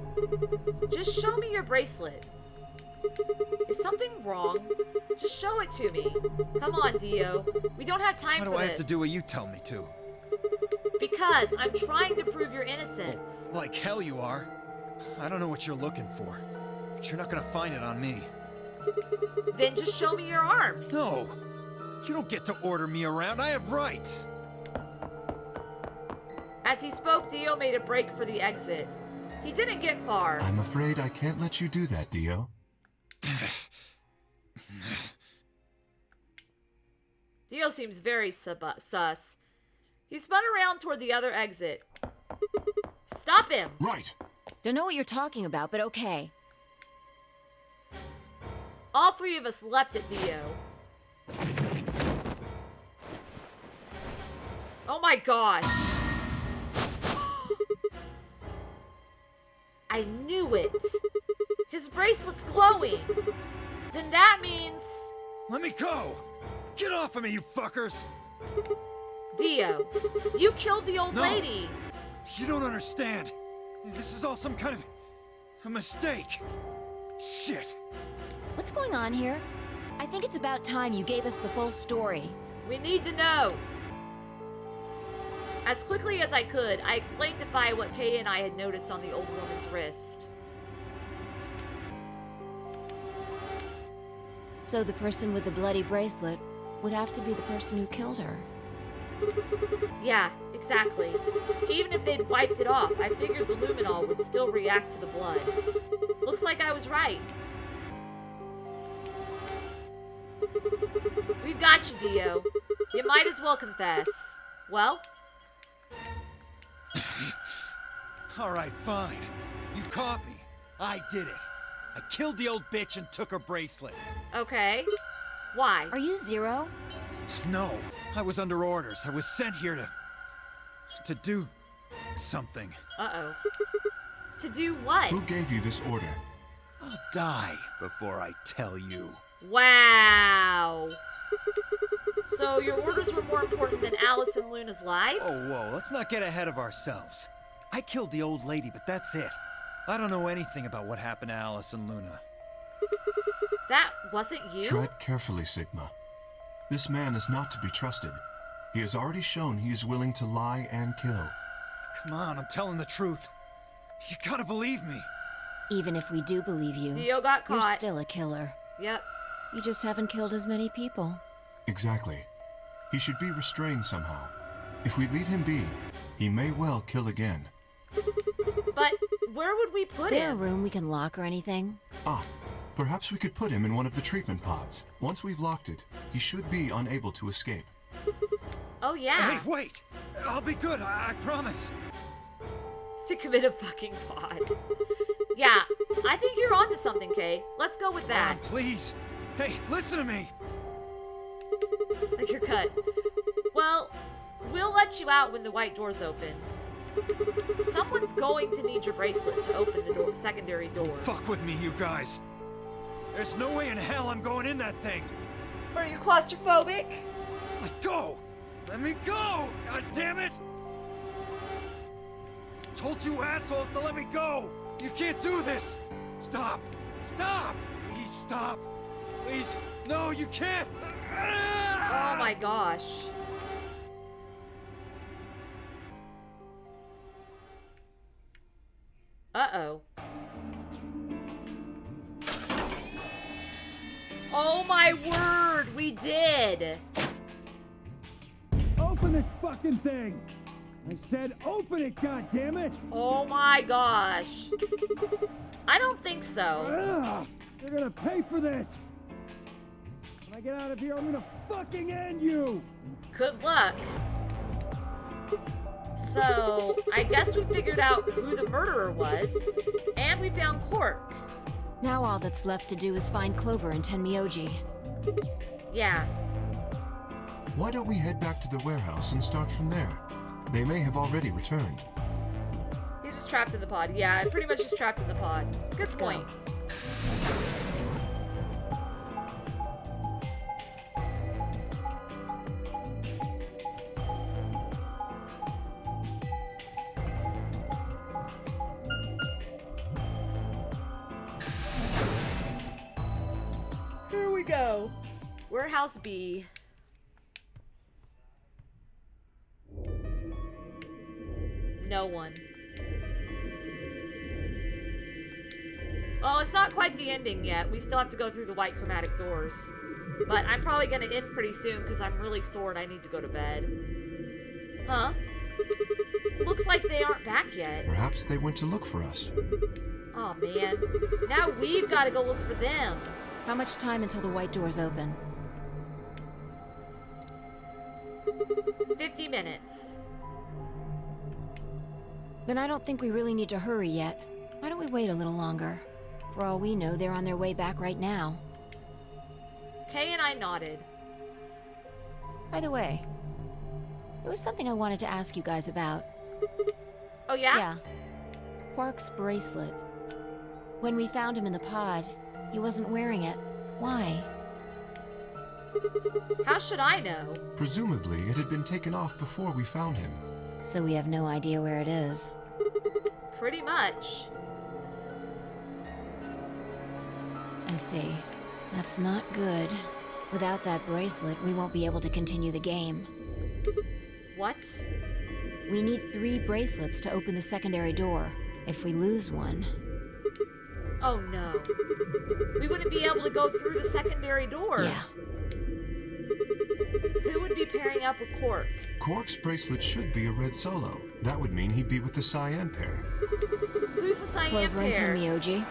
Just show me your bracelet. Is something wrong? Just show it to me. Come on, Dio. We don't have time Why for do this. I have to do what you tell me to? Because I'm trying to prove your innocence. Like hell you are. I don't know what you're looking for, but you're not gonna find it on me. Then just show me your arm. No! You don't get to order me around. I have rights! As he spoke, Dio made a break for the exit. He didn't get far. I'm afraid I can't let you do that, Dio. Dio seems very sus. He spun around toward the other exit. Stop him! Right! Don't know what you're talking about, but okay. All three of us leapt at Dio. Oh my gosh! I knew it! His bracelet's glowing! Then that means... Let me go! Get off of me, you fuckers! Dio, you killed the old No. lady! You don't understand. This is all some kind of a mistake. Shit. What's going on here? I think it's about time you gave us the full story. We need to know! As quickly as I could, I explained to Phi what Kay and I had noticed on the old woman's wrist. So the person with the bloody bracelet would have to be the person who killed her. Yeah, exactly. Even if they'd wiped it off, I figured the luminol would still react to the blood. Looks like I was right. We've got you, Dio. You might as well confess. Well? All right, fine. You caught me. I did it. I killed the old bitch and took her bracelet. Okay. Why? Are you Zero? No, I was under orders. I was sent here to do something. Uh-oh. To do what? Who gave you this order? I'll die before I tell you. Wow. So your orders were more important than Alice and Luna's lives? Oh, whoa, let's not get ahead of ourselves. I killed the old lady, but that's it. I don't know anything about what happened to Alice and Luna. That wasn't you? Tread carefully, Sigma. This man is not to be trusted. He has already shown he is willing to lie and kill. Come on, I'm telling the truth. You gotta believe me. Even if we do believe you, Dio got you're caught. still a killer. Yep. You just haven't killed as many people. Exactly. He should be restrained somehow. If we leave him be, he may well kill again. But where would we Is put there a him? room we can lock or anything? Ah, perhaps we could put him in one of the treatment pods. Once we've locked it, he should be unable to escape. Oh, yeah. Hey, wait! I'll be good, I promise. Stick him in a fucking pod. Yeah, I think you're onto something, Kay. Let's go with that. Please. Hey, listen to me. Like your cut. Well, we'll let you out when the white door's open. Someone's going to need your bracelet to open the secondary door. Fuck with me, you guys. There's no way in hell I'm going in that thing. Are you claustrophobic? Let go! Let me go! God damn it! Told you assholes to let me go! You can't do this! Stop! Stop! Please stop! Please! No, you can't! Oh my gosh. Uh-oh. Oh my word, we did! Open this fucking thing! I said open it, goddammit! Oh my gosh. I don't think so. Ugh, they're gonna pay for this! When I get out of here, I'm gonna fucking end you! Good luck. So, I guess we figured out who the murderer was, and we found Quark. Now all that's left to do is find Clover and Tenmyoji. Yeah. Why don't we head back to the warehouse and start from there? They may have already returned. He's just trapped in the pod. Yeah, pretty much just trapped in the pod. Good Let's go. point. Here we go. Warehouse B. No one. Well, it's not quite the ending yet. We still have to go through the white chromatic doors. But I'm probably gonna end pretty soon because I'm really sore and I need to go to bed. Huh? Looks like they aren't back yet. Perhaps they went to look for us. Oh man. Now we've got to go look for them. How much time until the white doors open? 50 minutes. Then I don't think we really need to hurry yet. Why don't we wait a little longer? For all we know, they're on their way back right now. Kay and I nodded. By the way, there was something I wanted to ask you guys about. Oh yeah? Yeah. Quark's bracelet. When we found him in the pod, he wasn't wearing it. Why? How should I know? Presumably, it had been taken off before we found him. So we have no idea where it is. Pretty much. I see. That's not good. Without that bracelet, we won't be able to continue the game. What? We need 3 bracelets to open the secondary door. If we lose one... Oh no. We wouldn't be able to go through the secondary door. Yeah. Who would be pairing up with Quark? Quark's bracelet should be a red solo. That would mean he'd be with the cyan pair. Who's the cyan Clover and pair? Tenmyoji.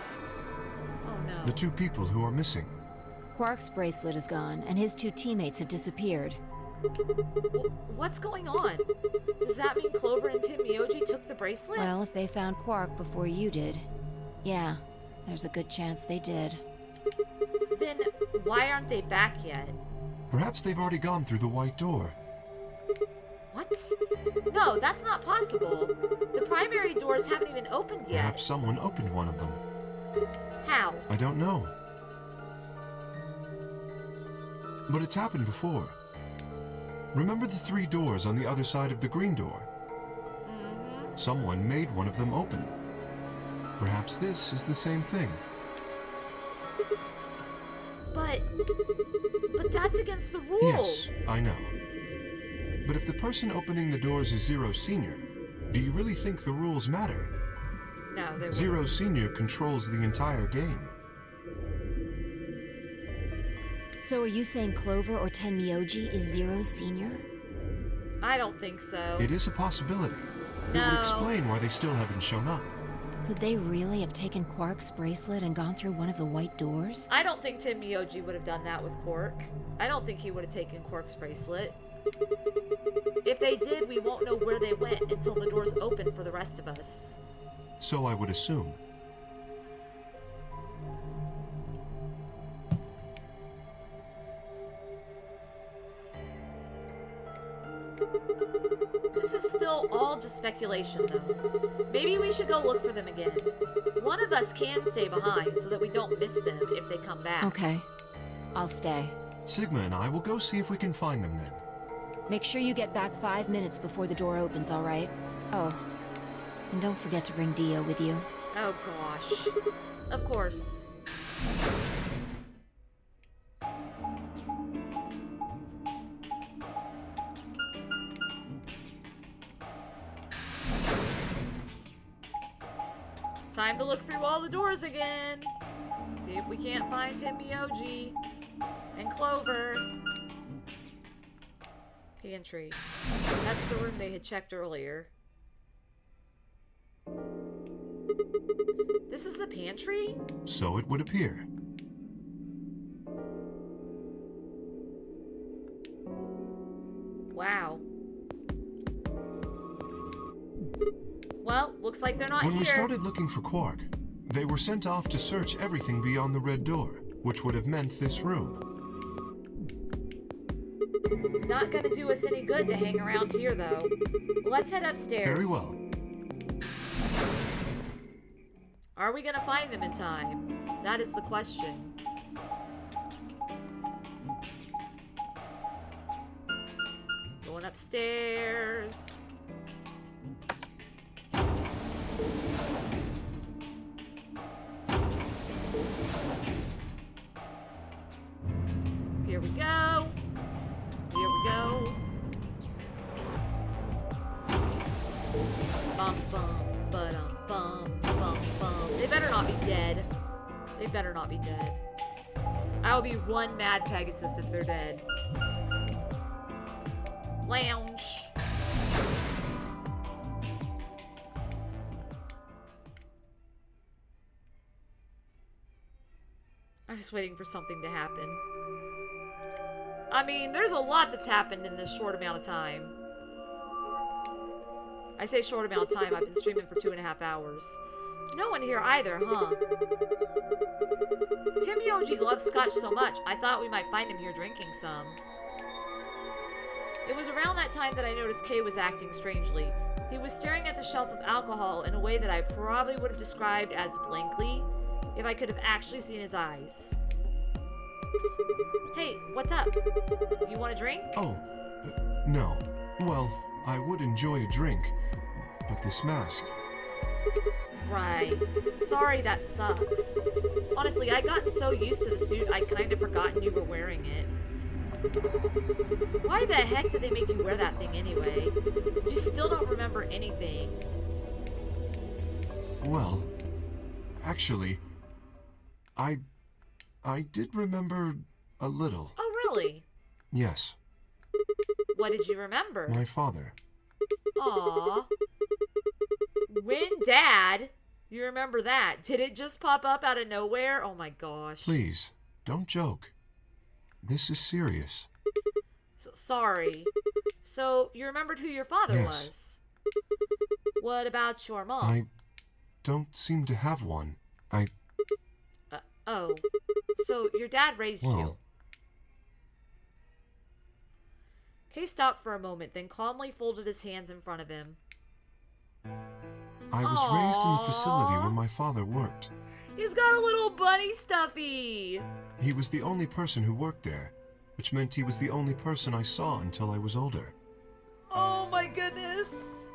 Oh no. The 2 people who are missing. Quark's bracelet is gone, and his 2 teammates have disappeared. What's going on? Does that mean Clover and Tenmyoji took the bracelet? Well, if they found Quark before you did... Yeah, There's a good chance they did. Then why aren't they back yet? Perhaps they've already gone through the white door. What? No, that's not possible. The primary doors haven't even opened yet. Perhaps someone opened one of them. How? I don't know. But it's happened before. Remember the 3 doors on the other side of the green door? Mm-hmm. Someone made one of them open. Perhaps this is the same thing. But that's against the rules. Yes, I know. But if the person opening the doors is Zero Senior, do you really think the rules matter? No, they wouldn't. Zero Senior controls the entire game. So are you saying Clover or Tenmyoji is Zero's senior? I don't think so. It is a possibility. It would explain why they still haven't shown up. Could they really have taken Quark's bracelet and gone through one of the white doors? I don't think Tim Myoji would have done that with Quark. I don't think he would have taken Quark's bracelet. If they did, we won't know where they went until the doors open for the rest of us. So I would assume. This is still all just speculation, though. Maybe we should go look for them again. One of us can stay behind so that we don't miss them if they come back. Okay. I'll stay. Sigma and I will go see if we can find them then. Make sure you get back 5 minutes before the door opens, all right? Oh, and don't forget to bring Dio with you. Oh gosh. Of course. Time to look through all the doors again. See if we can't find Tim Myoji and Clover. Pantry. That's the room they had checked earlier. This is the pantry? So it would appear. Wow. Well, looks like they're not When here. we started looking for Quark, they were sent off to search everything beyond the red door, which would have meant this room. Not gonna do us any good to hang around here, though. Let's head upstairs. Very well. Are we gonna find them in time? That is the question. Going upstairs. Here we go. Here we go. Bum bum ba-dum bum bum bum. They better not be dead. They better not be dead. I will be one mad Pegasus if they're dead. Lounge. I'm just waiting for something to happen. I mean, there's a lot that's happened in this short amount of time. I say short amount of time, I've been streaming for 2.5 hours. No one here either, huh? Tim Myoji loves scotch so much, I thought we might find him here drinking some. It was around that time that I noticed Kay was acting strangely. He was staring at the shelf of alcohol in a way that I probably would have described as blankly, if I could have actually seen his eyes. Hey, what's up? You want a drink? Oh, no. Well, I would enjoy a drink, but this mask... Right. Sorry, that sucks. Honestly, I'd gotten so used to the suit, I'd kind of forgotten you were wearing it. Why the heck did they make you wear that thing anyway? You still don't remember anything. Well, actually, I did remember a little. Oh, really? Yes, What did you remember? my father. Aww. When Dad? You remember that? Did it just pop up out of nowhere? Oh my gosh. Please, don't joke. This is serious. Sorry. So, you remembered who your father Yes. was? What about your mom? I don't seem to have one. Oh, so your dad raised you. Well, Kay stopped for a moment, then calmly folded his hands in front of him. I was raised in the facility Aww. where my father worked. He's got a little bunny stuffy. He was the only person who worked there, which meant he was the only person I saw until I was older. Oh my goodness.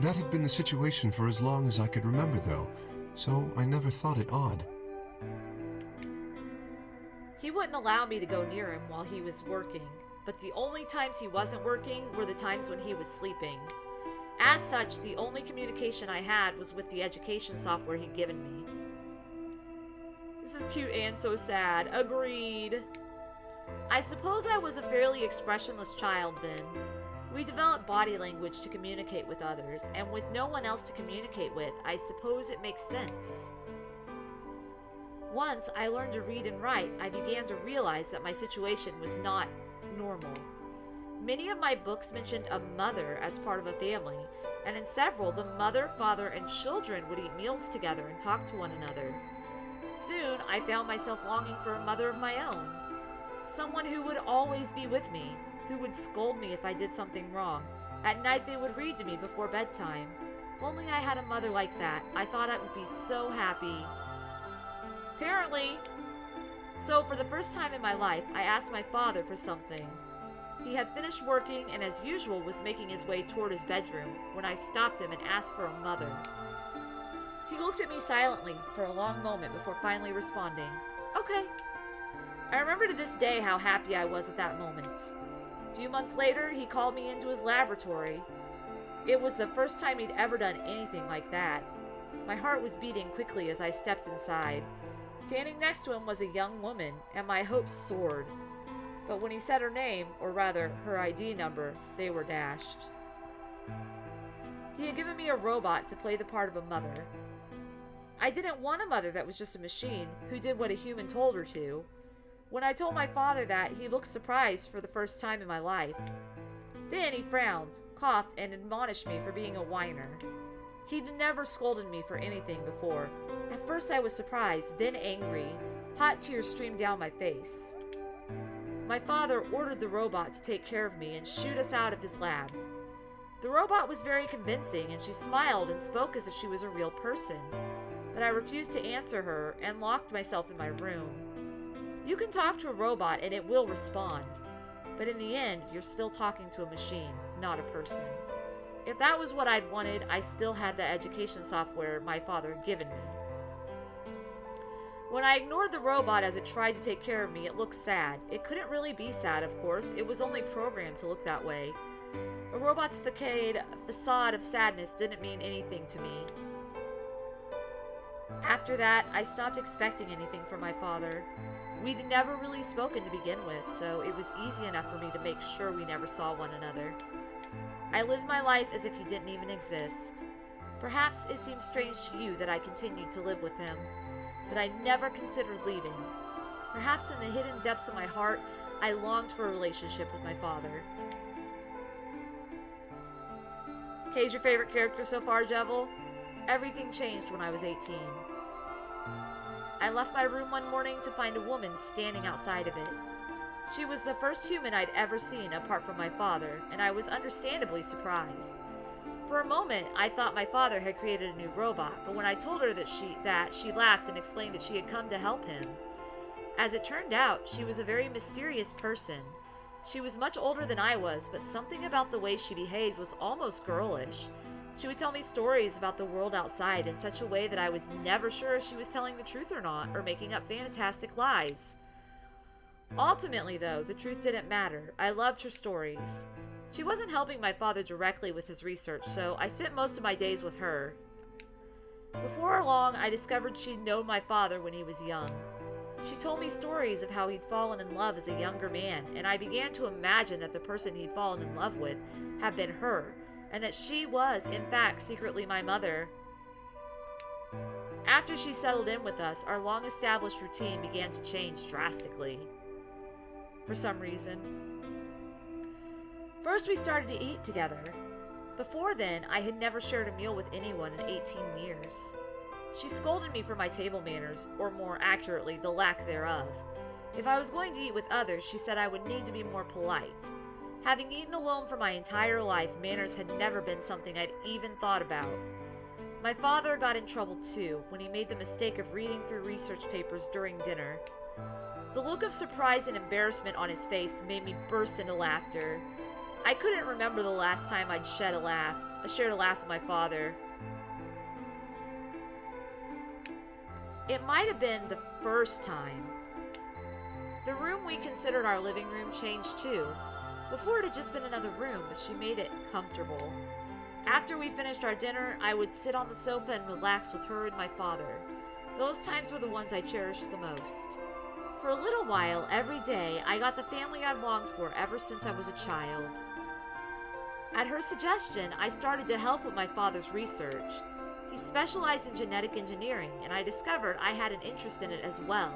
That had been the situation for as long as I could remember, though, so I never thought it odd. He wouldn't allow me to go near him while he was working, but the only times he wasn't working were the times when he was sleeping. As such, the only communication I had was with the education software he'd given me. This is cute and so sad. Agreed. I suppose I was a fairly expressionless child then. We developed body language to communicate with others, and with no one else to communicate with, I suppose it makes sense. Once I learned to read and write, I began to realize that my situation was not normal. Many of my books mentioned a mother as part of a family, and in several, the mother, father, and children would eat meals together and talk to one another. Soon, I found myself longing for a mother of my own. Someone who would always be with me, who would scold me if I did something wrong. At night, they would read to me before bedtime. If only I had a mother like that. I thought I would be so happy. Apparently. So, for the first time in my life, I asked my father for something. He had finished working and, as usual, was making his way toward his bedroom when I stopped him and asked for a mother. He looked at me silently for a long moment before finally responding, "Okay." I remember to this day how happy I was at that moment. A few months later, he called me into his laboratory. It was the first time he'd ever done anything like that. My heart was beating quickly as I stepped inside. Standing next to him was a young woman, and my hopes soared. But when he said her name, or rather, her ID number, they were dashed. He had given me a robot to play the part of a mother. I didn't want a mother that was just a machine, who did what a human told her to. When I told my father that, he looked surprised for the first time in my life. Then he frowned, coughed, and admonished me for being a whiner. He'd never scolded me for anything before. At first I was surprised, then angry. Hot tears streamed down my face. My father ordered the robot to take care of me and shoot us out of his lab. The robot was very convincing, and she smiled and spoke as if she was a real person. But I refused to answer her and locked myself in my room. You can talk to a robot and it will respond. But in the end, you're still talking to a machine, not a person. If that was what I'd wanted, I still had the education software my father had given me. When I ignored the robot as it tried to take care of me, it looked sad. It couldn't really be sad, of course. It was only programmed to look that way. A robot's facade of sadness didn't mean anything to me. After that, I stopped expecting anything from my father. We'd never really spoken to begin with, so it was easy enough for me to make sure we never saw one another. I lived my life as if he didn't even exist. Perhaps it seems strange to you that I continued to live with him, but I never considered leaving. Perhaps in the hidden depths of my heart, I longed for a relationship with my father. Kay's your favorite character so far, Jevil? Everything changed when I was 18. I left my room one morning to find a woman standing outside of it. She was the first human I'd ever seen apart from my father, and I was understandably surprised. For a moment, I thought my father had created a new robot, but when I told her that she laughed and explained that she had come to help him. As it turned out, she was a very mysterious person. She was much older than I was, but something about the way she behaved was almost girlish. She would tell me stories about the world outside in such a way that I was never sure if she was telling the truth or not, or making up fantastic lies. Ultimately, though, the truth didn't matter. I loved her stories. She wasn't helping my father directly with his research, so I spent most of my days with her. Before long, I discovered she'd known my father when he was young. She told me stories of how he'd fallen in love as a younger man, and I began to imagine that the person he'd fallen in love with had been her, and that she was, in fact, secretly my mother. After she settled in with us, our long-established routine began to change drastically. For some reason. First, we started to eat together. Before then, I had never shared a meal with anyone in 18 years. She scolded me for my table manners, or more accurately, the lack thereof. If I was going to eat with others, she said I would need to be more polite. Having eaten alone for my entire life, manners had never been something I'd even thought about. My father got in trouble too, when he made the mistake of reading through research papers during dinner. The look of surprise and embarrassment on his face made me burst into laughter. I couldn't remember the last time I'd shared a laugh with my father. It might have been the first time. The room we considered our living room changed too. Before it had just been another room, but she made it comfortable. After we finished our dinner, I would sit on the sofa and relax with her and my father. Those times were the ones I cherished the most. For a little while, every day, I got the family I'd longed for ever since I was a child. At her suggestion, I started to help with my father's research. He specialized in genetic engineering, and I discovered I had an interest in it as well.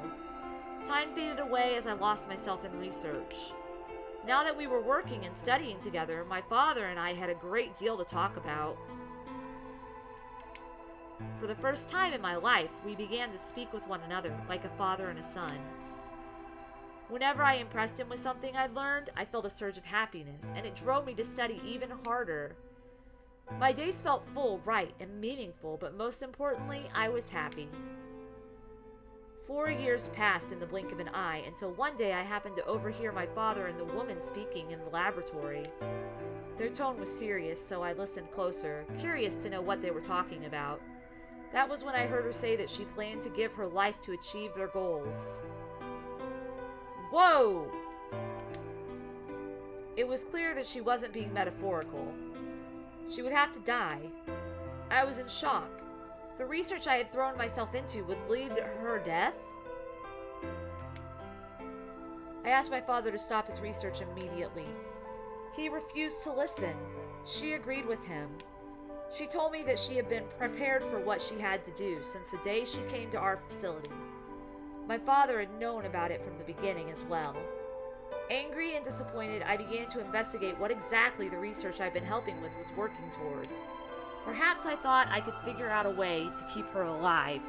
Time faded away as I lost myself in research. Now that we were working and studying together, my father and I had a great deal to talk about. For the first time in my life, we began to speak with one another like a father and a son. Whenever I impressed him with something I'd learned, I felt a surge of happiness, and it drove me to study even harder. My days felt full, right, and meaningful, but most importantly, I was happy. 4 years passed in the blink of an eye until one day I happened to overhear my father and the woman speaking in the laboratory. Their tone was serious, so I listened closer, curious to know what they were talking about. That was when I heard her say that she planned to give her life to achieve their goals. Whoa! It was clear that she wasn't being metaphorical. She would have to die. I was in shock. The research I had thrown myself into would lead to her death? I asked my father to stop his research immediately. He refused to listen. She agreed with him. She told me that she had been prepared for what she had to do since the day she came to our facility. My father had known about it from the beginning as well. Angry and disappointed, I began to investigate what exactly the research I'd been helping with was working toward. Perhaps I thought I could figure out a way to keep her alive.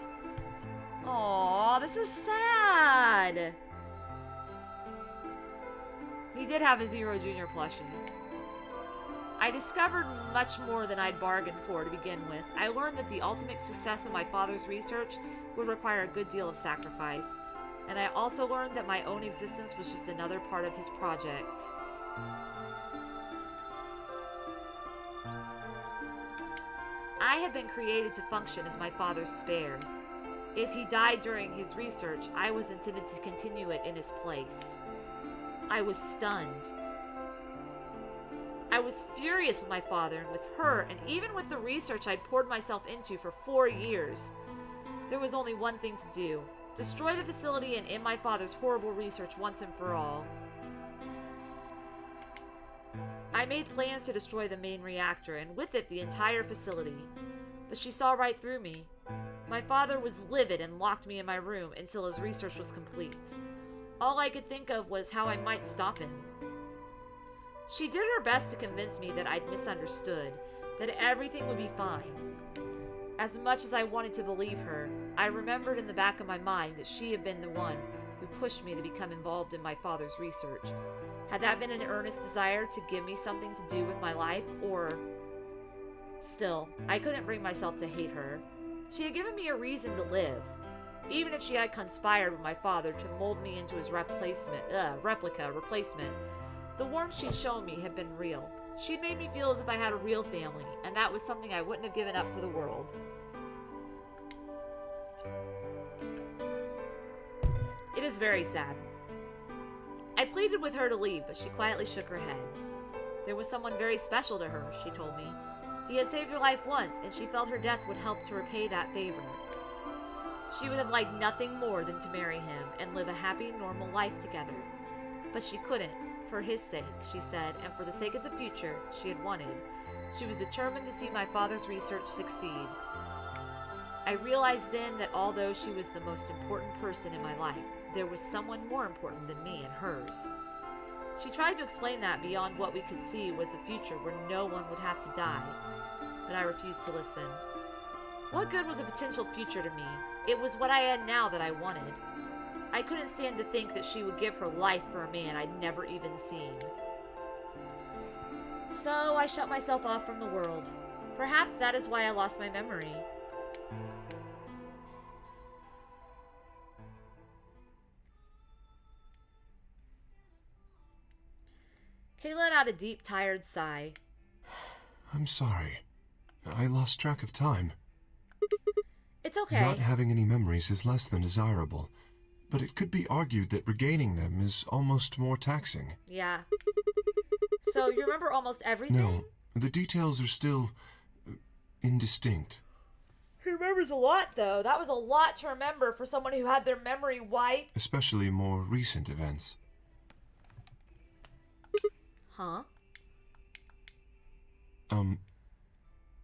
Aww, this is sad! He did have a Zero Jr. plushie. I discovered much more than I'd bargained for to begin with. I learned that the ultimate success of my father's research would require a good deal of sacrifice. And I also learned that my own existence was just another part of his project. I had been created to function as my father's spare. If he died during his research, I was intended to continue it in his place. I was stunned. I was furious with my father and with her, and even with the research I'd poured myself into for 4 years. There was only one thing to do: destroy the facility and end my father's horrible research once and for all. I made plans to destroy the main reactor, and with it the entire facility. But she saw right through me. My father was livid and locked me in my room until his research was complete. All I could think of was how I might stop him. She did her best to convince me that I'd misunderstood, that everything would be fine. As much as I wanted to believe her, I remembered in the back of my mind that she had been the one who pushed me to become involved in my father's research. Had that been an earnest desire to give me something to do with my life, or... Still, I couldn't bring myself to hate her. She had given me a reason to live. Even if she had conspired with my father to mold me into his replacement, the warmth she'd shown me had been real. She'd made me feel as if I had a real family, and that was something I wouldn't have given up for the world. It is very sad. I pleaded with her to leave, but she quietly shook her head. There was someone very special to her, she told me. He had saved her life once, and she felt her death would help to repay that favor. She would have liked nothing more than to marry him and live a happy, normal life together. But she couldn't, for his sake, she said, and for the sake of the future she had wanted. She was determined to see my father's research succeed. I realized then that although she was the most important person in my life, there was someone more important than me and hers. She tried to explain that beyond what we could see was a future where no one would have to die, but I refused to listen. What good was a potential future to me? It was what I had now that I wanted. I couldn't stand to think that she would give her life for a man I'd never even seen. So I shut myself off from the world. Perhaps that is why I lost my memory. Kay let out a deep, tired sigh. I'm sorry. I lost track of time. It's okay. Not having any memories is less than desirable, but it could be argued that regaining them is almost more taxing. Yeah. So you remember almost everything? No, the details are still indistinct. He remembers a lot, though. That was a lot to remember for someone who had their memory wiped. Especially more recent events. Huh?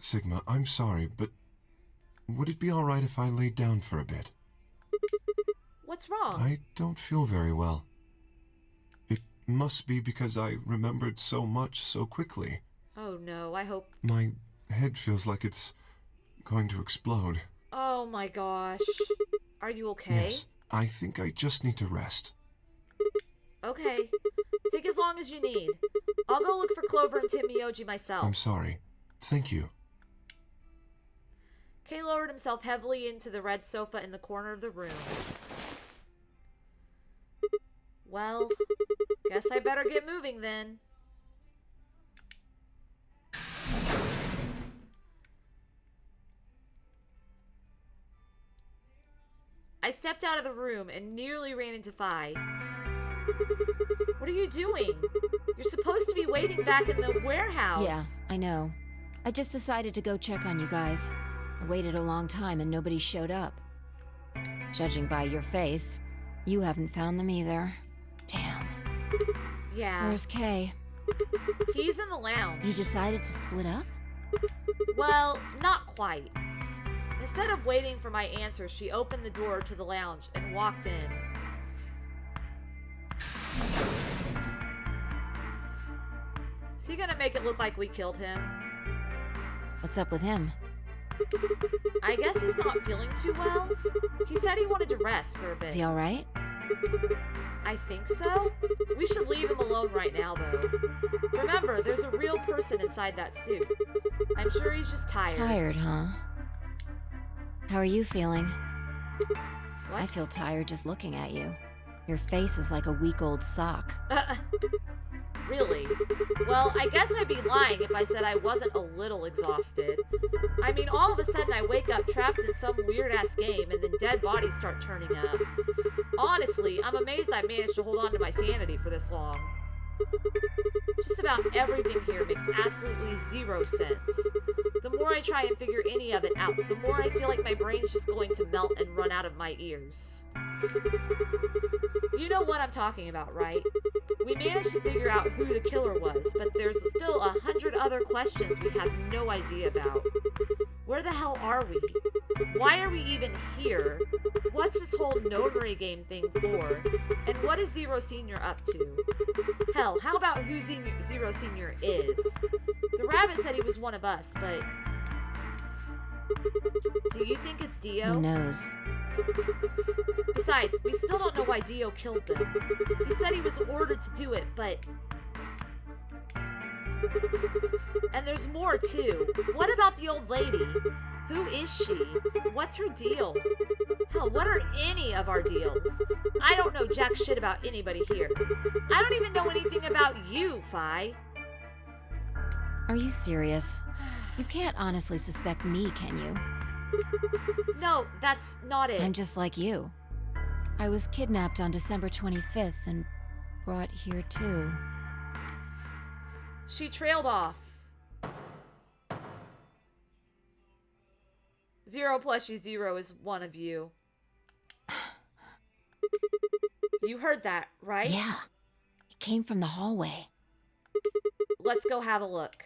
Sigma, I'm sorry, but would it be alright if I laid down for a bit? What's wrong? I don't feel very well. It must be because I remembered so much so quickly. Oh no, I hope... My head feels like it's going to explode. Oh my gosh. Are you okay? Yes, I think I just need to rest. Okay. Take as long as you need. I'll go look for Clover and Timioji myself. I'm sorry. Thank you. Kay lowered himself heavily into the red sofa in the corner of the room. Well, guess I better get moving then. I stepped out of the room and nearly ran into Phi. What are you doing? You're supposed to be waiting back in the warehouse. Yeah, I know. I just decided to go check on you guys. I waited a long time and nobody showed up. Judging by your face, you haven't found them either. Damn. Yeah. Where's Kay? He's in the lounge. You decided to split up? Well, not quite. Instead of waiting for my answer, she opened the door to the lounge and walked in. Is he gonna make it look like we killed him? What's up with him? I guess he's not feeling too well. He said he wanted to rest for a bit. Is he alright? I think so. We should leave him alone right now, though. Remember, there's a real person inside that suit. I'm sure he's just tired. Tired, huh? How are you feeling? What? I feel tired just looking at you. Your face is like a week-old sock. Really? Well, I guess I'd be lying if I said I wasn't a little exhausted. I mean, all of a sudden I wake up trapped in some weird-ass game and then dead bodies start turning up. Honestly, I'm amazed I managed to hold on to my sanity for this long. Just about everything here makes absolutely zero sense. The more I try and figure any of it out, the more I feel like my brain's just going to melt and run out of my ears. You know what I'm talking about, right? We managed to figure out who the killer was, but there's still 100 other questions we have no idea about. Where the hell are we? Why are we even here? What's this whole notary game thing for? And what is Zero Senior up to? Hell, how about who Zero Senior is? The rabbit said he was one of us, but... do you think it's Dio? Who knows? Besides, we still don't know why Dio killed them. He said he was ordered to do it, but... and there's more, too. What about the old lady? Who is she? What's her deal? Hell, what are any of our deals? I don't know jack shit about anybody here. I don't even know anything about you, Phi. Are you serious? You can't honestly suspect me, can you? No, that's not it. I'm just like you. I was kidnapped on December 25th and brought here too. She trailed off. Zero plushie zero is one of you. You heard that, right? Yeah. It came from the hallway. Let's go have a look.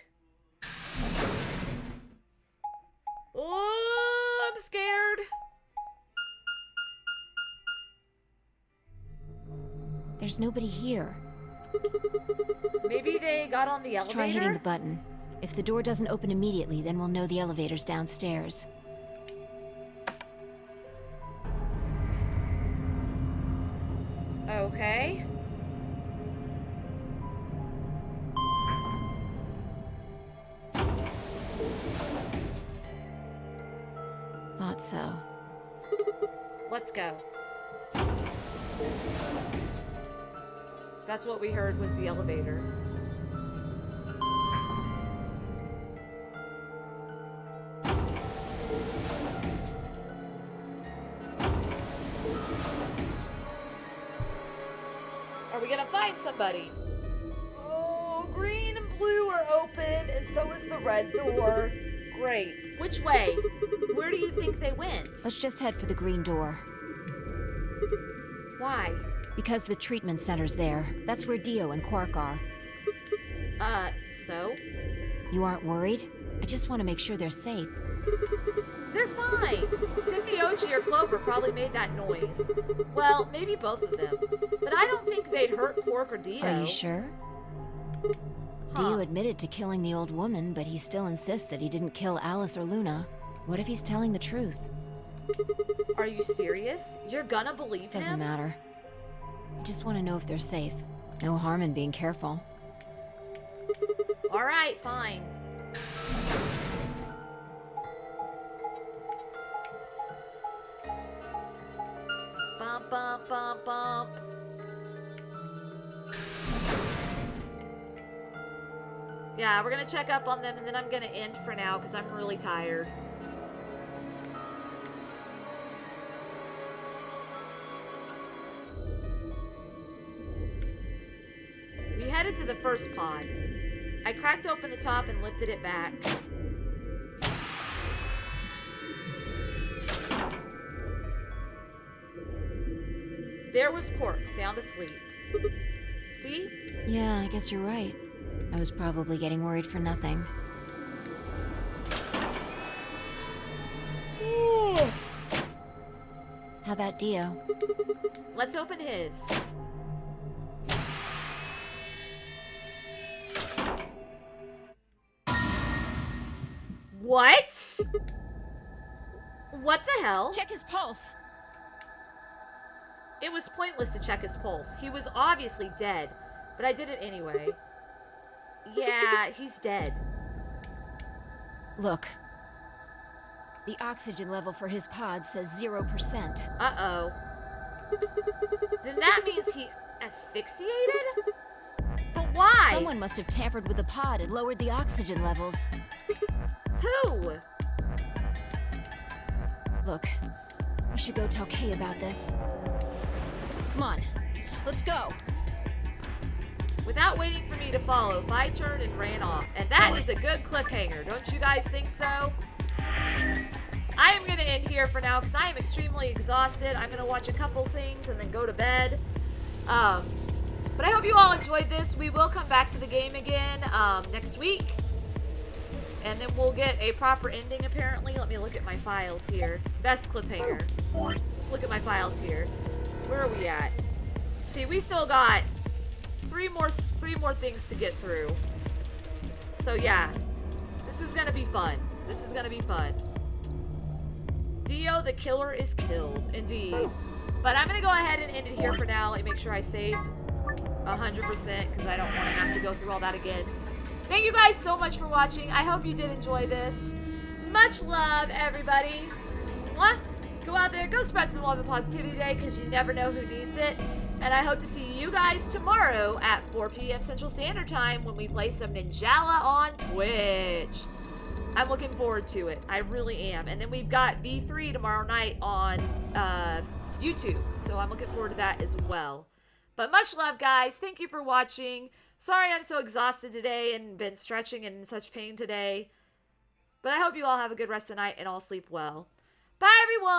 Oh, I'm scared. There's nobody here. Maybe they got on the Let's elevator? try hitting the button. If the door doesn't open immediately, then we'll know the elevator's downstairs. thought so. Let's go. That's what we heard was the elevator. Are we gonna find somebody? Oh, green and blue are open, and so is the red door. Great. Which way? Where do you think they went? Let's just head for the green door. Why? Because the treatment center's there. That's where Dio and Quark are. So? You aren't worried? I just want to make sure they're safe. They're fine. Timothy or Clover probably made that noise. Well, maybe both of them. But I don't think they'd hurt Quark or Dio. Are you sure? Huh. Dio admitted to killing the old woman, but he still insists that he didn't kill Alice or Luna. What if he's telling the truth? Are you serious? You're gonna believe him? Doesn't matter. I just want to know if they're safe. No harm in being careful. Alright, fine. Bump, bump, bump, bump. Yeah, we're gonna check up on them and then I'm gonna end for now because I'm really tired. We headed to the first pod. I cracked open the top and lifted it back. There was Quark, sound asleep. See? Yeah, I guess you're right. I was probably getting worried for nothing. How about Dio? Let's open his. What? What the hell? Check his pulse. It was pointless to check his pulse. He was obviously dead, but I did it anyway. Yeah, he's dead. Look. The oxygen level for his pod says 0%. Uh-oh. Then that means he asphyxiated? But why? Someone must have tampered with the pod and lowered the oxygen levels. Who? Look, we should go tell Kay about this. Come on, let's go. Without waiting for me to follow, Vi turned and ran off. And that is a good cliffhanger, don't you guys think so? I am going to end here for now because I am extremely exhausted. I'm going to watch a couple things and then go to bed. But I hope you all enjoyed this. We will come back to the game again next week. And then we'll get a proper ending, apparently. Let me look at my files here. Best cliffhanger. Just look at my files here. Where are we at? See, we still got three more things to get through. So yeah, this is gonna be fun. This is gonna be fun. Dio the killer is killed, indeed. But I'm gonna go ahead and end it here for now. Let me make sure I saved 100% because I don't want to have to go through all that again. Thank you guys so much for watching. I hope you did enjoy this. Much love, everybody. Mwah. Go out there, go spread some love and positivity today because you never know who needs it. And I hope to see you guys tomorrow at 4 p.m. Central Standard Time when we play some Ninjala on Twitch. I'm looking forward to it. I really am. And then we've got V3 tomorrow night on YouTube. So I'm looking forward to that as well. But much love, guys. Thank you for watching. Sorry I'm so exhausted today and been stretching and in such pain today. But I hope you all have a good rest of the night and all sleep well. Bye, everyone!